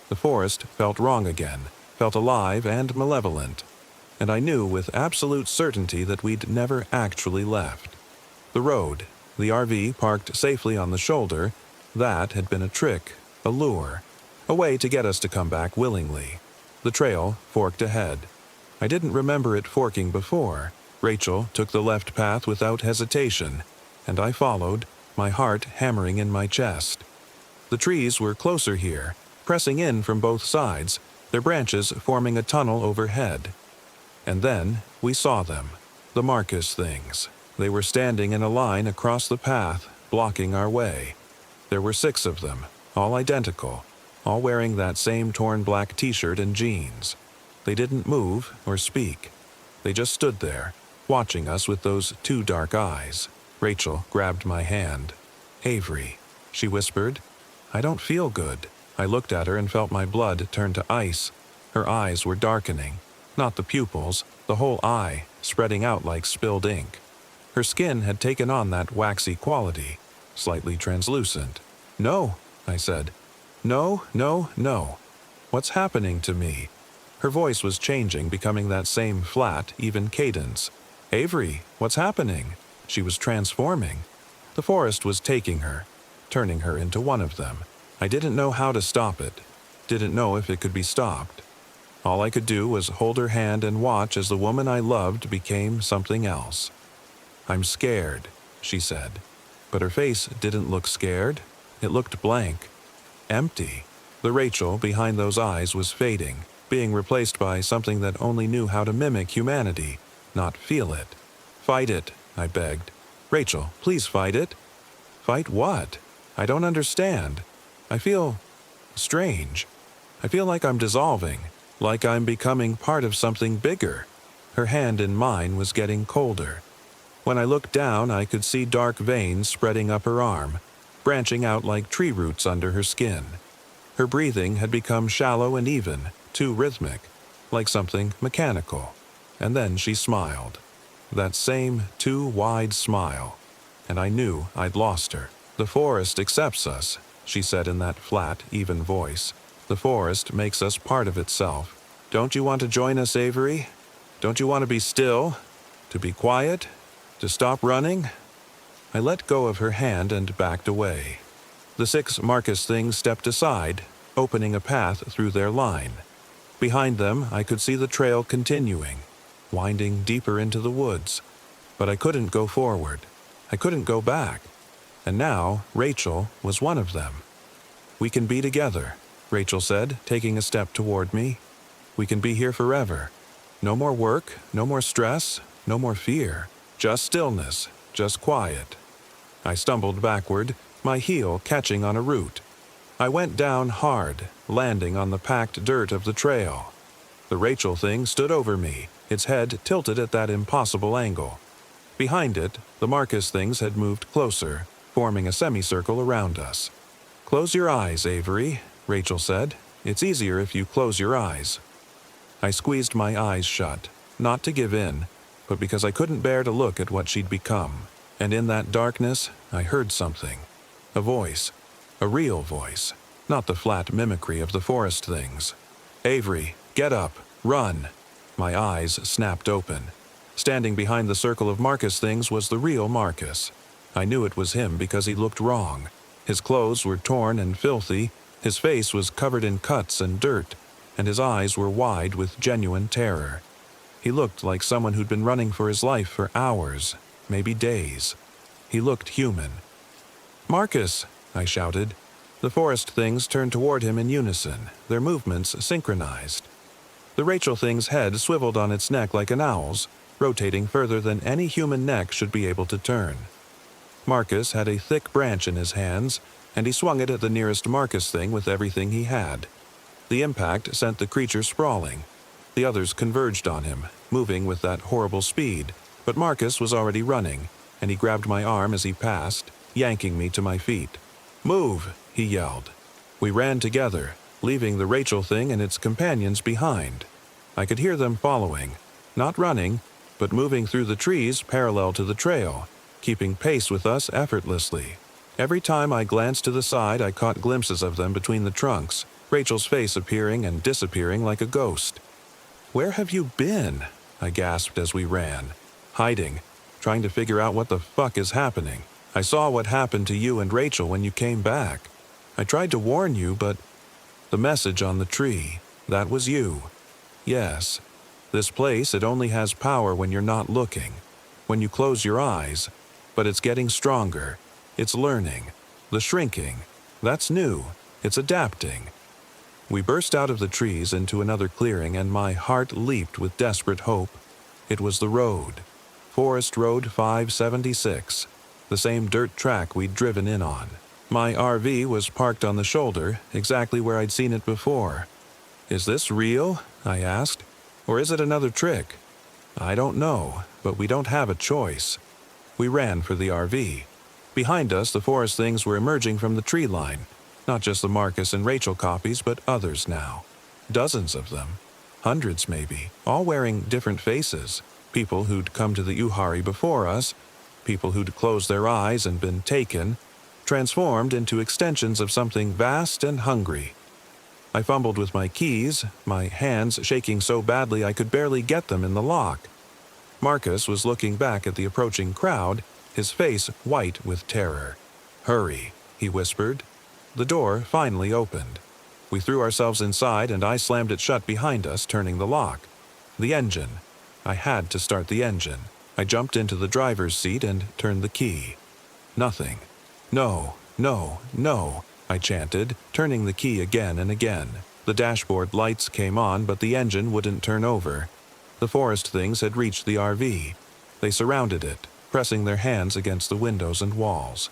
The forest felt wrong again, felt alive and malevolent, and I knew with absolute certainty that we'd never actually left. The road, the RV parked safely on the shoulder, that had been a trick, a lure, a way to get us to come back willingly. The trail forked ahead. I didn't remember it forking before. Rachel took the left path without hesitation, and I followed, my heart hammering in my chest. The trees were closer here, pressing in from both sides, their branches forming a tunnel overhead. And then we saw them, the Marcus things. They were standing in a line across the path, blocking our way. There were 6 of them, all identical, all wearing that same torn black t-shirt and jeans. They didn't move or speak. They just stood there, watching us with those 2 dark eyes. Rachel grabbed my hand. "Avery," she whispered. "I don't feel good." I looked at her and felt my blood turn to ice. Her eyes were darkening. Not the pupils, the whole eye, spreading out like spilled ink. Her skin had taken on that waxy quality, slightly translucent. "No," I said. "No, no, no. What's happening to me?" Her voice was changing, becoming that same flat, even cadence. "Avery, what's happening?" She was transforming. The forest was taking her, turning her into one of them. I didn't know how to stop it. Didn't know if it could be stopped. All I could do was hold her hand and watch as the woman I loved became something else. "I'm scared," she said. But her face didn't look scared. It looked blank. Empty. The Rachel behind those eyes was fading, being replaced by something that only knew how to mimic humanity, not feel it. "Fight it," I begged. Rachel, please fight it. Fight what? I don't understand. I feel strange. I feel like I'm dissolving, like I'm becoming part of something bigger. Her hand in mine was getting colder. When I looked down, I could see dark veins spreading up her arm, branching out like tree roots under her skin. Her breathing had become shallow and even, too rhythmic, like something mechanical. And then she smiled. That same too wide smile. And I knew I'd lost her. "The forest accepts us," she said in that flat, even voice. "The forest makes us part of itself. Don't you want to join us, Avery? Don't you want to be still? To be quiet? To stop running?" I let go of her hand and backed away. The 6 Marcus things stepped aside, opening a path through their line. Behind them, I could see the trail continuing, winding deeper into the woods. But I couldn't go forward. I couldn't go back. And now, Rachel was one of them. "We can be together," Rachel said, taking a step toward me. "We can be here forever. No more work, no more stress, no more fear. Just stillness, just quiet." I stumbled backward, my heel catching on a root. I went down hard, landing on the packed dirt of the trail. The Rachel thing stood over me, its head tilted at that impossible angle. Behind it, the Marcus things had moved closer, forming a semicircle around us. "Close your eyes, Avery," Rachel said. "It's easier if you close your eyes." I squeezed my eyes shut, not to give in, but because I couldn't bear to look at what she'd become. And in that darkness, I heard something. A voice. A real voice. Not the flat mimicry of the forest things. "Avery, get up. Run." My eyes snapped open. Standing behind the circle of Marcus things was the real Marcus. I knew it was him because he looked wrong. His clothes were torn and filthy, his face was covered in cuts and dirt, and his eyes were wide with genuine terror. He looked like someone who'd been running for his life for hours, maybe days. He looked human. "Marcus!" I shouted. The forest things turned toward him in unison, their movements synchronized. The Rachel thing's head swiveled on its neck like an owl's, rotating further than any human neck should be able to turn. Marcus had a thick branch in his hands, and he swung it at the nearest Marcus thing with everything he had. The impact sent the creature sprawling. The others converged on him, moving with that horrible speed, but Marcus was already running, and he grabbed my arm as he passed, yanking me to my feet. "Move!" he yelled. We ran together, leaving the Rachel thing and its companions behind. I could hear them following, not running, but moving through the trees parallel to the trail, keeping pace with us effortlessly. Every time I glanced to the side, I caught glimpses of them between the trunks, Rachel's face appearing and disappearing like a ghost. "Where have you been?" I gasped as we ran. "Hiding, trying to figure out what the fuck is happening. I saw what happened to you and Rachel when you came back. I tried to warn you, but the message on the tree, that was you. Yes, this place, it only has power when you're not looking, when you close your eyes, but it's getting stronger. It's learning. The shrinking, that's new. It's adapting." We burst out of the trees into another clearing, and my heart leaped with desperate hope. It was the road. Forest Road 576, the same dirt track we'd driven in on. My RV was parked on the shoulder, exactly where I'd seen it before. "Is this real?" I asked. "Or is it another trick?" "I don't know, but we don't have a choice." We ran for the RV. Behind us, the forest things were emerging from the tree line. Not just the Marcus and Rachel copies, but others now. Dozens of them. Hundreds, maybe, all wearing different faces. People who'd come to the Uhari before us, people who'd closed their eyes and been taken, transformed into extensions of something vast and hungry. I fumbled with my keys, my hands shaking so badly I could barely get them in the lock. Marcus was looking back at the approaching crowd, his face white with terror. "Hurry," he whispered. The door finally opened. We threw ourselves inside and I slammed it shut behind us, turning the lock. The engine. I had to start the engine. I jumped into the driver's seat and turned the key. Nothing. "No, no, no," I chanted, turning the key again and again. The dashboard lights came on, but the engine wouldn't turn over. The forest things had reached the RV. They surrounded it, pressing their hands against the windows and walls.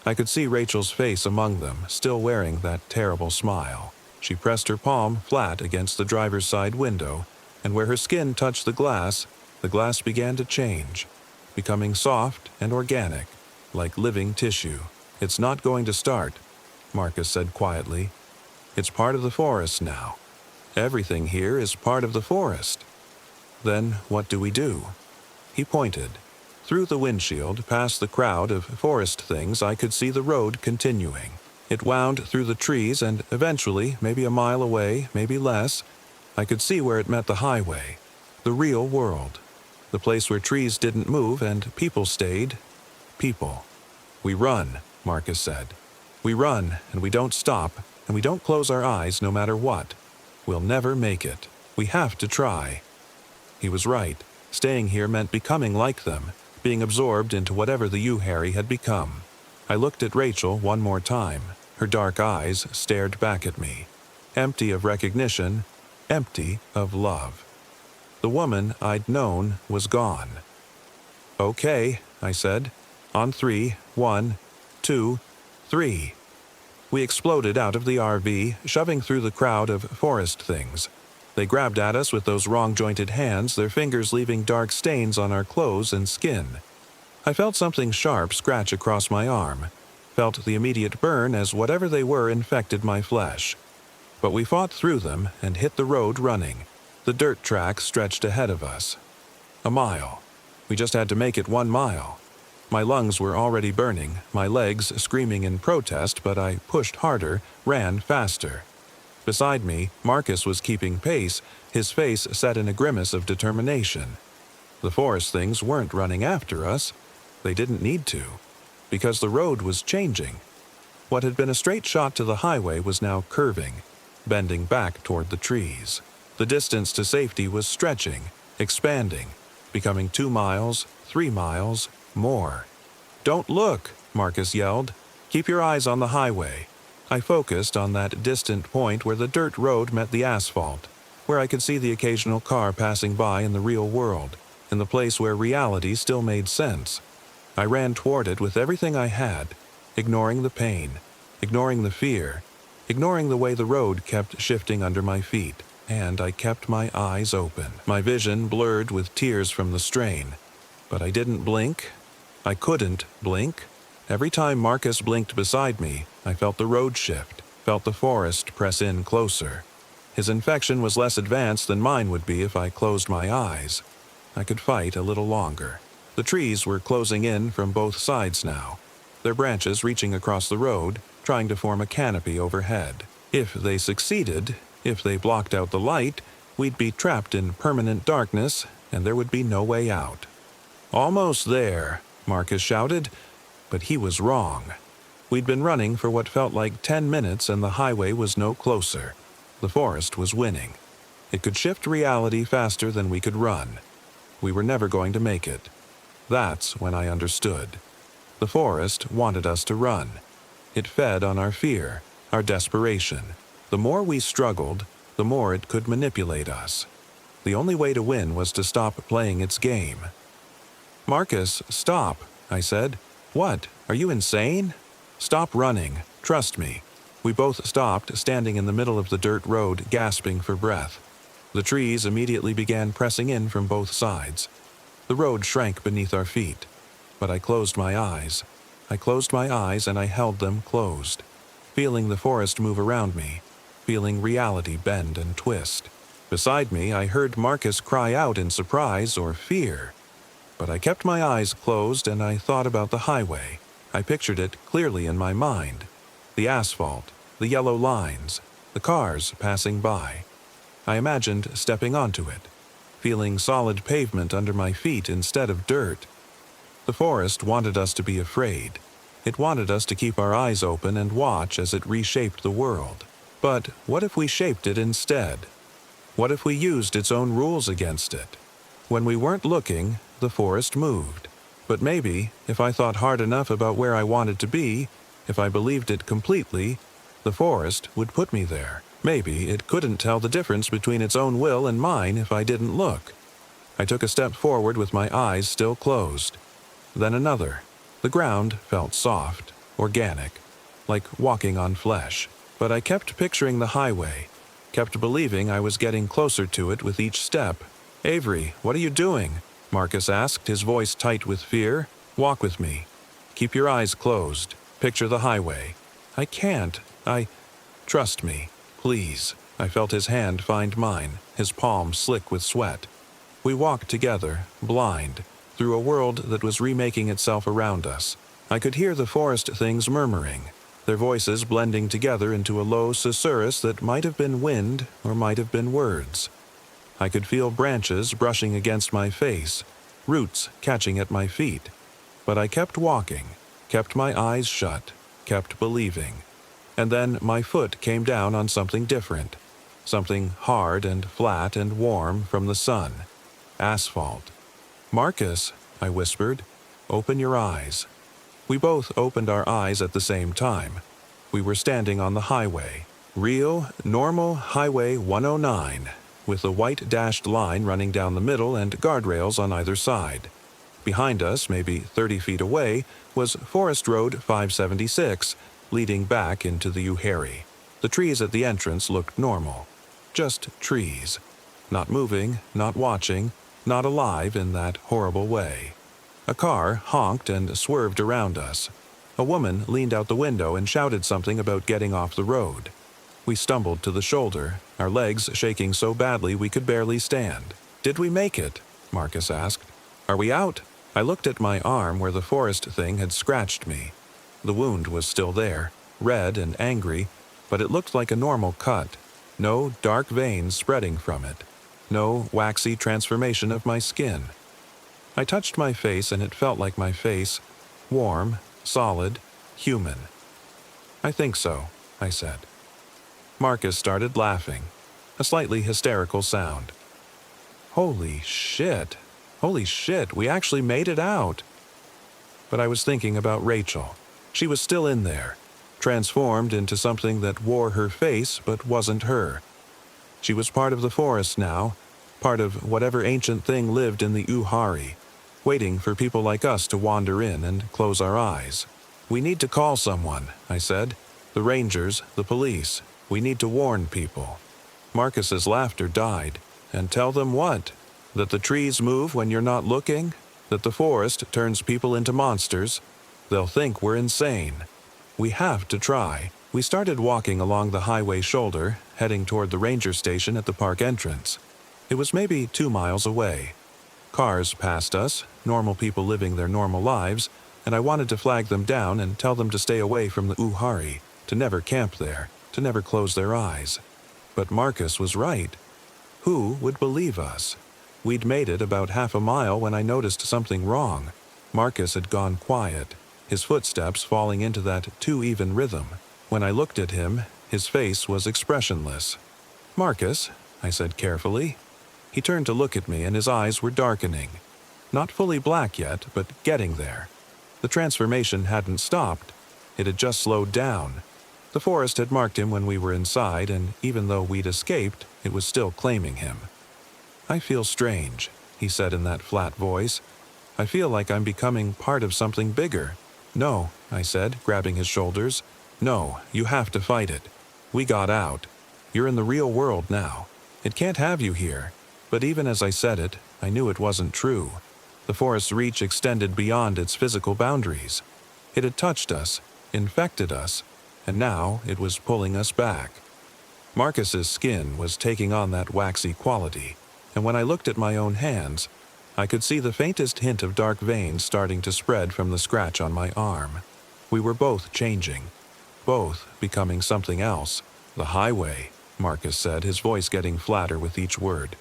I could see Rachel's face among them, still wearing that terrible smile. She pressed her palm flat against the driver's side window, and where her skin touched the glass began to change, becoming soft and organic, like living tissue. "It's not going to start," Marcus said quietly. "It's part of the forest now. Everything here is part of the forest." "Then what do we do?" He pointed. Through the windshield, past the crowd of forest things, I could see the road continuing. It wound through the trees and eventually, maybe a mile away, maybe less, I could see where it met the highway, the real world, the place where trees didn't move and people stayed. People. "We run," Marcus said. "We run, and we don't stop, and we don't close our eyes no matter what. We'll never make it. We have to try." He was right. Staying here meant becoming like them, being absorbed into whatever the U-Harry had become. I looked at Rachel one more time. Her dark eyes stared back at me, empty of recognition, empty of love. The woman I'd known was gone. "Okay," I said. "On 3, 1, 2, 3. We exploded out of the RV, shoving through the crowd of forest things. They grabbed at us with those wrong-jointed hands, their fingers leaving dark stains on our clothes and skin. I felt something sharp scratch across my arm, felt the immediate burn as whatever they were infected my flesh. But we fought through them and hit the road running. The dirt track stretched ahead of us. A mile. We just had to make it 1 mile. My lungs were already burning, my legs screaming in protest, but I pushed harder, ran faster. Beside me, Marcus was keeping pace, his face set in a grimace of determination. The forest things weren't running after us. They didn't need to, because the road was changing. What had been a straight shot to the highway was now curving, bending back toward the trees. The distance to safety was stretching, expanding, becoming 2 miles, 3 miles, more. "Don't look," Marcus yelled. "Keep your eyes on the highway." I focused on that distant point where the dirt road met the asphalt, where I could see the occasional car passing by in the real world, in the place where reality still made sense. I ran toward it with everything I had, ignoring the pain, ignoring the fear, ignoring the way the road kept shifting under my feet, and I kept my eyes open. My vision blurred with tears from the strain, but I didn't blink. I couldn't blink. Every time Marcus blinked beside me, I felt the road shift, felt the forest press in closer. His infection was less advanced than mine would be if I closed my eyes. I could fight a little longer. The trees were closing in from both sides now, their branches reaching across the road, trying to form a canopy overhead. If they succeeded, if they blocked out the light, we'd be trapped in permanent darkness, and there would be no way out. "Almost there," Marcus shouted, but he was wrong. We'd been running for what felt like 10 minutes and the highway was no closer. The forest was winning. It could shift reality faster than we could run. We were never going to make it. That's when I understood. The forest wanted us to run. It fed on our fear, our desperation. The more we struggled, the more it could manipulate us. The only way to win was to stop playing its game. "Marcus, stop," I said. "What? Are you insane?" "Stop running. Trust me." We both stopped, standing in the middle of the dirt road, gasping for breath. The trees immediately began pressing in from both sides. The road shrank beneath our feet, but I closed my eyes. I closed my eyes and I held them closed, feeling the forest move around me, feeling reality bend and twist. Beside me, I heard Marcus cry out in surprise or fear. But I kept my eyes closed and I thought about the highway. I pictured it clearly in my mind. The asphalt, the yellow lines, the cars passing by. I imagined stepping onto it, feeling solid pavement under my feet instead of dirt. The forest wanted us to be afraid. It wanted us to keep our eyes open and watch as it reshaped the world. But what if we shaped it instead? What if we used its own rules against it? When we weren't looking, the forest moved. But maybe, if I thought hard enough about where I wanted to be, if I believed it completely, the forest would put me there. Maybe it couldn't tell the difference between its own will and mine if I didn't look. I took a step forward with my eyes still closed. then another. The ground felt soft, organic, like walking on flesh. But I kept picturing the highway, kept believing I was getting closer to it with each step. "Avery, what are you doing?" Marcus asked, his voice tight with fear. "Walk with me. Keep your eyes closed. Picture the highway." "I can't. Trust me, please." I felt his hand find mine, his palm slick with sweat. We walked together, blind, through a world that was remaking itself around us. I could hear the forest things murmuring, their voices blending together into a low susurrus that might have been wind or might have been words. I could feel branches brushing against my face, roots catching at my feet. But I kept walking, kept my eyes shut, kept believing. And then my foot came down on something different, something hard and flat and warm from the sun. Asphalt. "Marcus," I whispered, "open your eyes." We both opened our eyes at the same time. We were standing on the highway. Real, normal Highway 109, with a white dashed line running down the middle and guardrails on either side. Behind us, maybe 30 feet away, was Forest Road 576, leading back into the Uharry. The trees at the entrance looked normal. Just trees. Not moving, not watching, not alive in that horrible way. A car honked and swerved around us. A woman leaned out the window and shouted something about getting off the road. We stumbled to the shoulder, our legs shaking so badly we could barely stand. "Did we make it?" Marcus asked. "Are we out?" I looked at my arm where the forest thing had scratched me. The wound was still there, red and angry, but it looked like a normal cut. No dark veins spreading from it. No waxy transformation of my skin. I touched my face and it felt like my face, warm, solid, human. "I think so," I said. Marcus started laughing, a slightly hysterical sound. Holy shit, we actually made it out." But I was thinking about Rachel. She was still in there, transformed into something that wore her face but wasn't her. She was part of the forest now, part of whatever ancient thing lived in the Uharry, waiting for people like us to wander in and close our eyes. "We need to call someone," I said. "The rangers, the police. We need to warn people." Marcus's laughter died. "And tell them what? That the trees move when you're not looking? That the forest turns people into monsters? They'll think we're insane. We have to try." We started walking along the highway shoulder, heading toward the ranger station at the park entrance. It was maybe 2 miles away. Cars passed us, normal people living their normal lives, and I wanted to flag them down and tell them to stay away from the Uharry, to never camp there, to never close their eyes. But Marcus was right. Who would believe us? We'd made it about half a mile when I noticed something wrong. Marcus had gone quiet, his footsteps falling into that too-even rhythm. When I looked at him, his face was expressionless. "Marcus," I said carefully. He turned to look at me and his eyes were darkening. Not fully black yet, but getting there. The transformation hadn't stopped. It had just slowed down. The forest had marked him when we were inside, and even though we'd escaped, it was still claiming him. "I feel strange," he said in that flat voice. "I feel like I'm becoming part of something bigger." "No," I said, grabbing his shoulders. "No, you have to fight it. We got out. You're in the real world now. It can't have you here." But even as I said it, I knew it wasn't true. The forest's reach extended beyond its physical boundaries. It had touched us, infected us, and now it was pulling us back. Marcus's skin was taking on that waxy quality, and when I looked at my own hands, I could see the faintest hint of dark veins starting to spread from the scratch on my arm. We were both changing, both becoming something else. "The highway," Marcus said, his voice getting flatter with each word.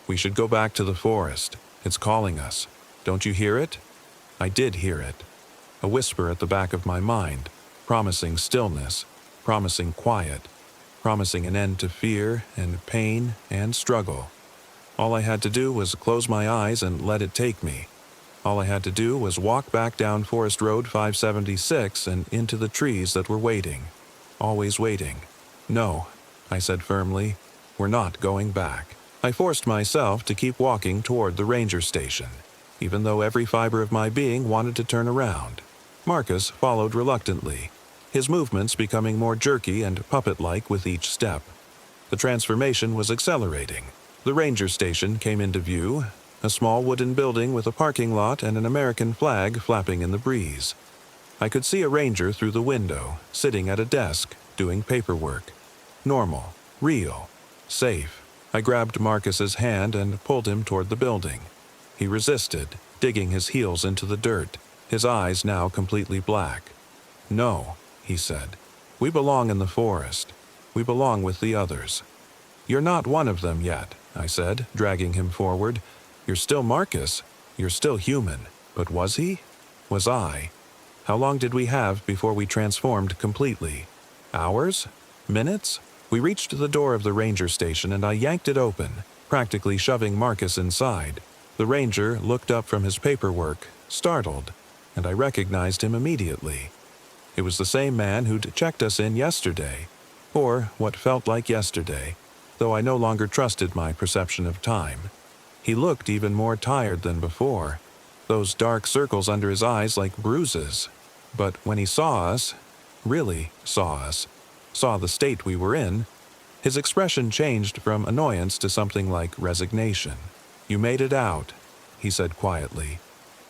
"We should go back to the forest. It's calling us. Don't you hear it?" I did hear it. A whisper at the back of my mind, promising stillness, promising quiet, promising an end to fear and pain and struggle. All I had to do was close my eyes and let it take me. All I had to do was walk back down Forest Road 576 and into the trees that were waiting. Always waiting. "No," I said firmly, "we're not going back." I forced myself to keep walking toward the ranger station. even though every fiber of my being wanted to turn around. Marcus followed reluctantly, his movements becoming more jerky and puppet-like with each step. The transformation was accelerating. The ranger station came into view, a small wooden building with a parking lot and an American flag flapping in the breeze. I could see a ranger through the window, sitting at a desk, doing paperwork. Normal, real, safe. I grabbed Marcus's hand and pulled him toward the building. He resisted, digging his heels into the dirt, his eyes now completely black. "No," he said. "We belong in the forest. We belong with the others." "You're not one of them yet," I said, dragging him forward. "You're still Marcus. You're still human. But was he? Was I? How long did we have before we transformed completely? Hours? Minutes?" We reached the door of the ranger station and I yanked it open, practically shoving Marcus inside. The ranger looked up from his paperwork, startled, and I recognized him immediately. It was the same man who'd checked us in yesterday, or what felt like yesterday, though I no longer trusted my perception of time. He looked even more tired than before, those dark circles under his eyes like bruises. But when he saw us, really saw us, saw the state we were in, his expression changed from annoyance to something like resignation. "You made it out," he said quietly.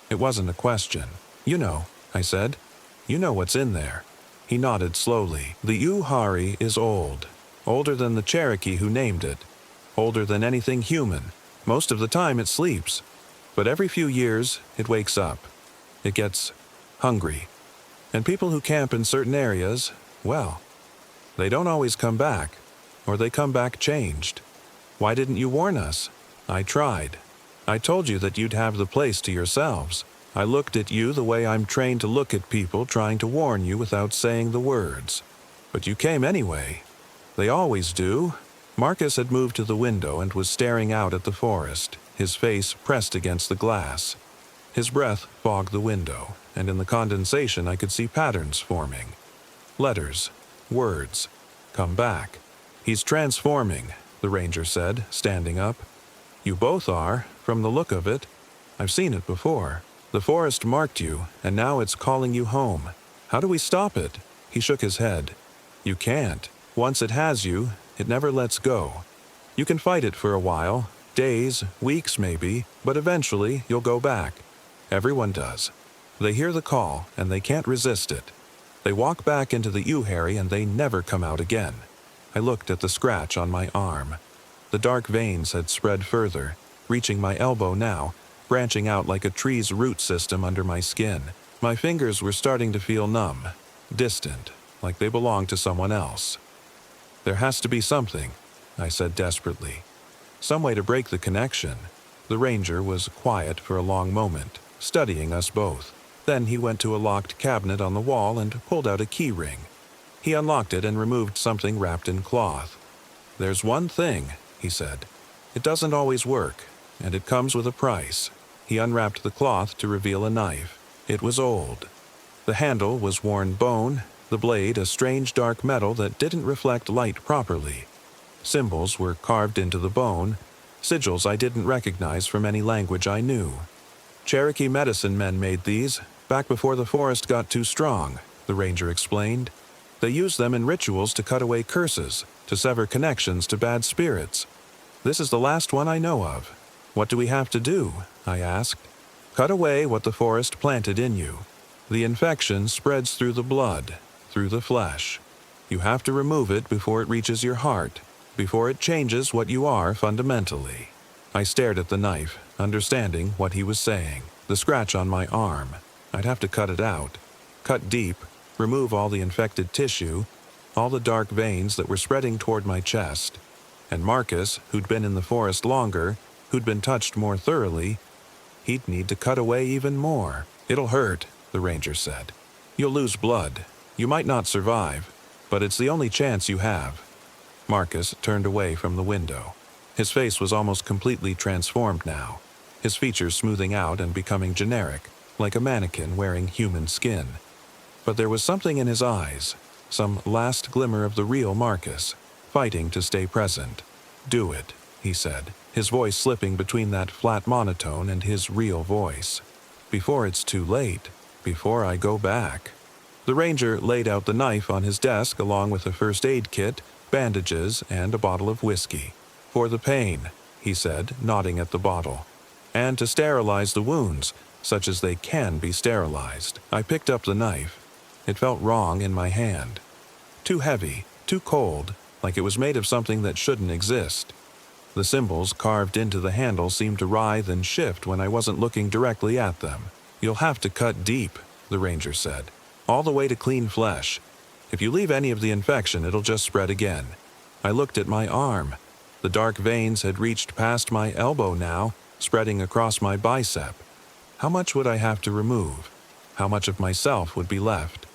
It wasn't a question. "You know," I said. "You know what's in there." He nodded slowly. "The Uhari is old. Older than the Cherokee who named it. Older than anything human. Most of the time it sleeps. But every few years it wakes up. It gets hungry. And people who camp in certain areas, well, they don't always come back. Or they come back changed. Why didn't you warn us? I tried. I told you that you'd have the place to yourselves. I looked at you the way I'm trained to look at people trying to warn you without saying the words. But you came anyway. They always do." Marcus had moved to the window and was staring out at the forest, his face pressed against the glass. His breath fogged the window, and in the condensation I could see patterns forming. Letters, words, come back. "He's transforming," the ranger said, standing up. "You both are, from the look of it. I've seen it before. The forest marked you, and now it's calling you home. How do we stop it?" He shook his head. "You can't. Once it has you, it never lets go. You can fight it for a while, days, weeks maybe, but eventually you'll go back. Everyone does. They hear the call, and they can't resist it. They walk back into the Uhari and they never come out again." I looked at the scratch on my arm. The dark veins had spread further, reaching my elbow now, branching out like a tree's root system under my skin. My fingers were starting to feel numb, distant, like they belonged to someone else. "There has to be something," I said desperately. "Some way to break the connection." The ranger was quiet for a long moment, studying us both. Then he went to a locked cabinet on the wall and pulled out a key ring. He unlocked it and removed something wrapped in cloth. "There's one thing," he said. "It doesn't always work, and it comes with a price." He unwrapped the cloth to reveal a knife. It was old. The handle was worn bone, the blade a strange dark metal that didn't reflect light properly. Symbols were carved into the bone, sigils I didn't recognize from any language I knew. "Cherokee medicine men made these, back before the forest got too strong," the ranger explained. "They used them in rituals to cut away curses, to sever connections to bad spirits. This is the last one I know of. What do we have to do?" I asked. "Cut away what the forest planted in you. The infection spreads through the blood, through the flesh. You have to remove it before it reaches your heart, before it changes what you are fundamentally." I stared at the knife, understanding what he was saying. The scratch on my arm. I'd have to cut it out. Cut deep, remove all the infected tissue, all the dark veins that were spreading toward my chest. And Marcus, who'd been in the forest longer, who'd been touched more thoroughly, he'd need to cut away even more. "It'll hurt," the ranger said. "You'll lose blood. You might not survive, but it's the only chance you have." Marcus turned away from the window. His face was almost completely transformed now, his features smoothing out and becoming generic, like a mannequin wearing human skin. But there was something in his eyes, some last glimmer of the real Marcus, fighting to stay present. "Do it," he said. his voice slipping between that flat monotone and his real voice. "Before it's too late, before I go back." The ranger laid out the knife on his desk along with a first aid kit, bandages, and a bottle of whiskey. "For the pain," he said, nodding at the bottle. "And to sterilize the wounds, such as they can be sterilized." I picked up the knife. It felt wrong in my hand. Too heavy, too cold, like it was made of something that shouldn't exist. The symbols carved into the handle seemed to writhe and shift when I wasn't looking directly at them. "You'll have to cut deep," the ranger said. "All the way to clean flesh. If you leave any of the infection, it'll just spread again." I looked at my arm. The dark veins had reached past my elbow now, spreading across my bicep. How much would I have to remove? How much of myself would be left?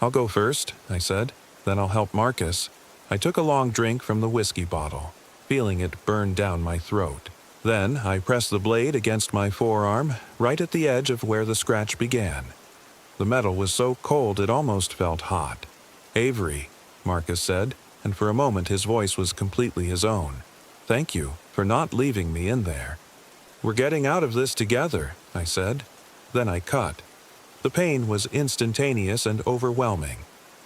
"I'll go first," I said. "Then I'll help Marcus." I took a long drink from the whiskey bottle, feeling it burn down my throat. Then I pressed the blade against my forearm, right at the edge of where the scratch began. The metal was so cold it almost felt hot. "Avery," Marcus said, and for a moment his voice was completely his own. "Thank you for not leaving me in there." "We're getting out of this together," I said. Then I cut. The pain was instantaneous and overwhelming.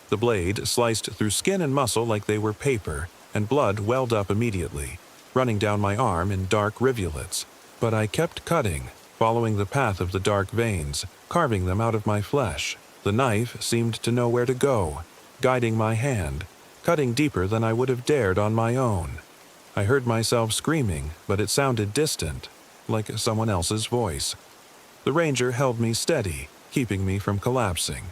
The blade sliced through skin and muscle like they were paper, and blood welled up immediately, running down my arm in dark rivulets. But I kept cutting, following the path of the dark veins, carving them out of my flesh. The knife seemed to know where to go, guiding my hand, cutting deeper than I would have dared on my own. I heard myself screaming, but it sounded distant, like someone else's voice. The ranger held me steady, keeping me from collapsing.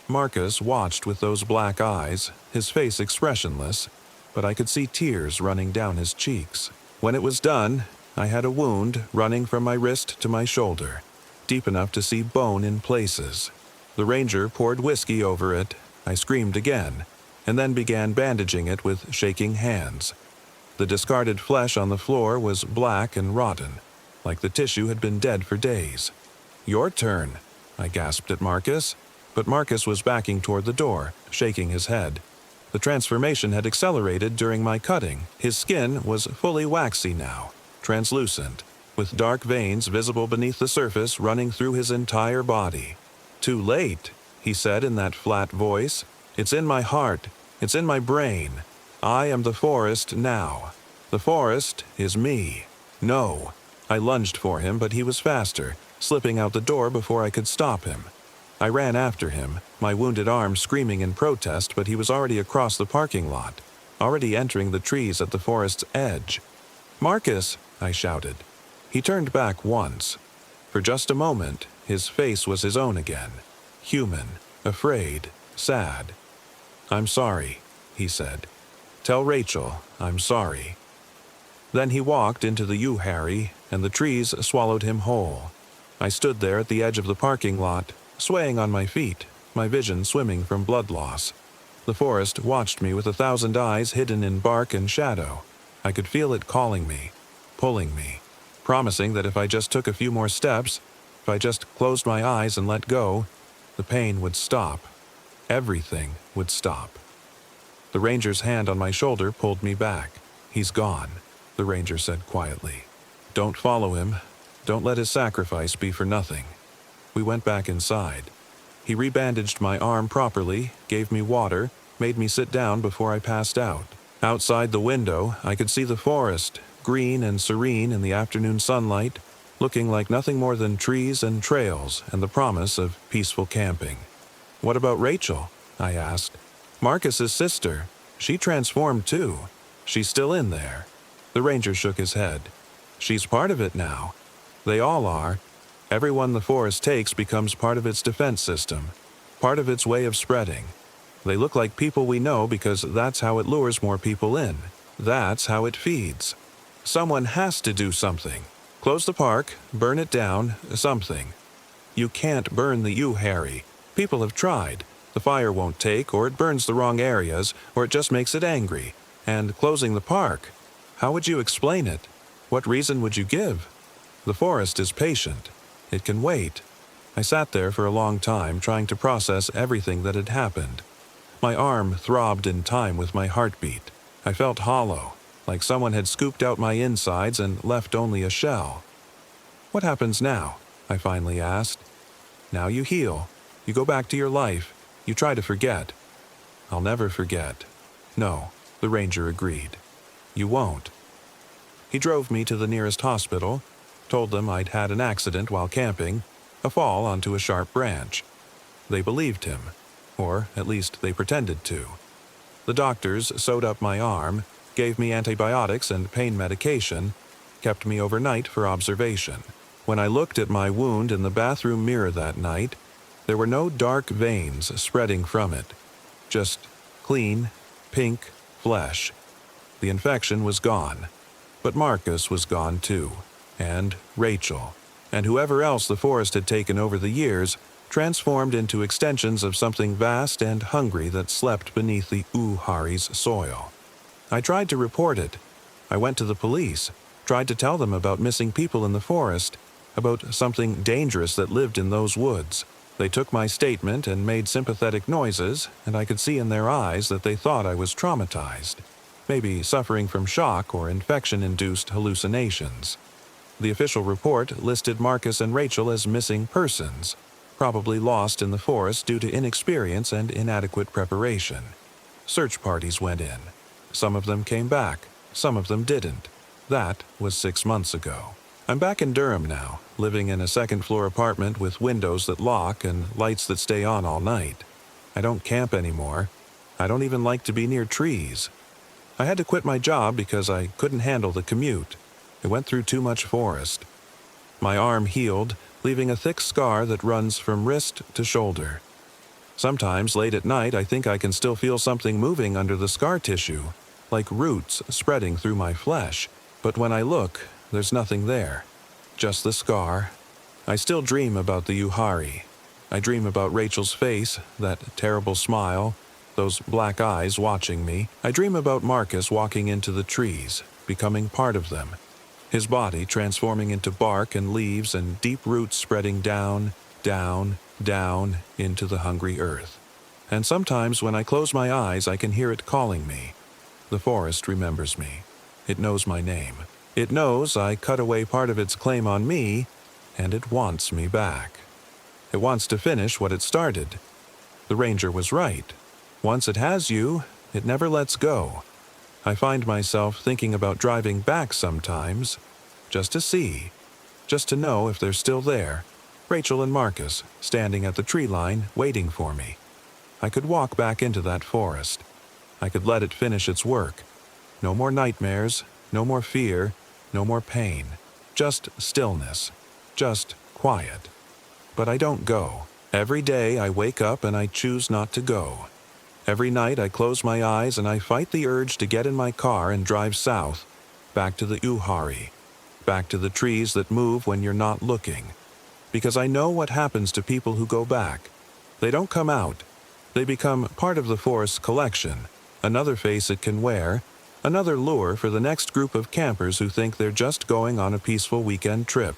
Marcus watched with those black eyes, his face expressionless, but I could see tears running down his cheeks. When it was done, I had a wound running from my wrist to my shoulder, deep enough to see bone in places. The ranger poured whiskey over it. I screamed again, and then began bandaging it with shaking hands. The discarded flesh on the floor was black and rotten, like the tissue had been dead for days. "Your turn," I gasped at Marcus, but Marcus was backing toward the door, shaking his head. The transformation had accelerated during my cutting. His skin was fully waxy now, translucent, with dark veins visible beneath the surface running through his entire body. "Too late," he said in that flat voice. "It's in my heart. It's in my brain. I am the forest now. The forest is me." "No." I lunged for him, but he was faster, slipping out the door before I could stop him. I ran after him, my wounded arm screaming in protest, but he was already across the parking lot, already entering the trees at the forest's edge. "Marcus!" I shouted. He turned back once. For just a moment, his face was his own again. Human, afraid, sad. "I'm sorry," he said. "Tell Rachel I'm sorry." Then he walked into the yew harry, and the trees swallowed him whole. I stood there at the edge of the parking lot, swaying on my feet, my vision swimming from blood loss. The forest watched me with 1,000 eyes hidden in bark and shadow. I could feel it calling me, pulling me, promising that if I just took a few more steps, if I just closed my eyes and let go, the pain would stop. Everything would stop. The ranger's hand on my shoulder pulled me back. "He's gone," the ranger said quietly. "Don't follow him. Don't let his sacrifice be for nothing." We went back inside. He rebandaged my arm properly, gave me water, made me sit down before I passed out. Outside the window, I could see the forest, green and serene in the afternoon sunlight, looking like nothing more than trees and trails and the promise of peaceful camping. "What about Rachel?" I asked. "Marcus's sister. She transformed too. She's still in there." The ranger shook his head. "She's part of it now. They all are. Everyone the forest takes becomes part of its defense system, part of its way of spreading. They look like people we know because that's how it lures more people in. That's how it feeds. Someone has to do something. Close the park, burn it down, something. You can't burn the yew harry. People have tried. The fire won't take, or it burns the wrong areas, or it just makes it angry. And closing the park, how would you explain it? What reason would you give? The forest is patient. It can wait." I sat there for a long time trying to process everything that had happened. My arm throbbed in time with my heartbeat. I felt hollow, like someone had scooped out my insides and left only a shell. "What happens now?" I finally asked. "Now you heal. You go back to your life. You try to forget." "I'll never forget." "No," the ranger agreed. "You won't." He drove me to the nearest hospital, told them I'd had an accident while camping, a fall onto a sharp branch. They believed him, or at least they pretended to. The doctors sewed up my arm, gave me antibiotics and pain medication, kept me overnight for observation. When I looked at my wound in the bathroom mirror that night, there were no dark veins spreading from it, just clean, pink flesh. The infection was gone, but Marcus was gone too, and Rachel, and whoever else the forest had taken over the years, transformed into extensions of something vast and hungry that slept beneath the Uhari's soil. I tried to report it. I went to the police, tried to tell them about missing people in the forest, about something dangerous that lived in those woods. They took my statement and made sympathetic noises, and I could see in their eyes that they thought I was traumatized, maybe suffering from shock or infection-induced hallucinations. The official report listed Marcus and Rachel as missing persons, probably lost in the forest due to inexperience and inadequate preparation. Search parties went in. Some of them came back, some of them didn't. That was 6 months ago. I'm back in Durham now, living in a second-floor apartment with windows that lock and lights that stay on all night. I don't camp anymore. I don't even like to be near trees. I had to quit my job because I couldn't handle the commute. It went through too much forest. My arm healed, leaving a thick scar that runs from wrist to shoulder. Sometimes, late at night, I think I can still feel something moving under the scar tissue, like roots spreading through my flesh. But when I look, there's nothing there. Just the scar. I still dream about the Uhari. I dream about Rachel's face, that terrible smile, those black eyes watching me. I dream about Marcus walking into the trees, becoming part of them. His body transforming into bark and leaves and deep roots spreading down, down, down into the hungry earth. And sometimes when I close my eyes, I can hear it calling me. The forest remembers me. It knows my name. It knows I cut away part of its claim on me, and it wants me back. It wants to finish what it started. The ranger was right. Once it has you, it never lets go. I find myself thinking about driving back sometimes, just to see, just to know if they're still there, Rachel and Marcus, standing at the tree line, waiting for me. I could walk back into that forest. I could let it finish its work. No more nightmares, no more fear, no more pain. Just stillness, just quiet. But I don't go. Every day I wake up and I choose not to go. Every night I close my eyes and I fight the urge to get in my car and drive south, back to the Uhari, back to the trees that move when you're not looking. Because I know what happens to people who go back. They don't come out. They become part of the forest's collection, another face it can wear, another lure for the next group of campers who think they're just going on a peaceful weekend trip.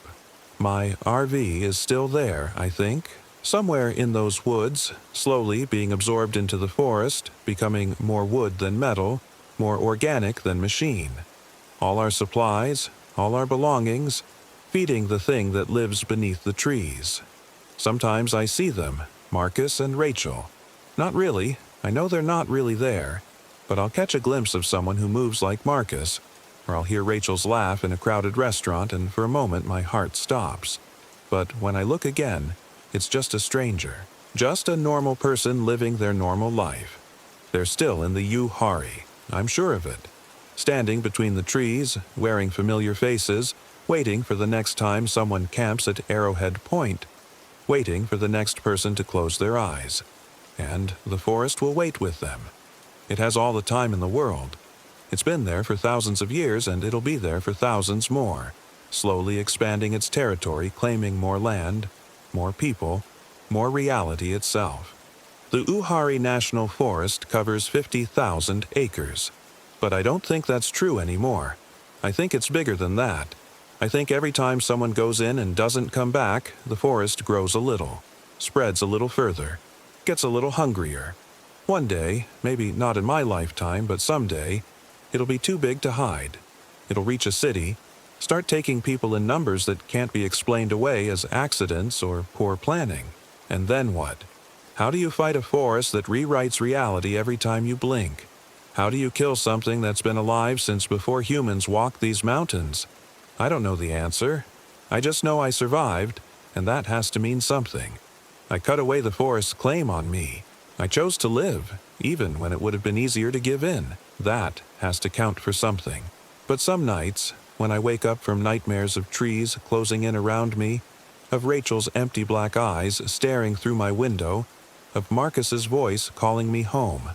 My RV is still there, I think, somewhere in those woods, slowly being absorbed into the forest, becoming more wood than metal, more organic than machine. All our supplies, all our belongings, feeding the thing that lives beneath the trees. Sometimes I see them, Marcus and Rachel. Not really, I know they're not really there, but I'll catch a glimpse of someone who moves like Marcus, or I'll hear Rachel's laugh in a crowded restaurant and for a moment my heart stops. But when I look again, it's just a stranger, just a normal person living their normal life. They're still in the Uhari, I'm sure of it. Standing between the trees, wearing familiar faces, waiting for the next time someone camps at Arrowhead Point, waiting for the next person to close their eyes. And the forest will wait with them. It has all the time in the world. It's been there for thousands of years and it'll be there for thousands more, slowly expanding its territory, claiming more land, more people, more reality itself. The Uhari National Forest covers 50,000 acres. But I don't think that's true anymore. I think it's bigger than that. I think every time someone goes in and doesn't come back, the forest grows a little, spreads a little further, gets a little hungrier. One day, maybe not in my lifetime, but someday, It'll be too big to hide. It'll reach a city, start taking people in numbers that can't be explained away as accidents or poor planning. And then what? How do you fight a forest that rewrites reality every time you blink? How do you kill something that's been alive since before humans walked these mountains? I don't know the answer. I just know I survived, and that has to mean something. I cut away the forest's claim on me. I chose to live, even when it would have been easier to give in. That has to count for something. But some nights, when I wake up from nightmares of trees closing in around me, of Rachel's empty black eyes staring through my window, of Marcus's voice calling me home.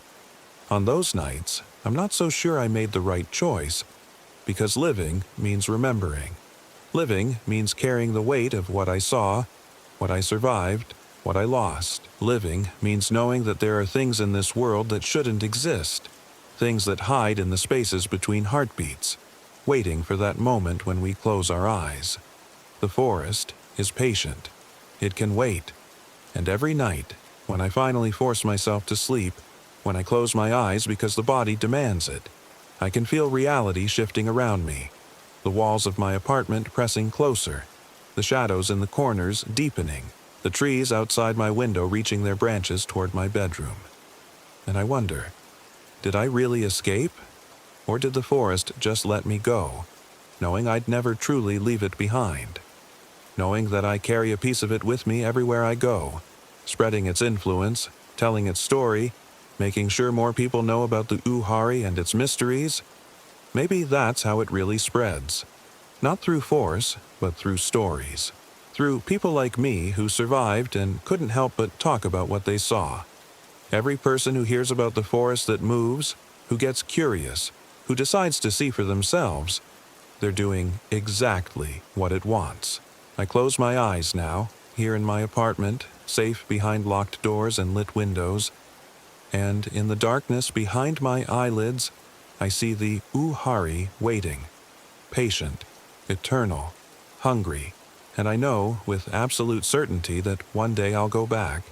On those nights, I'm not so sure I made the right choice, because living means remembering. Living means carrying the weight of what I saw, what I survived, what I lost. Living means knowing that there are things in this world that shouldn't exist, things that hide in the spaces between heartbeats, waiting for that moment when we close our eyes. The forest is patient. It can wait. And every night, when I finally force myself to sleep, when I close my eyes because the body demands it, I can feel reality shifting around me, the walls of my apartment pressing closer, the shadows in the corners deepening, the trees outside my window reaching their branches toward my bedroom. And I wonder, did I really escape? Or did the forest just let me go, knowing I'd never truly leave it behind? Knowing that I carry a piece of it with me everywhere I go, spreading its influence, telling its story, making sure more people know about the Uhari and its mysteries? Maybe that's how it really spreads. Not through force, but through stories. Through people like me who survived and couldn't help but talk about what they saw. Every person who hears about the forest that moves, who gets curious, who decides to see for themselves, they're doing exactly what it wants. I close my eyes now, here in my apartment, safe behind locked doors and lit windows, and in the darkness behind my eyelids, I see the Uhari waiting, patient, eternal, hungry, and I know with absolute certainty that one day I'll go back,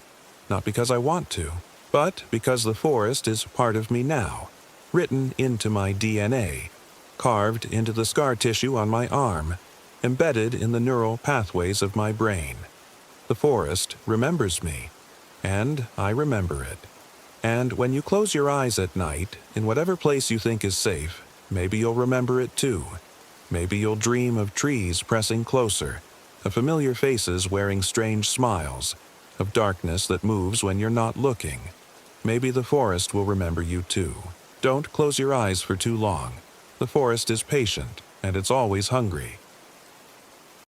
not because I want to, but because the forest is part of me now, written into my DNA, carved into the scar tissue on my arm, embedded in the neural pathways of my brain. The forest remembers me, and I remember it. And when you close your eyes at night, in whatever place you think is safe, maybe you'll remember it too. Maybe you'll dream of trees pressing closer, of familiar faces wearing strange smiles, of darkness that moves when you're not looking. Maybe the forest will remember you too. Don't close your eyes for too long. The forest is patient, and it's always hungry.